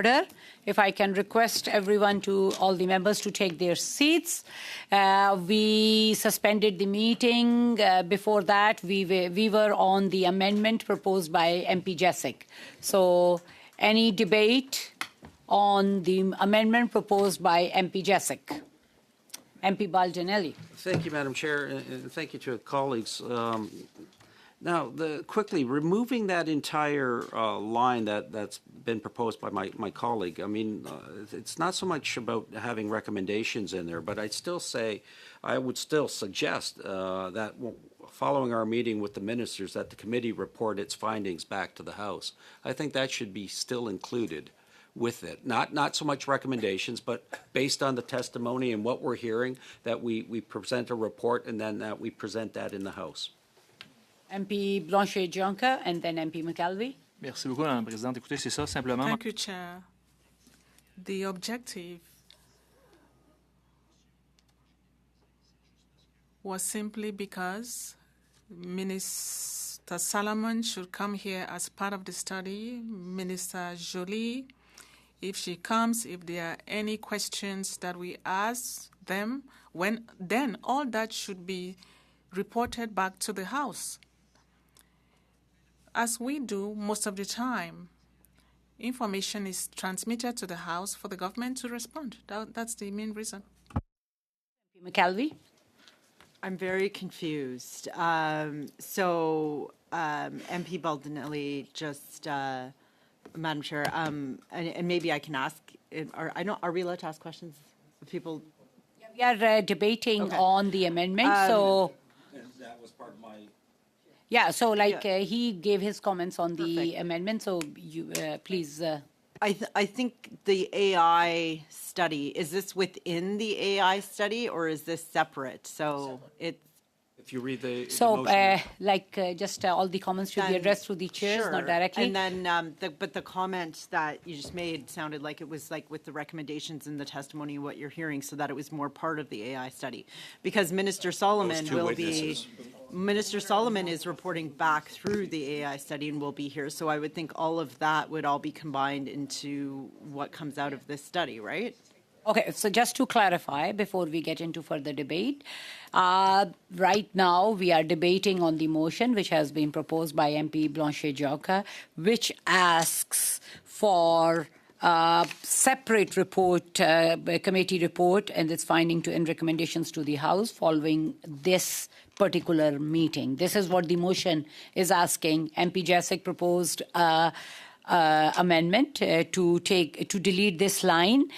order. If I can request all the members to take their seats. We suspended the meeting. Before that, we were on the amendment proposed by MP Jessic. So any debate on the amendment proposed by MP Jessic? MP Baldinelli. Thank you, Madam Chair, and thank you to colleagues. Now, quickly, removing that entire line that's been proposed by my colleague, I mean, it's not so much about having recommendations in there, but I would still suggest that following our meeting with the ministers, that the committee report its findings back to the House. I think that should be still included with it. Not so much recommendations, but based on the testimony and what we're hearing, that we present a report and then that we present that in the House. MP Blanchet-Jonca and then MP McKelvey. Merci beaucoup, Madame la Présidente. Écoutez, c'est ça, simplement. Thank you, Chair. The objective was simply because Minister Solomon should come here as part of the study. Minister Joly, if she comes, if there are any questions that we ask them, then all that should be reported back to the House. As we do most of the time, information is transmitted to the House for the government to respond. That's the main reason. McKelvey? I'm very confused. MP Baldinelli just, Madam Chair, and maybe I can ask, are we allowed to ask questions of people? We are debating on the amendment, so... That was part of my... Yeah, so he gave his comments on the amendment, so you please... I think the AI study, is this within the AI study or is this separate? So it's... If you read the motion. Just all the comments should be addressed through the chairs, not directly. And then, but the comment that you just made sounded like it was like with the recommendations and the testimony, what you're hearing, so that it was more part of the AI study. Because Minister Solomon Minister Solomon is reporting back through the AI study and will be here. So I would think all of that would all be combined into what comes out of this study, right? Okay, so just to clarify before we get into further debate, right now we are debating on the motion which has been proposed by MP Blanchet-Jonca, which asks for a separate report, committee report and its finding and recommendations to the House following this particular meeting. This is what the motion is asking. MP Jessic proposed amendment to delete this line.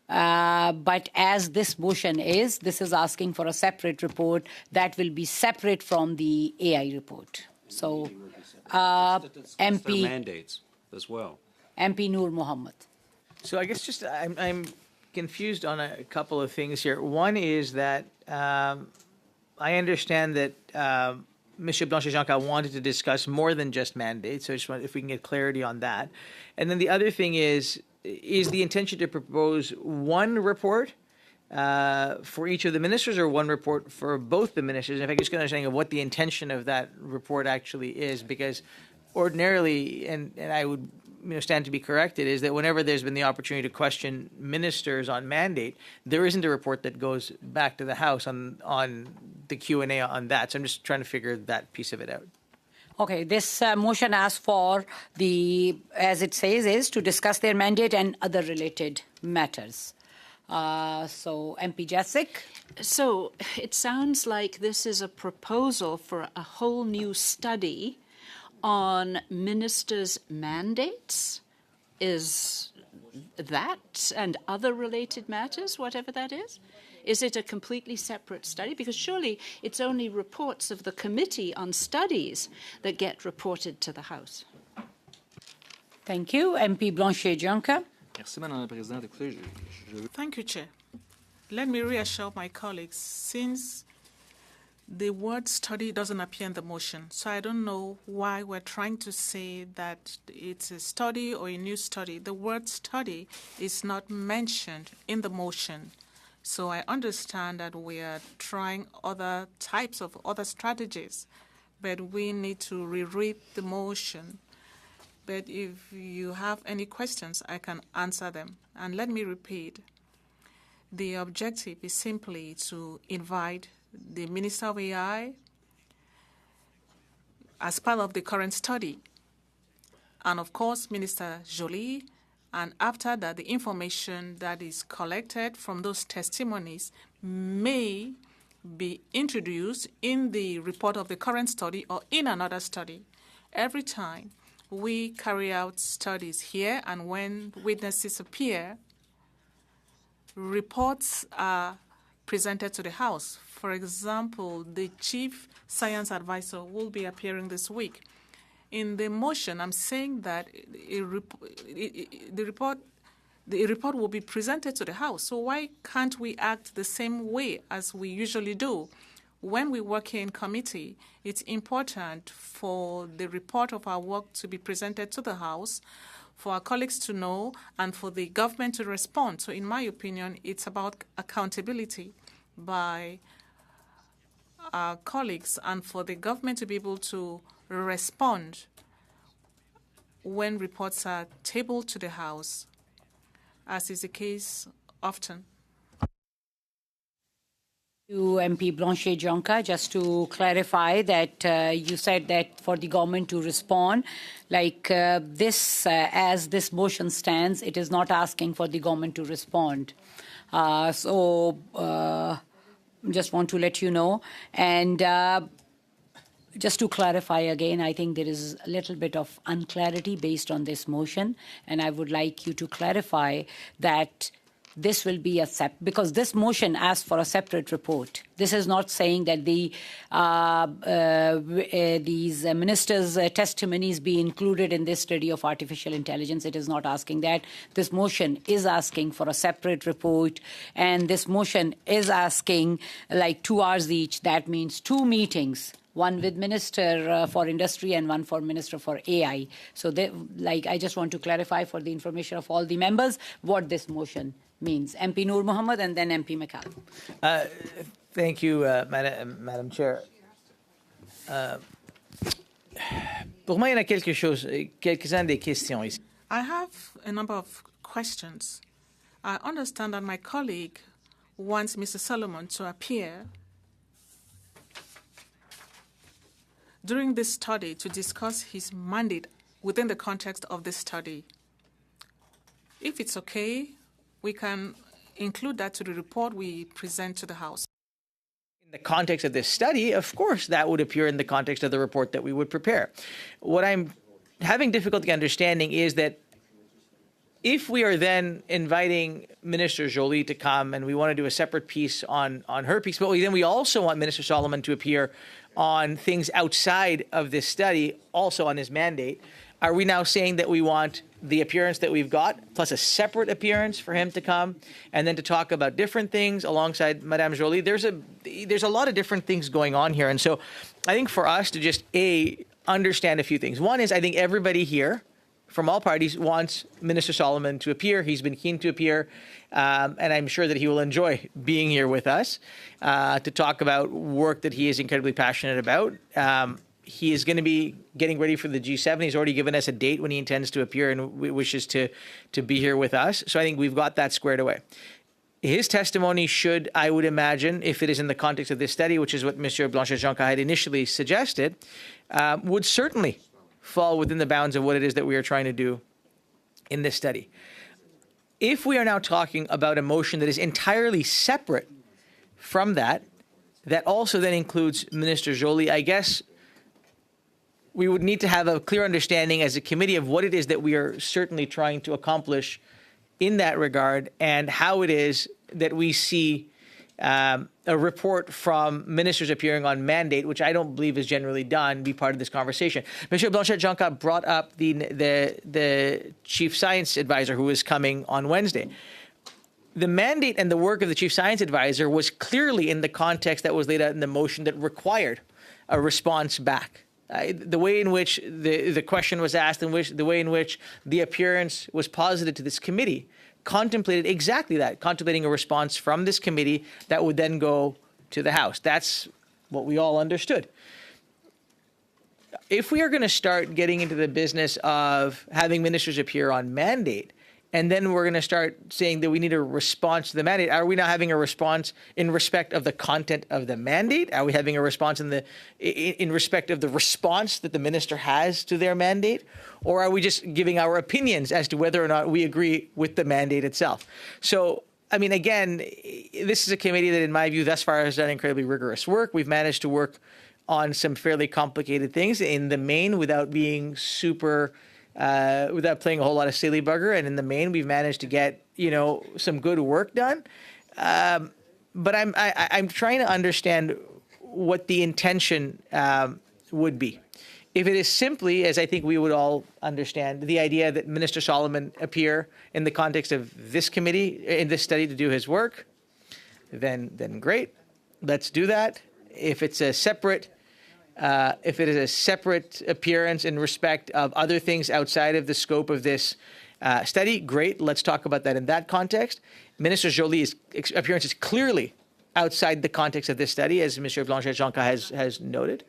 But as this motion this is asking for a separate report that will be separate from the AI report. So, MP mandates as well. MP Noor Mohammed. So I guess I'm confused on a couple of things here. One is that I understand that Mr. Blanchet-Jonca wanted to discuss more than just mandates. So I just want if we can get clarity on that. And then the other thing is the intention to propose one report for each of the ministers or one report for both the ministers? And if I could just get an understanding of what the intention of that report actually is, because ordinarily, and I would stand to be corrected, is that whenever there's been the opportunity to question ministers on mandate, there isn't a report that goes back to the House on the Q&A on that. So I'm just trying to figure that piece of it out. Okay, this motion asks for as it says, is to discuss their mandate and other related matters. So, MP Jessic. So, it sounds like this is a proposal for a whole new study on ministers' mandates. Is that and other related matters, whatever that is? Is it a completely separate study? Because surely it's only reports of the Committee on Studies that get reported to the House. Thank you. MP Blanchet-Jonca. Merci, Madame la Présidente. Écoutez, Thank you, Chair. Let me reassure my colleagues, since the word study doesn't appear in the motion, so I don't know why we're trying to say that it's a study or a new study. The word study is not mentioned in the motion. So I understand that we are trying other types of other strategies, but we need to reread the motion but if you have any questions, I can answer them. And let me repeat. The objective is simply to invite the Minister of AI as part of the current study, and of course, Minister Joly, and after that, the information that is collected from those testimonies may be introduced in the report of the current study or in another study. Every time we carry out studies here, and when witnesses appear, reports are presented to the House. For example, the Chief Science Advisor will be appearing this week. In the motion, I'm saying that the report will be presented to the House. So why can't we act the same way as we usually do? When we work here in committee, it's important for the report of our work to be presented to the House, for our colleagues to know, and for the government to respond. So in my opinion, it's about accountability by our colleagues and for the government to be able to respond when reports are tabled to the House, as is the case often. To MP Blanchet-Jonca, just to clarify that you said that for the government to respond, like as this motion stands, it is not asking for the government to respond. Just want to let you know. And just to clarify again, I think there is a little bit of unclarity based on this motion, and I would like you to clarify that this will be because this motion asks for a separate report. This is not saying that these ministers' testimonies be included in this study of artificial intelligence. It is not asking that. This motion is asking for a separate report, and this motion is asking like 2 hours each. That means 2 meetings. One with Minister for Industry and one for Minister for AI. So, I just want to clarify for the information of all the members what this motion means. MP Noor Mohammed and then MP McCallum. Thank you, Madam Chair. Pour moi, il y en a quelques-uns des questions ici. I have a number of questions. I understand that my colleague wants Mr. Solomon to appear during this study to discuss his mandate within the context of this study. If it's okay, we can include that to the report we present to the House. In the context of this study, of course, that would appear in the context of the report that we would prepare. What I'm having difficulty understanding is that if we are then inviting Minister Joly to come and we want to do a separate piece on her piece, but then we also want Minister Solomon to appear on things outside of this study, also on his mandate, are we now saying that we want the appearance that we've got plus a separate appearance for him to come and then to talk about different things alongside Madame Joly? There's a lot of different things going on here. And so I think for us to just, understand a few things. One is I think everybody here from all parties wants Minister Solomon to appear. He's been keen to appear, and I'm sure that he will enjoy being here with us to talk about work that he is incredibly passionate about. He is going to be getting ready for the G7. He's already given us a date when he intends to appear and wishes to be here with us. So I think we've got that squared away. His testimony should, I would imagine, if it is in the context of this study, which is what Mr. Blanchet-Jonca had initially suggested, would certainly fall within the bounds of what it is that we are trying to do in this study. If we are now talking about a motion that is entirely separate from that also then includes Minister Joly, I guess we would need to have a clear understanding as a committee of what it is that we are certainly trying to accomplish in that regard and how it is that we see a report from ministers appearing on mandate, which I don't believe is generally done, be part of this conversation. Mr. Blanchet-Jonca brought up the Chief Science Advisor who is coming on Wednesday. The mandate and the work of the Chief Science Advisor was clearly in the context that was laid out in the motion that required a response back. The way in which the question was asked and the way in which the appearance was posited to this committee contemplated exactly that, contemplating a response from this committee that would then go to the House. That's what we all understood. if we are going to start getting into the business of having ministers appear on mandate, and then we're going to start saying that we need a response to the mandate, are we not having a response in respect of the content of the mandate? Are we having a response in respect of the response that the minister has to their mandate? Or are we just giving our opinions as to whether or not we agree with the mandate itself? So, I mean, again, this is a committee that, in my view, thus far has done incredibly rigorous work. We've managed to work on some fairly complicated things in the main without being without playing a whole lot of silly bugger. And in the main, we've managed to get, some good work done. But I'm trying to understand what the intention would be. If it is simply, as I think we would all understand, the idea that Minister Solomon appear in the context of this committee, in this study to do his work, then great, let's do that. If it's a separate appearance in respect of other things outside of the scope of this study, great, let's talk about that in that context. Minister Joly's appearance is clearly outside the context of this study, as Mr. Blanchet-Jonca has noted.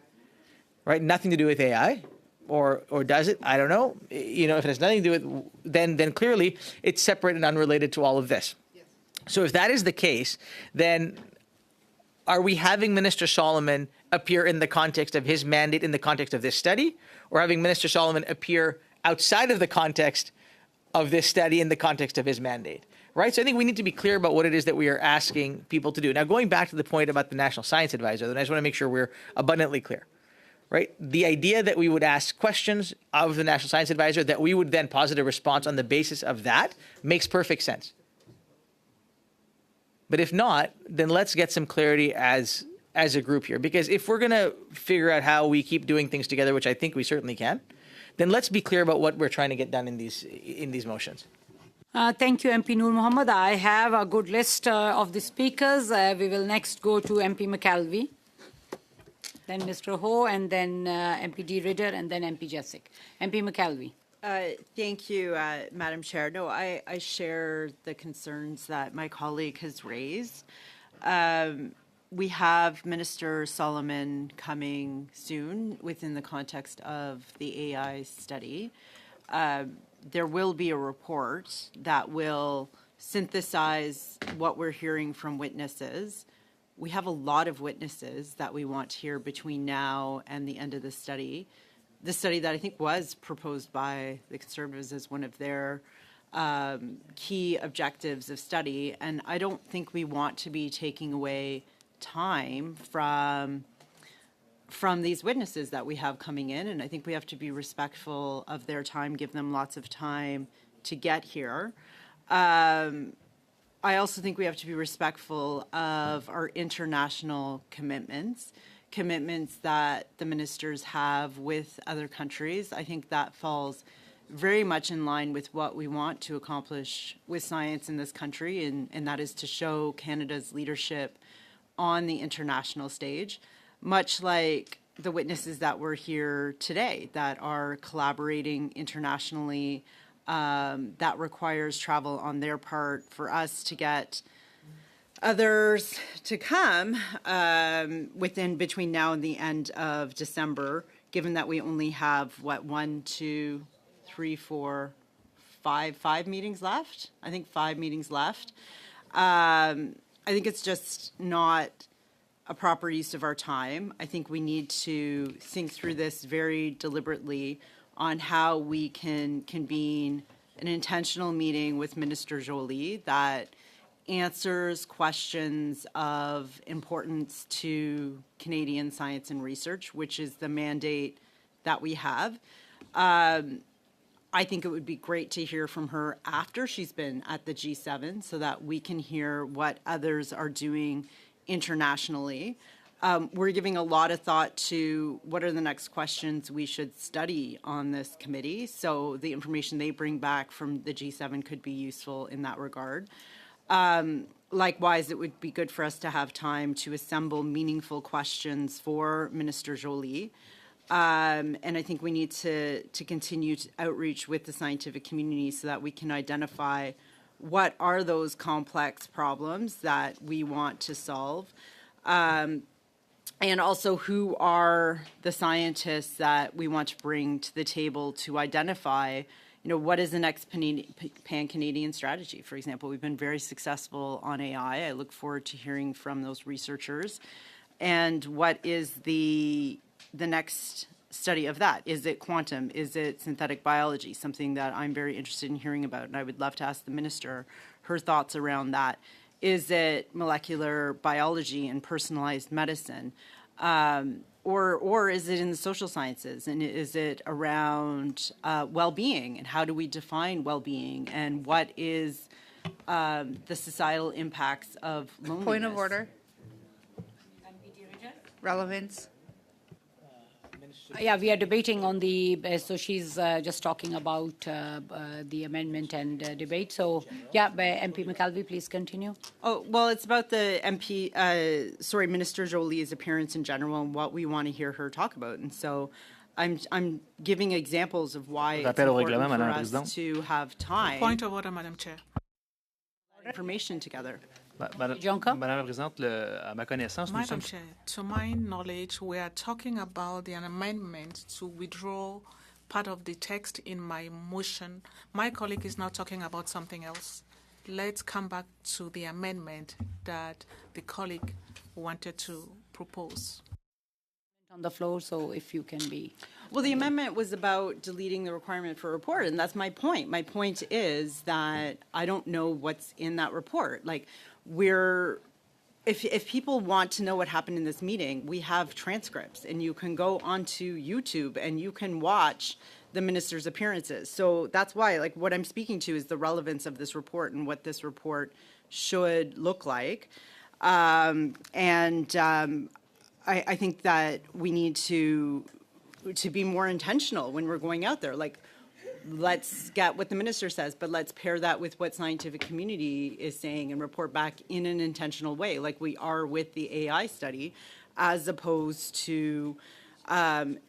Right, nothing to do with AI, or does it? I don't know. If it has nothing to do with, then clearly it's separate and unrelated to all of this. Yes. So if that is the case, then are we having Minister Solomon appear in the context of his mandate in the context of this study, or having Minister Solomon appear outside of the context of this study in the context of his mandate? Right, so I think we need to be clear about what it is that we are asking people to do. Now, going back to the point about the National Science Advisor, then I just want to make sure we're abundantly clear. Right? The idea that we would ask questions of the National Science Advisor, that we would then posit a response on the basis of that, makes perfect sense. But if not, then let's get some clarity as a group here. Because if we're going to figure out how we keep doing things together, which I think we certainly can, then let's be clear about what we're trying to get done in these motions. Thank you, MP Noor Mohammed. I have a good list of the speakers. We will next go to MP McKelvey, then Mr. Ho, and then MP D. Ritter, and then MP Jessic. MP McKelvey. Thank you, Madam Chair. No, I share the concerns that my colleague has raised. We have Minister Solomon coming soon within the context of the AI study. There will be a report that will synthesize what we're hearing from witnesses. We have a lot of witnesses that we want to hear between now and the end of the study. The study that I think was proposed by the Conservatives as one of their key objectives of study. And I don't think we want to be taking away time from these witnesses that we have coming in. And I think we have to be respectful of their time, give them lots of time to get here. I also think we have to be respectful of our international commitments that the ministers have with other countries. I think that falls very much in line with what we want to accomplish with science in this country, and that is to show Canada's leadership on the international stage, much like the witnesses that were here today that are collaborating internationally. That requires travel on their part for us to get others to come between now and the end of December, given that we only have, 5 meetings left? I think 5 meetings left. I think it's just not a proper use of our time. I think we need to think through this very deliberately on how we can convene an intentional meeting with Minister Joly that answers questions of importance to Canadian science and research, which is the mandate that we have. I think it would be great to hear from her after she's been at the G7 so that we can hear what others are doing internationally. We're giving a lot of thought to what are the next questions we should study on this committee. So the information they bring back from the G7 could be useful in that regard. Likewise, it would be good for us to have time to assemble meaningful questions for Minister Joly. And I think we need to continue to outreach with the scientific community so that we can identify what are those complex problems that we want to solve. and also who are the scientists that we want to bring to the table to identify, what is the next pan-Canadian strategy? For example, we've been very successful on AI. I look forward to hearing from those researchers. And what is the next study of that? Is it quantum? Is it synthetic biology? Something that I'm very interested in hearing about, and I would love to ask the minister her thoughts around that. Is it molecular biology and personalized medicine? Or is it in the social sciences? And is it around well-being? And how do we define well-being? And what is the societal impacts of loneliness? Point of order. Relevance. Yeah, we are debating on so she's just talking about the amendment and debate. So, yeah, MP McKelvey, please continue. Oh, well, it's about the Minister Jolie's appearance in general and what we want to hear her talk about. And so I'm giving examples of why it's important for us to have time. Point of order, Madam Chair. Information together. Madame la Présidente, à ma connaissance, nous Madam sommes... Chair, to my knowledge, we are talking about the amendment to withdraw part of the text in my motion. My colleague is now talking about something else. Let's come back to the amendment that the colleague wanted to propose. On the floor, so if you can be... Well, the amendment was about deleting the requirement for a report, and that's my point. My point is that I don't know what's in that report. Like, if people want to know what happened in this meeting, we have transcripts, and you can go onto YouTube and you can watch the minister's appearances. So that's why, like, what I'm speaking to is the relevance of this report and what this report should look like. I think that we need to be more intentional when we're going out there. Like, let's get what the minister says, but let's pair that with what scientific community is saying and report back in an intentional way, like we are with the AI study, as opposed to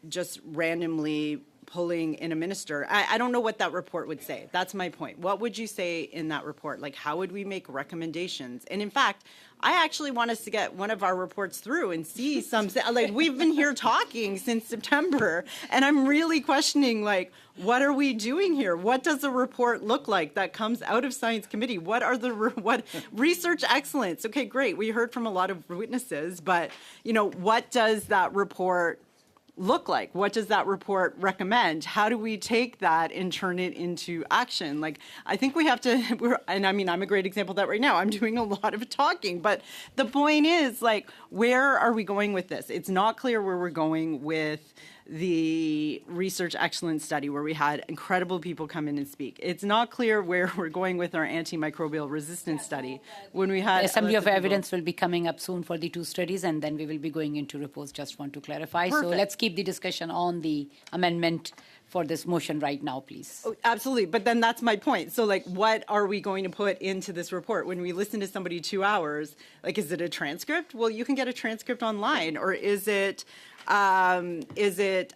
just randomly pulling in a minister. I don't know what that report would say. That's my point. What would you say in that report? Like, how would we make recommendations? And in fact, I actually want us to get one of our reports through and see some, like, we've been here talking since September, and I'm really questioning, like, what are we doing here? What does a report look like that comes out of Science Committee? What are what research excellence? Okay, great. We heard from a lot of witnesses, but, what does that report look like? What does that report recommend? How do we take that and turn it into action? Like, I think we have to, and I mean, I'm a great example of that right now. I'm doing a lot of talking, but the point is, like, where are we going with this? It's not clear where we're going with the research excellence study, where we had incredible people come in and speak. It's not clear where we're going with our antimicrobial resistance study, when we had... Assembly of evidence will be coming up soon for the two studies, and then we will be going into reports. Just want to clarify. Perfect. So let's keep the discussion on the amendment for this motion right now, please. Oh, absolutely. But then that's my point. So, like, what are we going to put into this report? When we listen to somebody 2 hours, like, is it a transcript? Well, you can get a transcript online. Or is it a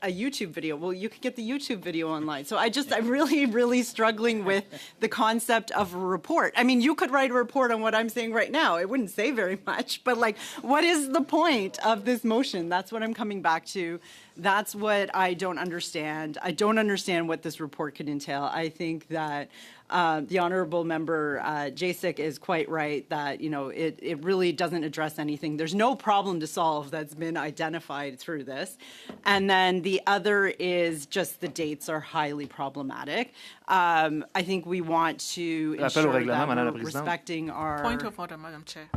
YouTube video? Well, you can get the YouTube video online. So I'm really, really struggling with the concept of a report. I mean, you could write a report on what I'm saying right now. It wouldn't say very much, but, like, what is the point of this motion? That's what I'm coming back to. That's what I don't understand. I don't understand what this report could entail. I think that the honourable member Jacek is quite right that, it really doesn't address anything. There's no problem to solve that's been identified through this. And then the other is just the dates are highly problematic. I think we want to ensure that we're respecting our... Point of order, Madam Chair.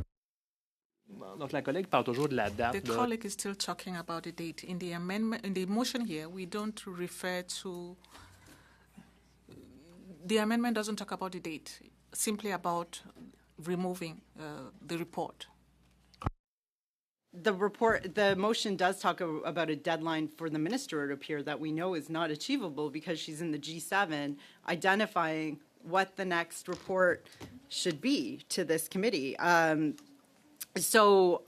Donc, la collègue parle toujours de la date. The colleague is still talking about the date. In the amendment, in the motion here, we don't refer to... The amendment doesn't talk about the date, simply about removing the report. The motion does talk about a deadline for the minister to appear that we know is not achievable because she's in the G7, identifying what the next report should be to this committee. So,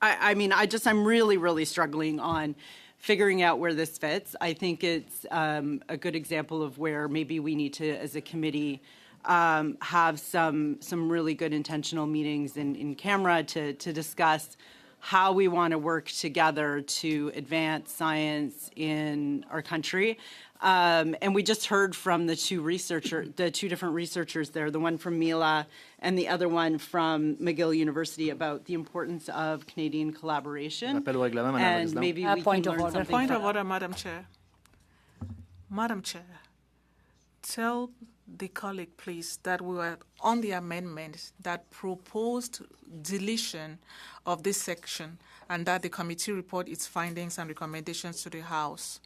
I'm really, really struggling on figuring out where this fits. I think it's a good example of where maybe we need to, as a committee, have some really good intentional meetings in camera to discuss how we want to work together to advance science in our country. And we just heard from the two different researchers there, the one from Mila and the other one from McGill University, about the importance of Canadian collaboration. And maybe we point can of learn order. something Point from of order, Madam Chair. Madam Chair, tell the colleague, please, that we were on the amendment that proposed deletion of this section and that the committee report its findings and recommendations to the House.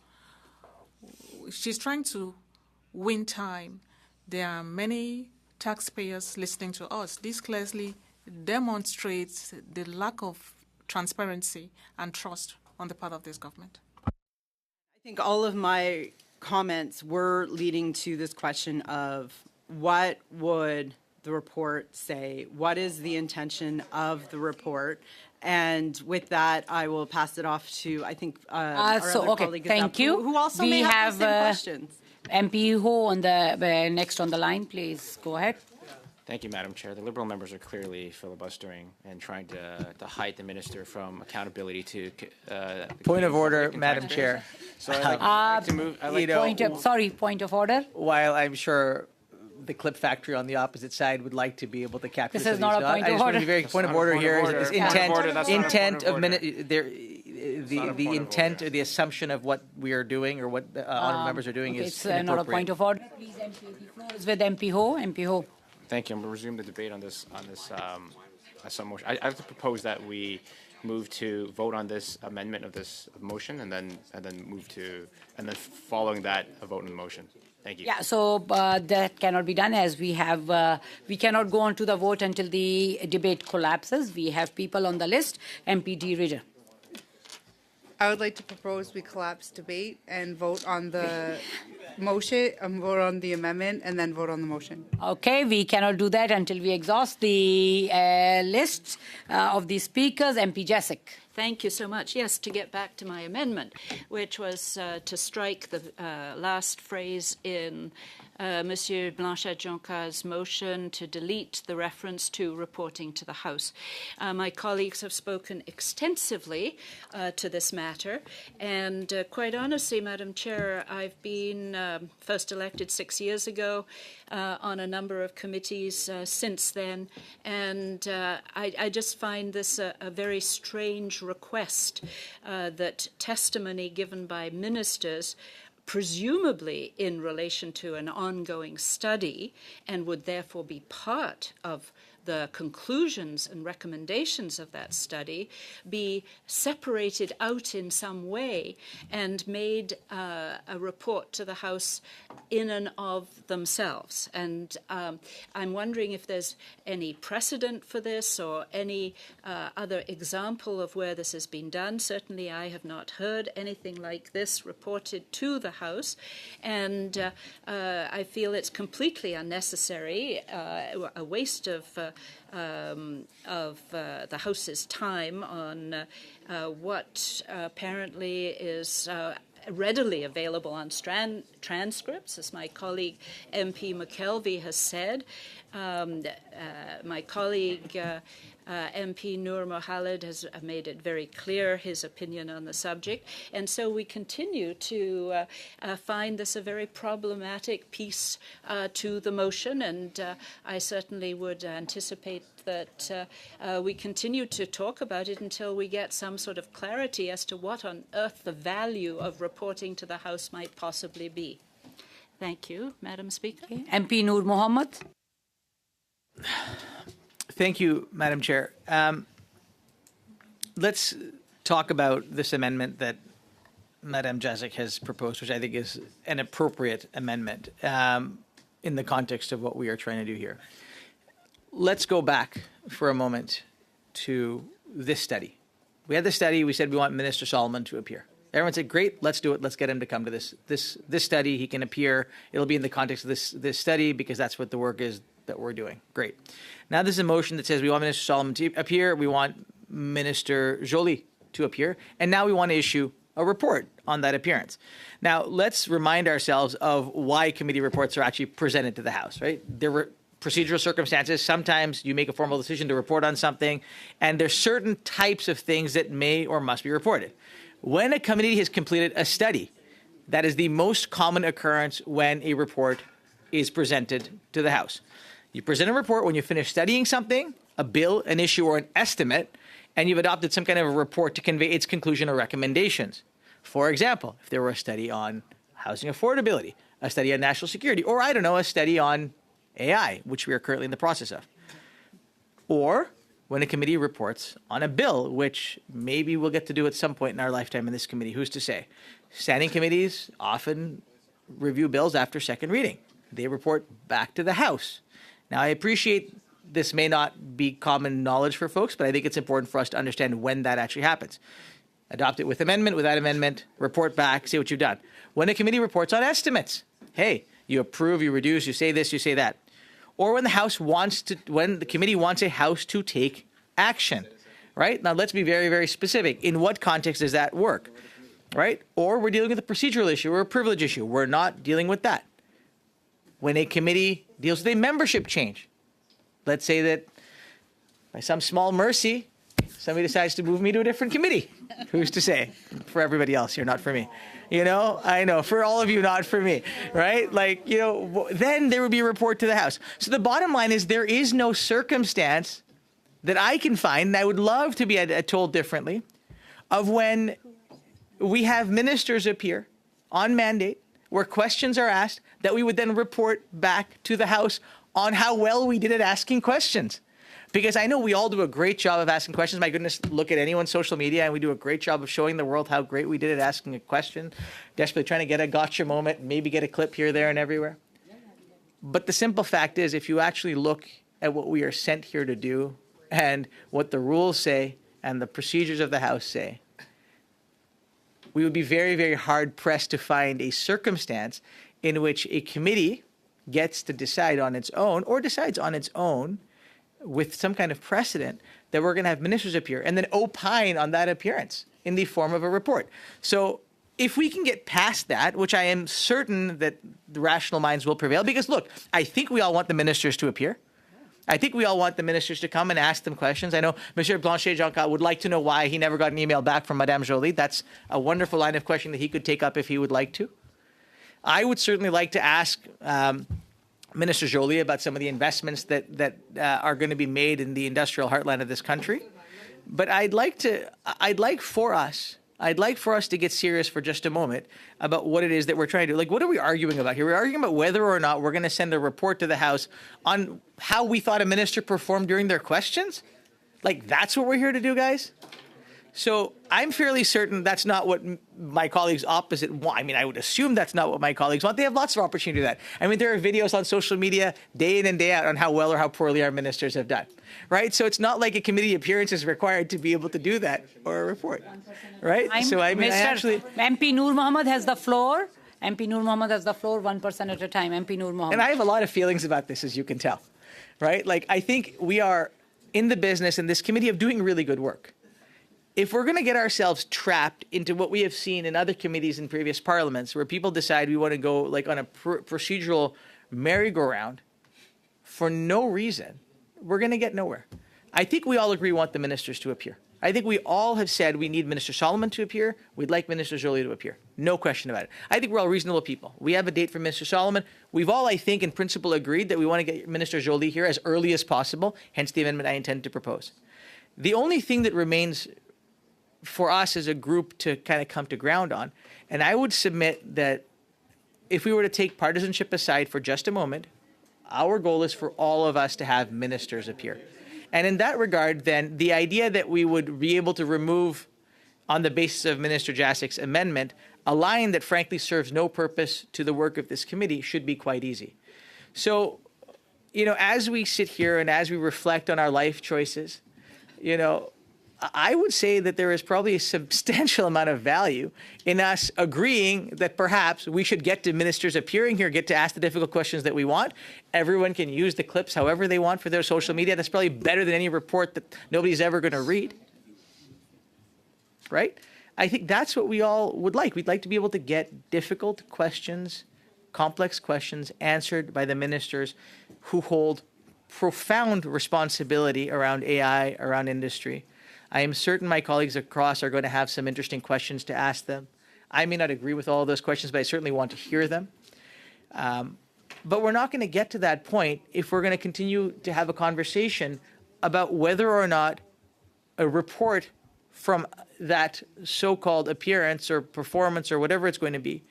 She's trying to win time. There are many taxpayers listening to us. This clearly demonstrates the lack of transparency and trust on the part of this government. I think all of my comments were leading to this question of what would the report say? What is the intention of the report? And with that, I will pass it off to, I think, our other colleague, thank you. who also we may have have the same questions. MP Ho on the next on the line. Please go ahead. Thank you, Madam Chair. The Liberal members are clearly filibustering and trying to hide the minister from accountability to Point of order, Madam Chair. So I'd like to move. Point of order. While I'm sure the clip factory on the opposite side would like to be able to capture. This is not a point of I just want to order. be very point of order here. Is intent of minute there. The intent or the assumption of what we are doing or what the honourable members are doing is it's not a point of order. Please, MP, the floor is with MP Ho. MP Ho. Thank you. I'm going to resume the debate on this some motion. I have to propose that we move to vote on this amendment of this motion and then following that a vote on the motion. Thank you. Yeah, so that cannot be done as we have, we cannot go on to the vote until the debate collapses. We have people on the list. MP D. Ridger. I would like to propose we collapse debate and vote on the motion, vote on the amendment, and then vote on the motion. Okay, we cannot do that until we exhaust the list of the speakers. MP Jessic. Thank you so much. Yes, to get back to my amendment, which was to strike the last phrase in Monsieur Blanchet-Jonca's motion to delete the reference to reporting to the House. My colleagues have spoken extensively to this matter, and quite honestly, Madam Chair, I've been first elected 6 years ago on a number of committees since then, and I just find this a very strange request that testimony given by ministers, presumably in relation to an ongoing study, and would therefore be part of the conclusions and recommendations of that study, be separated out in some way and made a report to the House in and of themselves. And I'm wondering if there's any precedent for this or any other example of where this has been done. Certainly I have not heard anything like this reported to the House, and I feel it's completely unnecessary, a waste of the House's time on what apparently is readily available on transcripts, as my colleague MP McKelvey has said. My colleague MP Noor Mohaled has made it very clear his opinion on the subject, and so we continue to find this a very problematic piece to the motion, and I certainly would anticipate that we continue to talk about it until we get some sort of clarity as to what on earth the value of reporting to the House might possibly be. Thank you, Madam Speaker. MP Noor Mohammed. Thank you, Madam Chair. Let's talk about this amendment that Madam Jessic has proposed, which I think is an appropriate amendment in the context of what we are trying to do here. Let's go back for a moment to this study. We had the study. We said we want Minister Solomon to appear. Everyone said, great, let's do it. Let's get him to come to this study. He can appear. It'll be in the context of this study because that's what the work is that we're doing. Great. Now there's a motion that says we want Minister Solomon to appear. We want Minister Joly to appear. And now we want to issue a report on that appearance. Now let's remind ourselves of why committee reports are actually presented to the House, right? They're procedural circumstances. Sometimes you make a formal decision to report on something, and there's certain types of things that may or must be reported. When a committee has completed a study, that is the most common occurrence when a report is presented to the House. You present a report when you finish studying something, a bill, an issue, or an estimate, and you've adopted some kind of a report to convey its conclusion or recommendations. For example, if there were a study on housing affordability, a study on national security, or I don't know, a study on AI, which we are currently in the process of. Or when a committee reports on a bill, which maybe we'll get to do at some point in our lifetime in this committee, who's to say? Standing committees often review bills after second reading. They report back to the House. Now, I appreciate this may not be common knowledge for folks, but I think it's important for us to understand when that actually happens. Adopt it with amendment, without amendment, report back, see what you've done. When a committee reports on estimates, hey, you approve, you reduce, you say this, you say that. Or when when the committee wants a House to take action, right? Now, let's be very, very specific. In what context does that work, right? Or we're dealing with a procedural issue or a privilege issue. We're not dealing with that. When a committee deals with a membership change, let's say that by some small mercy, somebody decides to move me to a different committee. Who's to say? For everybody else here, not for me. You know, I know, for all of you, not for me, right? Like, you know, then there would be a report to the House. So the bottom line is there is no circumstance that I can find, and I would love to be told differently, of when we have ministers appear on mandate where questions are asked that we would then report back to the House on how well we did at asking questions. Because I know we all do a great job of asking questions. My goodness, look at anyone's social media, and we do a great job of showing the world how great we did at asking a question, desperately trying to get a gotcha moment, maybe get a clip here, there, and everywhere. But the simple fact is, if you actually look at what we are sent here to do and what the rules say and the procedures of the House say, we would be very, very hard-pressed to find a circumstance in which a committee gets to decide on its own or decides on its own with some kind of precedent that we're going to have ministers appear and then opine on that appearance in the form of a report. So if we can get past that, which I am certain that the rational minds will prevail, because look, I think we all want the ministers to appear. I think we all want the ministers to come and ask them questions. I know Monsieur Blanchet-Jonca would like to know why he never got an email back from Madame Joly. That's a wonderful line of questioning that he could take up if he would like to. I would certainly like to ask Minister Joly about some of the investments that are going to be made in the industrial heartland of this country. But I'd like for us to get serious for just a moment about what it is that we're trying to do. Like, what are we arguing about here? We're arguing about whether or not we're going to send a report to the House on how we thought a minister performed during their questions? Like, that's what we're here to do, guys? So I'm fairly certain that's not what my colleagues opposite want. I mean, I would assume that's not what my colleagues want. They have lots of opportunity to do that. I mean, there are videos on social media day in and day out on how well or how poorly our ministers have done, right? So it's not like a committee appearance is required to be able to do that or a report, right? So I mean, MP Noor Mohammed has the floor. MP Noor Mohammed has the floor, 1% at a time. MP Noor Mohammed. And I have a lot of feelings about this, as you can tell, right? Like, I think we are in the business in this committee of doing really good work. If we're going to get ourselves trapped into what we have seen in other committees in previous parliaments, where people decide we want to go like on a procedural merry-go-round for no reason, we're going to get nowhere. I think we all agree we want the ministers to appear. I think we all have said we need Minister Solomon to appear. We'd like Minister Joly to appear. No question about it. I think we're all reasonable people. We have a date for Minister Solomon. We've all, I think, in principle agreed that we want to get Minister Joly here as early as possible, hence the amendment I intend to propose. The only thing that remains for us as a group to kind of come to ground on, and I would submit that if we were to take partisanship aside for just a moment, our goal is for all of us to have ministers appear. And in that regard, then, the idea that we would be able to remove, on the basis of Minister Jasik's amendment, a line that frankly serves no purpose to the work of this committee should be quite easy. So, you know, as we sit here and as we reflect on our life choices, you know, I would say that there is probably a substantial amount of value in us agreeing that perhaps we should get to ministers appearing here, get to ask the difficult questions that we want. Everyone can use the clips however they want for their social media. That's probably better than any report that nobody's ever going to read. Right? I think that's what we all would like. We'd like to be able to get difficult questions, complex questions answered by the ministers who hold profound responsibility around AI, around industry. I am certain my colleagues across are going to have some interesting questions to ask them. I may not agree with all of those questions, but I certainly want to hear them. But we're not going to get to that point if we're going to continue to have a conversation about whether or not a report from that so-called appearance or performance or whatever it's going to be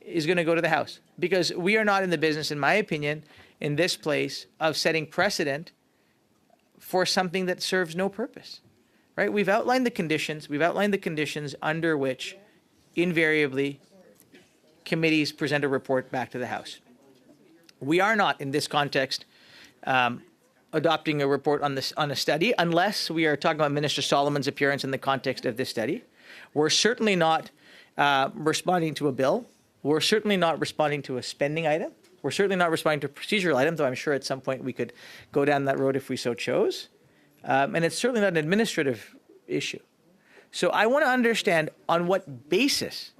is going to go to the House. Because we are not in the business, in my opinion, in this place of setting precedent for something that serves no purpose. Right? We've outlined the conditions. We've outlined the conditions under which invariably committees present a report back to the House. We are not, in this context, adopting a report on a study unless we are talking about Minister Solomon's appearance in the context of this study. We're certainly not responding to a bill. We're certainly not responding to a spending item. We're certainly not responding to a procedural item, though I'm sure at some point we could go down that road if we so chose. And it's certainly not an administrative issue. So I want to understand on what basis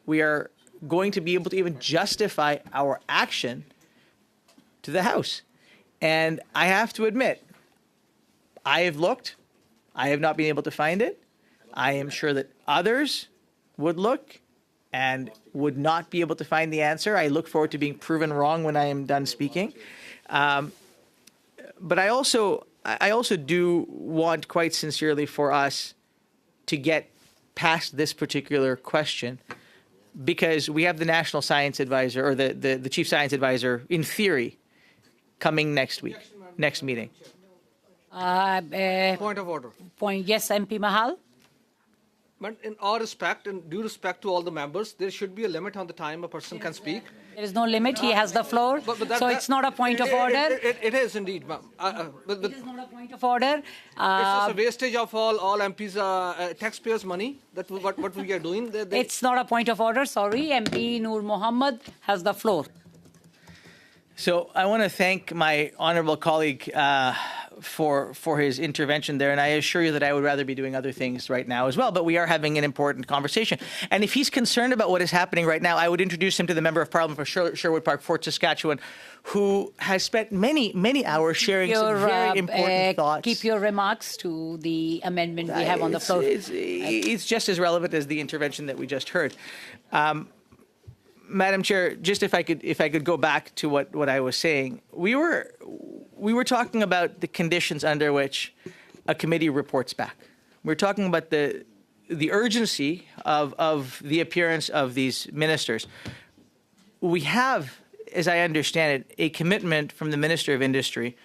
we are going to be able to even justify our action to the House. And I have to admit, I have looked. I have not been able to find it. I am sure that others would look and would not be able to find the answer. I look forward to being proven wrong when I am done speaking. But I also do want quite sincerely for us to get past this particular question, because we have the National Science Advisor, or the Chief Science Advisor, in theory, coming next week, next meeting. Point of order. Yes, MP Mahal. But in all respect and due respect to all the members, there should be a limit on the time a person can speak. There is no limit. He has the floor. So it's not a point of order. It is indeed, ma'am. It is not a point of order. It's just a wastage of all MPs' taxpayers' money. That's what we are doing. It's not a point of order. Sorry. MP Noor Mohammed has the floor. So I want to thank my honorable colleague for his intervention there, and I assure you that I would rather be doing other things right now as well, but we are having an important conversation. And if he's concerned about what is happening right now, I would introduce him to the Member of Parliament for Sherwood Park, Fort Saskatchewan, who has spent many, many hours sharing some very important thoughts. Keep your remarks to the amendment we have on the floor. It's just as relevant as the intervention that we just heard. Madam Chair, just if I could go back to what I was saying, we were talking about the conditions under which a committee reports back. We're talking about the urgency of the appearance of these ministers. We have, as I understand it, a commitment from the Minister of Industry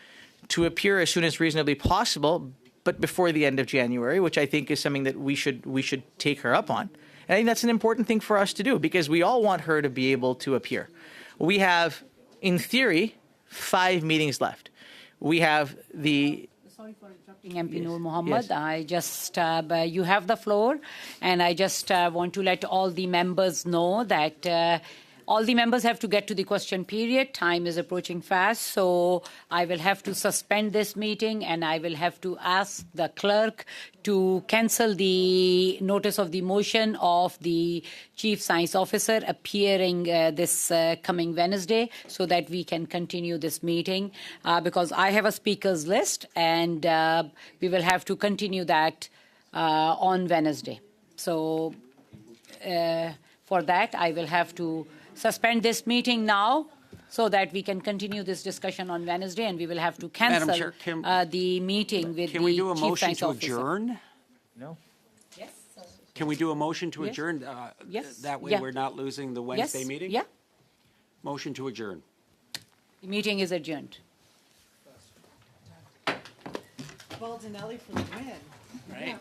to appear as soon as reasonably possible, but before the end of January, which I think is something that we should take her up on. And I think that's an important thing for us to do, because we all want her to be able to appear. We have, in theory, 5 meetings left. We have the... Sorry for interrupting, MP Noor Mohammed. Yes. I just, you have the floor, and I just want to let all the members know that all the members have to get to the question period. Time is approaching fast, so I will have to suspend this meeting, and I will have to ask the clerk to cancel the notice of the motion of the Chief Science Officer appearing this coming Wednesday, so that we can continue this meeting, because I have a speakers list, and we will have to continue that on Wednesday. So for that, I will have to suspend this meeting now, so that we can continue this discussion on Wednesday, and we will have to cancel the meeting with the Chief Science Officer. Can we do a motion to adjourn? No. Yes. Can we do a motion to adjourn? Yes. That way we're not losing the Wednesday meeting? Yeah. Motion to adjourn. The meeting is adjourned. Baldinelli for the win. Right.